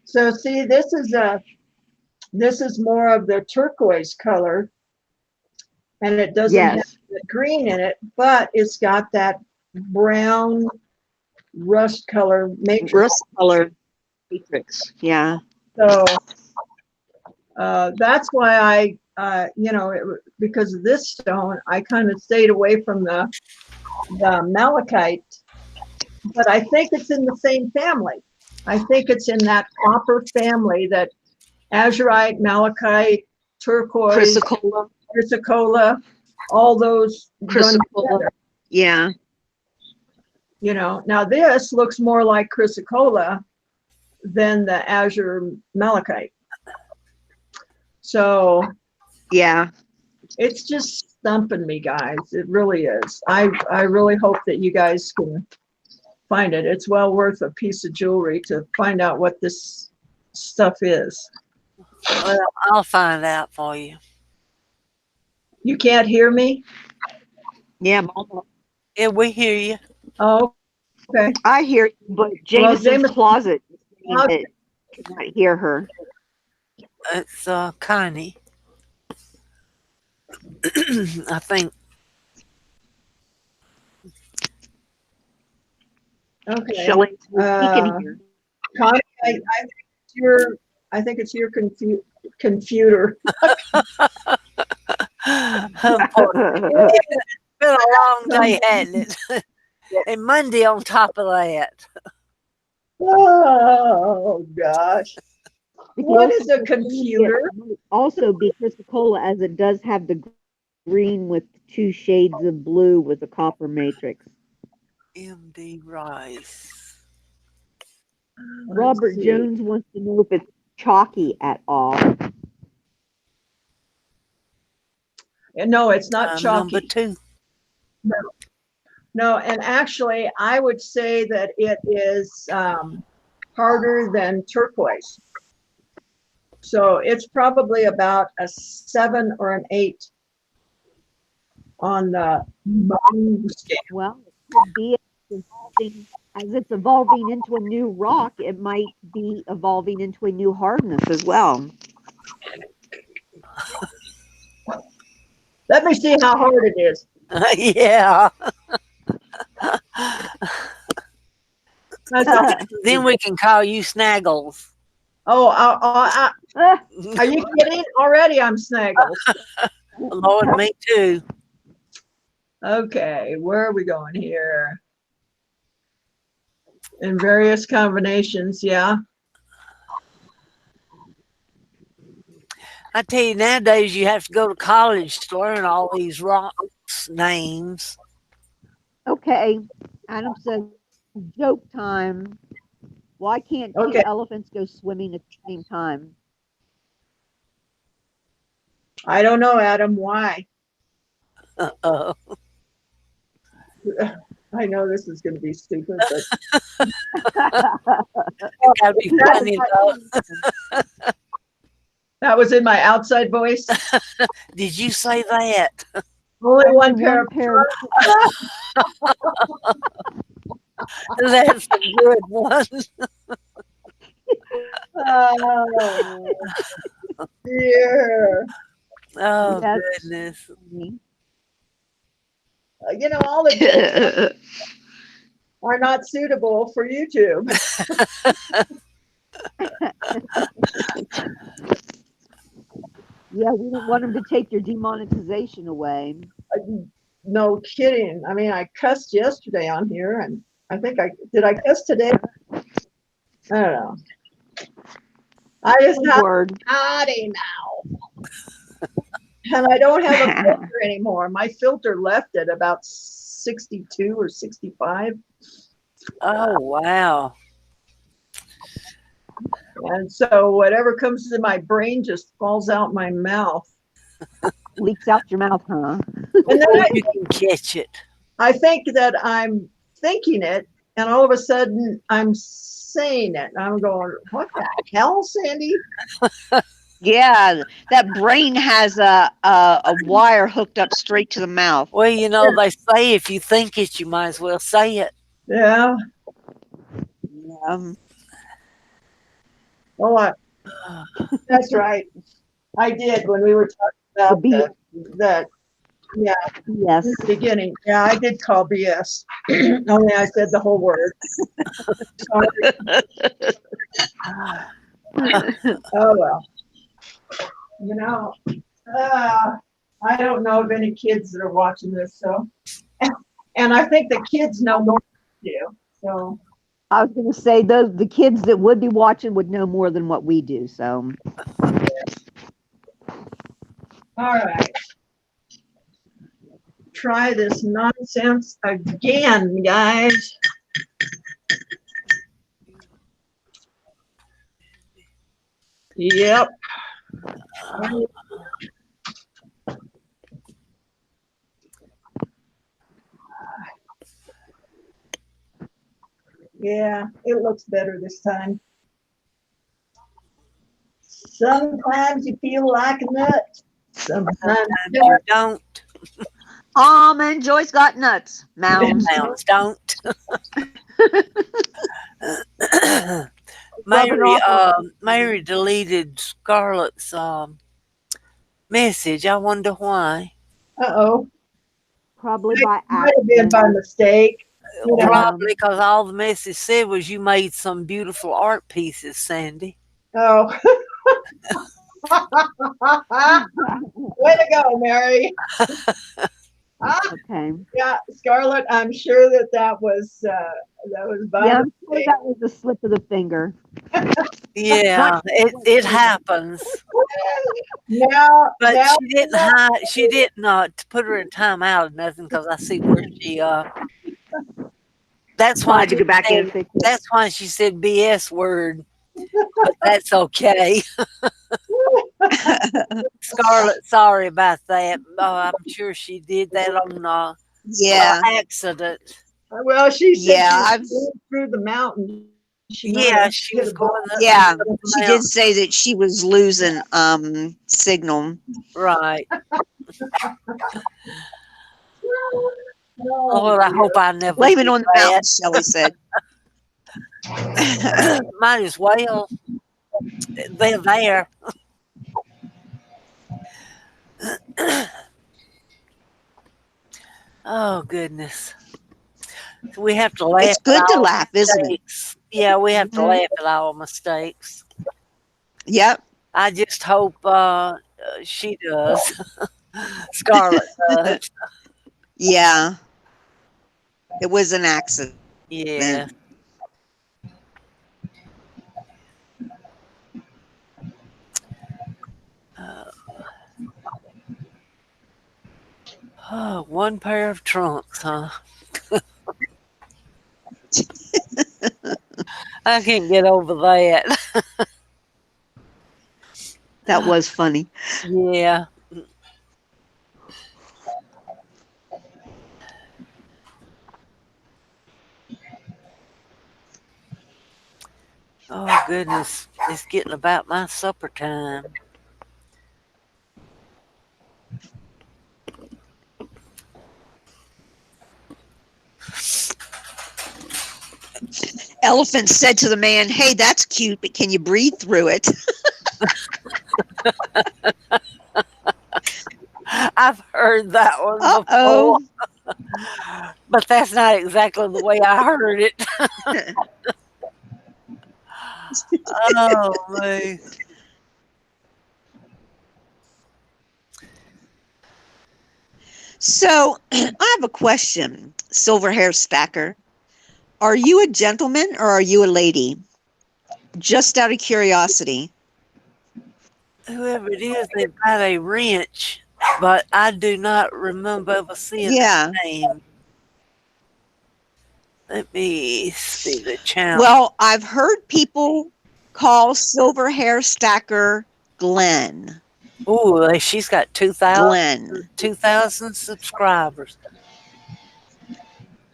so see, this is more of the turquoise color, and it doesn't have Yes. the green in it, but it's got that brown rust color matrix. Rust color matrix. Yeah. So that's why because of this stone, I kind of stayed away from the malachite, but I think it's in the same family. I think it's in that copper family, that azurite, malachite, turquoise, Chrysocolla. chrysocolla, all those run Chrysocolla. together. Yeah. Now this looks more like chrysocolla than the azure malachite. So Yeah. it's just stumping me, guys. It really is. I really hope that you guys can find it. It's well worth a piece of jewelry to find out what this stuff is. Well, I'll find out for you. You can't hear me? Yeah, Mama. Yeah, we hear you. Oh, okay. I hear you, but Well, Jameson's James, closet is saying that cannot hear her. It's Connie. I think. Okay. Shelley, we can hear. Connie, I think it's your computer. Poor thing. It's been a long day, hasn't it? And Monday on top of that. Oh gosh. What is a computer? It might also be Chrysocolla, as it does have the green with 2 shades of blue with a copper matrix. MD Rice. Robert see. Jones wants to know if it's chalky at all. No, it's not Number chalky. 2. No. No, and actually, I would say that it is harder than turquoise. So it's probably about a 7 or an 8 on the scale. Well, it could be evolving, as it's evolving into a new rock, it might be evolving into a new hardness as well. Let me see how hard it is. Yeah. Then we can call you Snaggles. Oh, are you kidding? Already I'm Snaggles. Lord, me too. Okay, where are we going here? In various combinations, yeah. I tell you, nowadays you have to go to college to learn all these rocks names. Okay, Adam says, joke time. Why can't two Okay. elephants go swimming at the same time? I don't know, Adam, why? Uh-oh. I know this is going to be stupid, but It gotta be funny though. that was in my outside voice. Did you say that? Only one pair of That's a good one. Oh, dear. Oh That's goodness. funny. You know, all the jokes are not suitable for YouTube. Yeah, we don't want them to take your demonetization away. No kidding. I mean, I cussed yesterday on here, and I think did I cuss today? I don't know. I just have Word. naughty now. And I don't have a filter anymore. My filter left at about 62 or 65. Oh wow. And so whatever comes to my brain just falls out my mouth. Leaks out your mouth, huh? And then You can catch it. I think that I'm thinking it, and all of a sudden I'm saying it. And I'm going, what the hell, Sandy? Yeah, that brain has a wire hooked up straight to the mouth. Well, you know, they say if you think it, you might as well say it. Yeah. Um, Oh, that's right. I did when we were talking about that. Yeah, yes. in the beginning. Yeah, I did call BS. Only I said the whole word. Oh, well. You know, I don't know of any kids that are watching this, so. And I think the kids know more than you, so. I was going to say the kids that would be watching would know more than what we do. So, All right. Try this nonsense again, guys. Yep. Yeah, it looks better this time. Sometimes you feel like a nut. Sometimes You don't. and Joyce got nuts. Mounds. Mounds don't. rubbing Mary, off on. Mary deleted Scarlett's message. I wonder why. Uh-oh. Probably by Might have been by accident. mistake. You know. Yeah. Probably because all the message said was you made some beautiful art pieces, Sandy. Oh. Way to go, Mary. Okay. Yeah, Scarlett, I'm sure that was by Yeah, I'm sure mistake. that was a slip of the finger. Not Yeah, it happens. Now, But she didn't hide. She didn't to put her in timeout or nothing because I see where she. That's why tried to she go back in said. and fix it. That's why she said BS word. But that's okay. Scarlett, sorry about that. I'm sure she did that on Yeah. accident. well, she said she Yeah. was I've going through the mountain. She might Yeah, have she hit was a going bump. up yeah. the She did mountain. say that she was losing signal. Right. Oh, Lord, I dear. hope I never Blame it do on the mountains, Shelley said. that. Might as well. They're there. Oh goodness. We have to laugh It's at good to our laugh, isn't it? mistakes. Yeah, we have to Hmm. laugh at our mistakes. Yep. I just hope she does. Scarlett does. Yeah. It was an accident. Yeah. Uh, oh, one pair of trunks, huh? I can't get over that. That was funny. Yeah. Oh goodness, it's getting about my supper time. Elephant said to the man, "Hey, that's cute, but can you breathe through it?" I've heard that one before, Uh-oh. but that's not exactly the way I heard it. Oh man. So, I have a question, silver hair stacker. Are you a gentleman or are you a lady? Just out of curiosity. Whoever it is, they've got a wrench, but I do not remember ever seeing Yeah. that name. Let me see the channel. Well, I've heard people call silver hair stacker Glenn. Ooh, she's got 2,000, Glenn. 2,000 subscribers.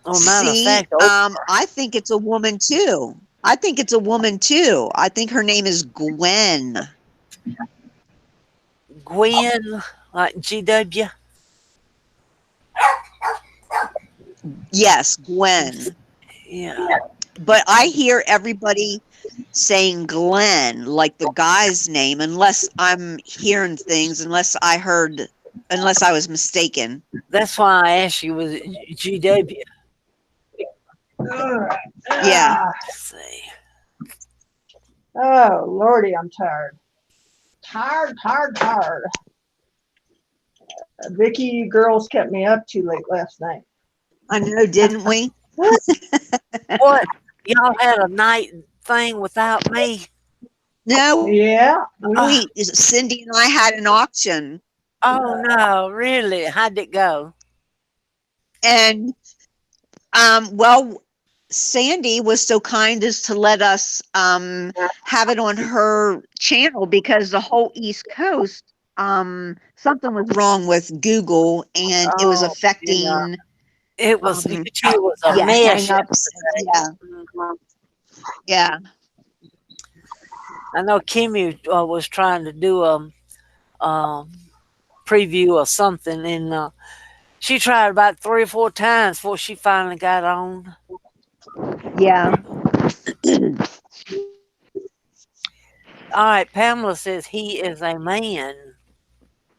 Oh, matter of See, fact, oh, I think it's a woman too. I think it's a woman too. I think her name is Gwen. Gwen, like GW. Yes, Gwen. Yeah, But I hear everybody saying Glenn, like the guy's name, unless I'm hearing things, unless I was mistaken. that's why I asked you, was it GW? All right. Yeah. Let's see. Oh, Lordy, I'm tired. Tired. Vicky, you girls kept me up too late last night. I know, didn't we? What? Y'all had a night thing without me? No, Yeah. Cindy and I had an auction, Oh no, really? How'd it go? and well, Sandy was so kind as to let us have it on her channel because the whole East Coast, something was wrong with Google and it was Oh, yeah. affecting It was YouTube was a yeah, mess hang-ups. yesterday. Yeah, Mhm. yeah. I know Kimmy was trying to do a um, preview or something, and she tried about 3 or 4 times before she finally got on. Yeah. All right, Pamela says he is a man.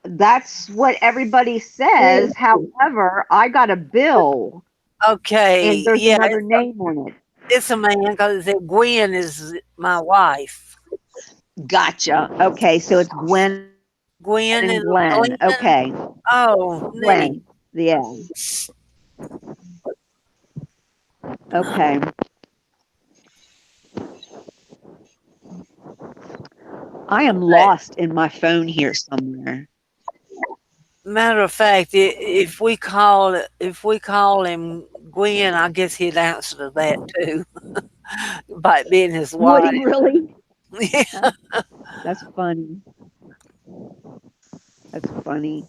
That's what everybody says. However, I got a bill and Okay, there's yeah, another name on it. it's a man because it said Gwen is my wife. Gotcha. Okay, so it's Gwen and Glenn. Gwen and Okay, Glenn. Oh, Gwen. neat. Yeah. Okay. I am lost in my phone here somewhere. Matter of fact, if we call him Gwen, I guess he'd answer to that too, by being his Would wife. he really? Yeah. That's funny. That's funny.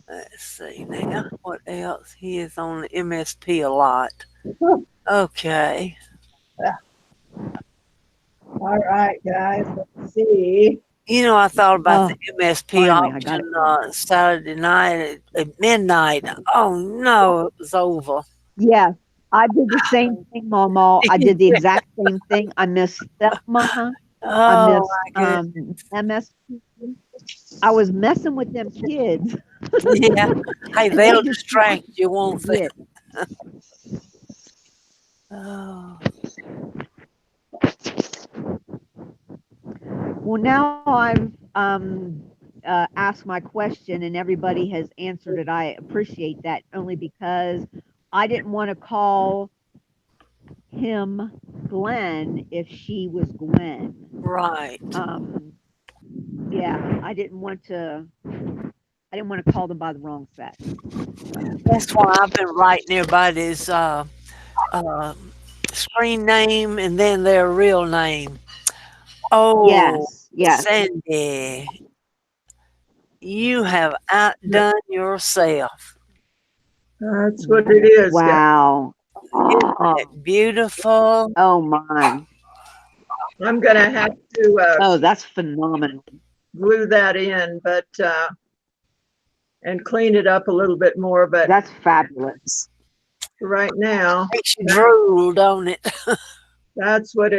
Let's see now. What else? He is on the MSP a lot. Okay. All right, guys, let's see. You know, I thought about the Oh, MSP finally, I got auction it right. Saturday night at midnight. Oh no, it was over. Yeah, I did the same thing, Mama. I did the exact same thing. I missed Selma. I Oh missed my goodness. MSP. I was messing with them kids, Yeah. Hey, and they they'll just want distract you, to won't they? forget. Oh, Well, now I've asked my question, and everybody has answered it. I appreciate that only because I didn't want to call him Glenn if she was Gwen. right. Yeah, I didn't want to call them by the wrong sex. That's why I've been writing everybody's uh, screen name and then their real name. Oh, Yes, yes. Sandy, you have outdone yourself. That's what it is, guys. Wow. Isn't Oh, it beautiful? oh my. I'm gonna have to Oh, that's phenomenal. glue that in, but and clean it up a little bit more. But That's fabulous. right now, Makes you drool, don't it? that's what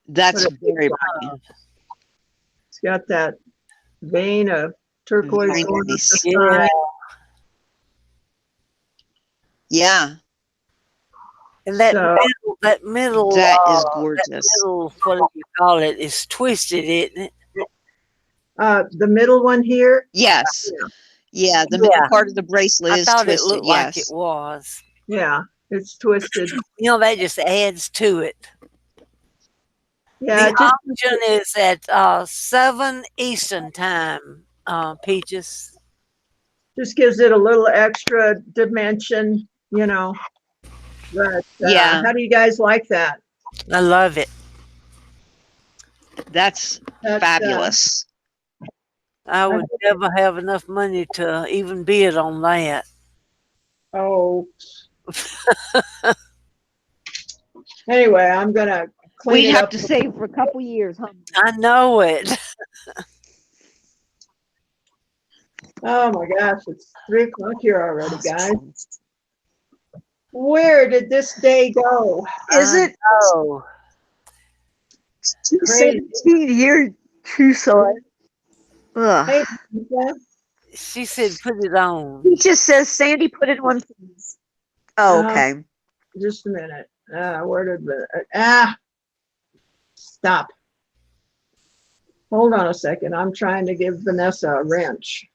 That's it looks very like. pretty. It's got that vein of turquoise Very going up the nice. Yeah. side. Yeah, And So that is gorgeous. what do you call it, is twisted, isn't it? the middle one here, Yes. Yeah, the middle Yeah. part of the bracelet I is thought it twisted. looked like it Yes. was. yeah, it's twisted. You know, that just adds to it. Yeah, The it just auction is at 7 Eastern time, Peaches. gives it a little extra dimension, But Yeah, how do you guys like that? I love it. that's That's fabulous. I would never have enough money to even bid on that. oh. Anyway, I'm gonna clean We'd it have up. to save for a couple years, huh? I know it. Oh my gosh, it's 3 o'clock here already, guys. Awesome. Where did this day go? Is I it know. 217 year Tucson? Ugh. Hey, Lisa, She said, "Put it on." He just says, Sandy, put it on, please. Oh, okay. just a minute. Where did the stop? Hold on a second. I'm trying to give Vanessa a wrench.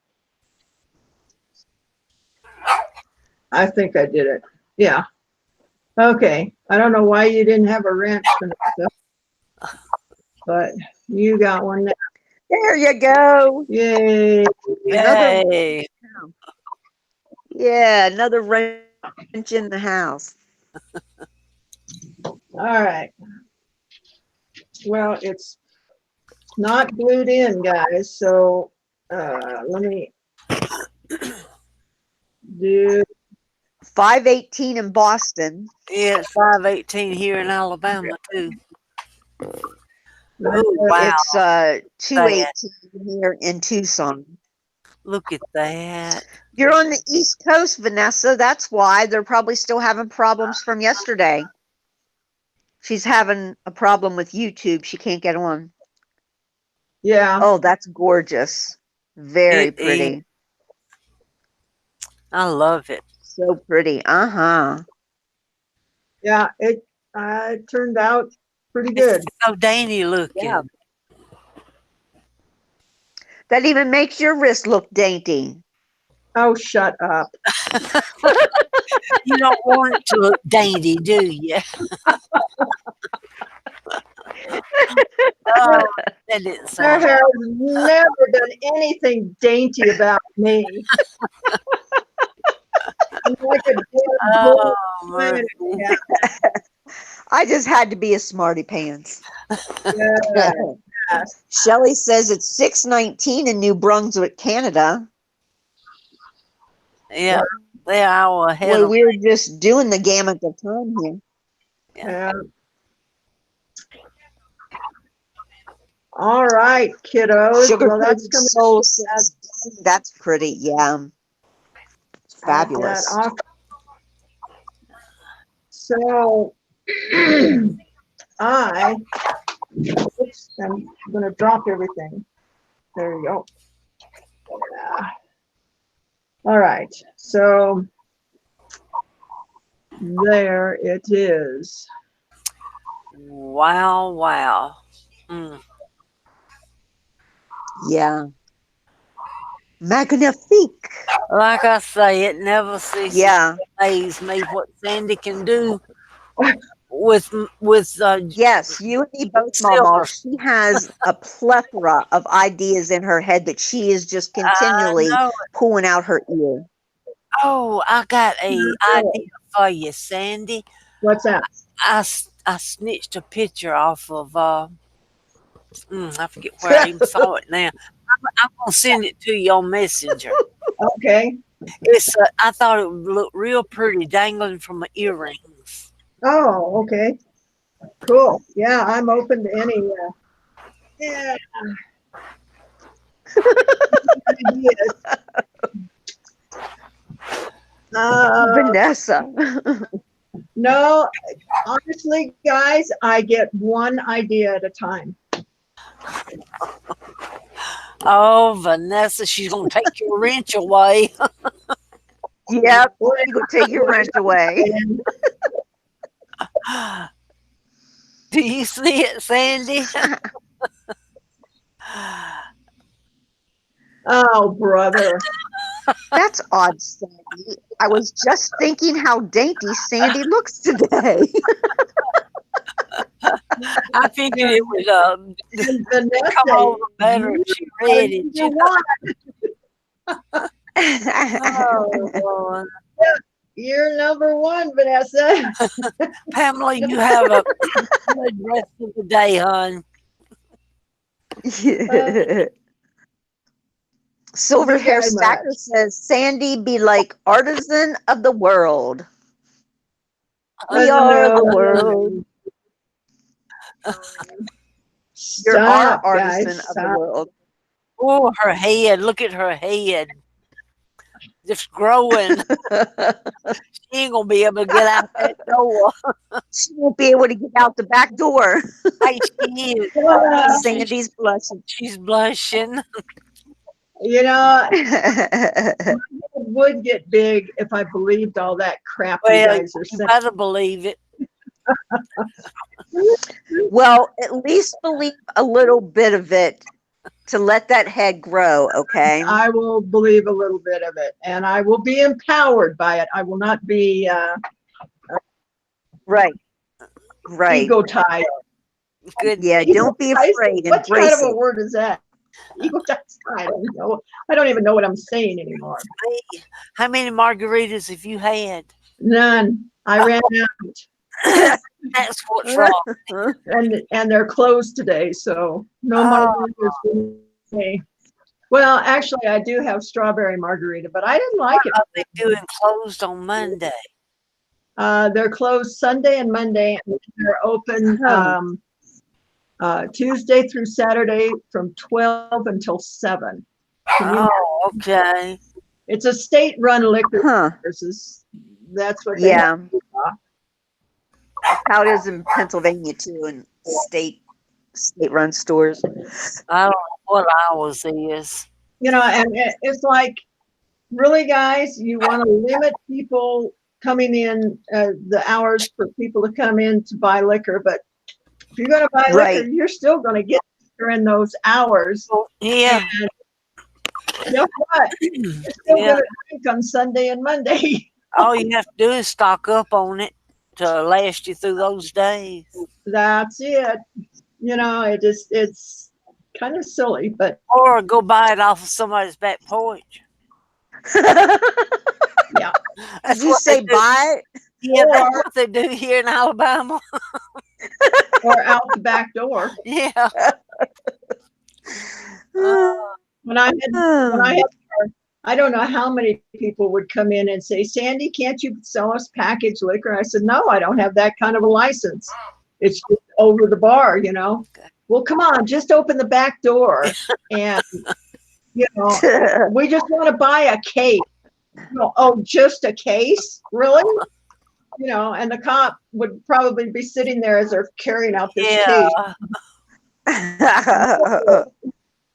I think I did it. Yeah. Okay. I don't know why you didn't have a wrench, Vanessa, but you got one now. There you go. Yay. Another, Hey, yeah, another wrench in the house. All right. Well, it's not glued in, guys. So let me do. 518 in Boston. yeah, it's 5:18 here in Alabama too. Oh wow, It's 218 here in Tucson. look at that. You're on the East Coast, Vanessa. That's why they're probably still having problems from yesterday. She's having a problem with YouTube. She can't get on. Yeah. Oh, that's gorgeous. Very It is. pretty. I love it. So pretty. Uh-huh. Yeah. It turned out pretty It's good. so dainty Yeah. looking. That even makes your wrist look dainty. Oh, shut up. You don't want it to look dainty, do you? Oh, that didn't There sound. has never been anything dainty about me. I'm like a damn Oh, bull planet. mercy. Yeah. I just had to be a smarty pants. Yes. Shelley says it's 6:19 in New Brunswick, Canada. Yeah, they're an hour ahead Boy, of we're just doing the gamut of time here. Yeah. All right, kiddos. Sugar Well, that's Coated coming Soul says that's pretty. Yeah. It's that fabulous. off. So I oops, I'm gonna drop everything. There you go. Yeah. All right. So there it is. Wow, wow. Mm. Yeah. Magnifique. Like I say, it never ceases Yeah. to amaze me what Sandy can do with Yes, you and me both, Mama. silver. She has a plethora of ideas in her head that she is just I continually know. pulling out her ear. Oh, I got a idea for you, Sandy. What's that? I snitched a picture off of I forget where I even saw it now. I'm gonna send it to you on Messenger. Okay. It's I thought it would look real pretty dangling from my earrings. Oh, okay. Cool. Yeah, I'm open to any yeah, ideas. Vanessa. No, honestly, guys, I get one idea at a time. Oh, Vanessa, she's gonna take your wrench away. Yep, you go take your wrench away. And, Do you see it, Sandy? oh, brother. That's odd, Sandy. I was just thinking how dainty Sandy looks today. I figured it would And Vanessa, come over better if she read it. you want, Oh, Lord. you're number one, Vanessa. Pamela, you have a good rest of the day, hon. Silver You Hair guys Stacker much. says, Sandy be like artisan of the world. We Oh, are the no. world. You're our Stop, artisan guys. of the Stop. world. Oh, her head. Look at her head. Just growing. She ain't gonna be able to get out that door. She won't be able to get out the back door. Hey, she is. Sandy's blushing. She's blushing. You know, it would get big if I believed all that crap you Well, guys are you saying. better believe it. Well, at least believe a little bit of it to let that head grow, okay? I will believe a little bit of it, and I will be empowered by it. I will not be Right. Right. ego-tied. Good. Yeah, don't be afraid. What kind Embrace of a it. word is that? Ego-tied. I don't know. I don't even know what I'm saying anymore. How many margaritas have you had? None. I ran out, That's what's wrong. and they're closed today, so no Oh. margaritas for me. Well, actually, I do have strawberry margarita, but I didn't like it. Are they doing closed on Monday? They're closed Sunday and Monday, and they're open Tuesday through Saturday from 12 until 7. Oh, okay. It's a state-run liquor. Huh. That's what they Yeah. have. how it is in Pennsylvania too, in state-run stores. I don't know what ours is. And it's like, really, guys, you want to limit people coming in, the hours for people to come in to buy liquor, but if you're going to buy liquor, Right. you're still going to get during those hours. Yeah, And guess what? You're still yeah. going to drink on Sunday and Monday. All you have to do is stock up on it to last you through those days. That's it. It's kind of silly, but Or go buy it off of somebody's back porch. yeah. That's Did you what they say do. buy it? Yeah, that's Or what they do here in Alabama. or out the back door. Yeah. Uh, When I had, I don't know how many people would come in and say, Sandy, can't you sell us packaged liquor? I said, no, I don't have that kind of a license. It's just over the bar. Well, come on, just open the back door. And, we just want to buy a case. Oh, just a case? Really? And the cop would probably be sitting there as they're carrying out this yeah. case.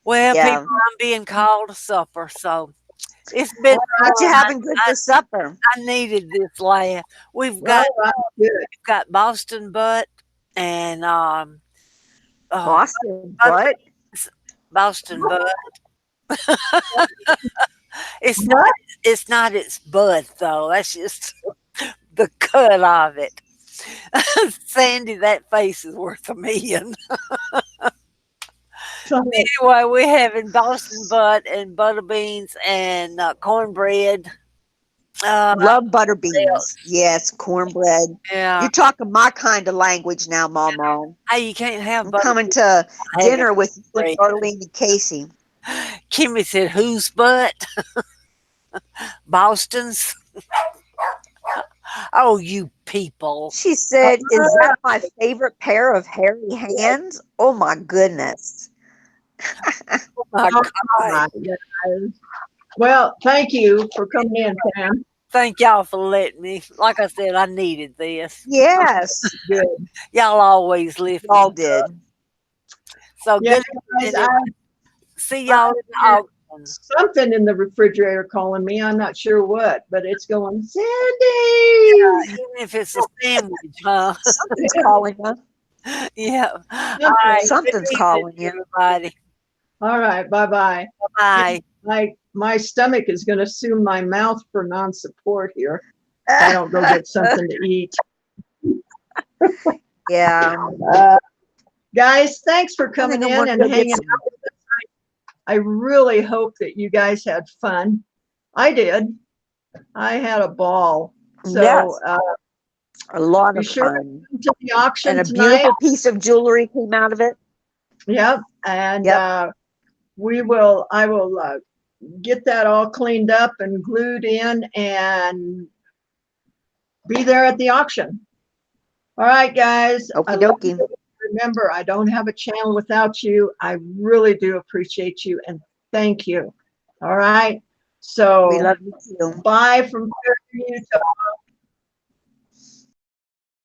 Well, Yeah. people, I'm being called to supper, so it's been What you fun. having good for supper? I needed this laugh. We've Well, good. got Boston butt and Boston, butter- what? Boston butt. It's What? not. It's not its bud though. That's just the cut of it. Sandy, that face is worth $1,000,000. So, Anyway, we're having Boston butt and butter beans and cornbread. Love butter beans. Yes, cornbread. Yeah. You're talking my kind of language now, Mama. Hey, you can't have I'm butter coming beans. to Have dinner it with cornbread. Darlene and Casey. Kimmy said, "Whose butt? Boston's." Oh, you people! She said, "Is that my favorite pair of hairy hands?" Oh my goodness. Oh my God! my goodness. Well, thank you for coming in, Pam. Thank y'all for letting me. Like I said, I needed this. Yes, Good. Y'all always lift me. all did. So Yeah, good. guys, See y'all in the auction. something in the refrigerator calling me. I'm not sure what, but it's going, Sandy. Even if it's a sandwich, huh? Something's calling you. Yeah. All right. Something's Good calling evening, you. everybody. All right, bye-bye. Bye. My stomach is going to sue my mouth for non-support here. I don't go get something to eat. Yeah. Guys, thanks for I coming think I'm in gonna and go get hanging some. out with us. I really hope that you guys had fun. I did. I had a ball. So Yes, a lot be of sure to fun. come to the auction And a tonight. beautiful piece of jewelry came out of it. Yep. And Yep. I will get that all cleaned up and glued in and be there at the auction. All right, guys. I Okie love dokie. you. Remember, I don't have a channel without you. I really do appreciate you and thank you. All right. We So love you too. bye from Fairview to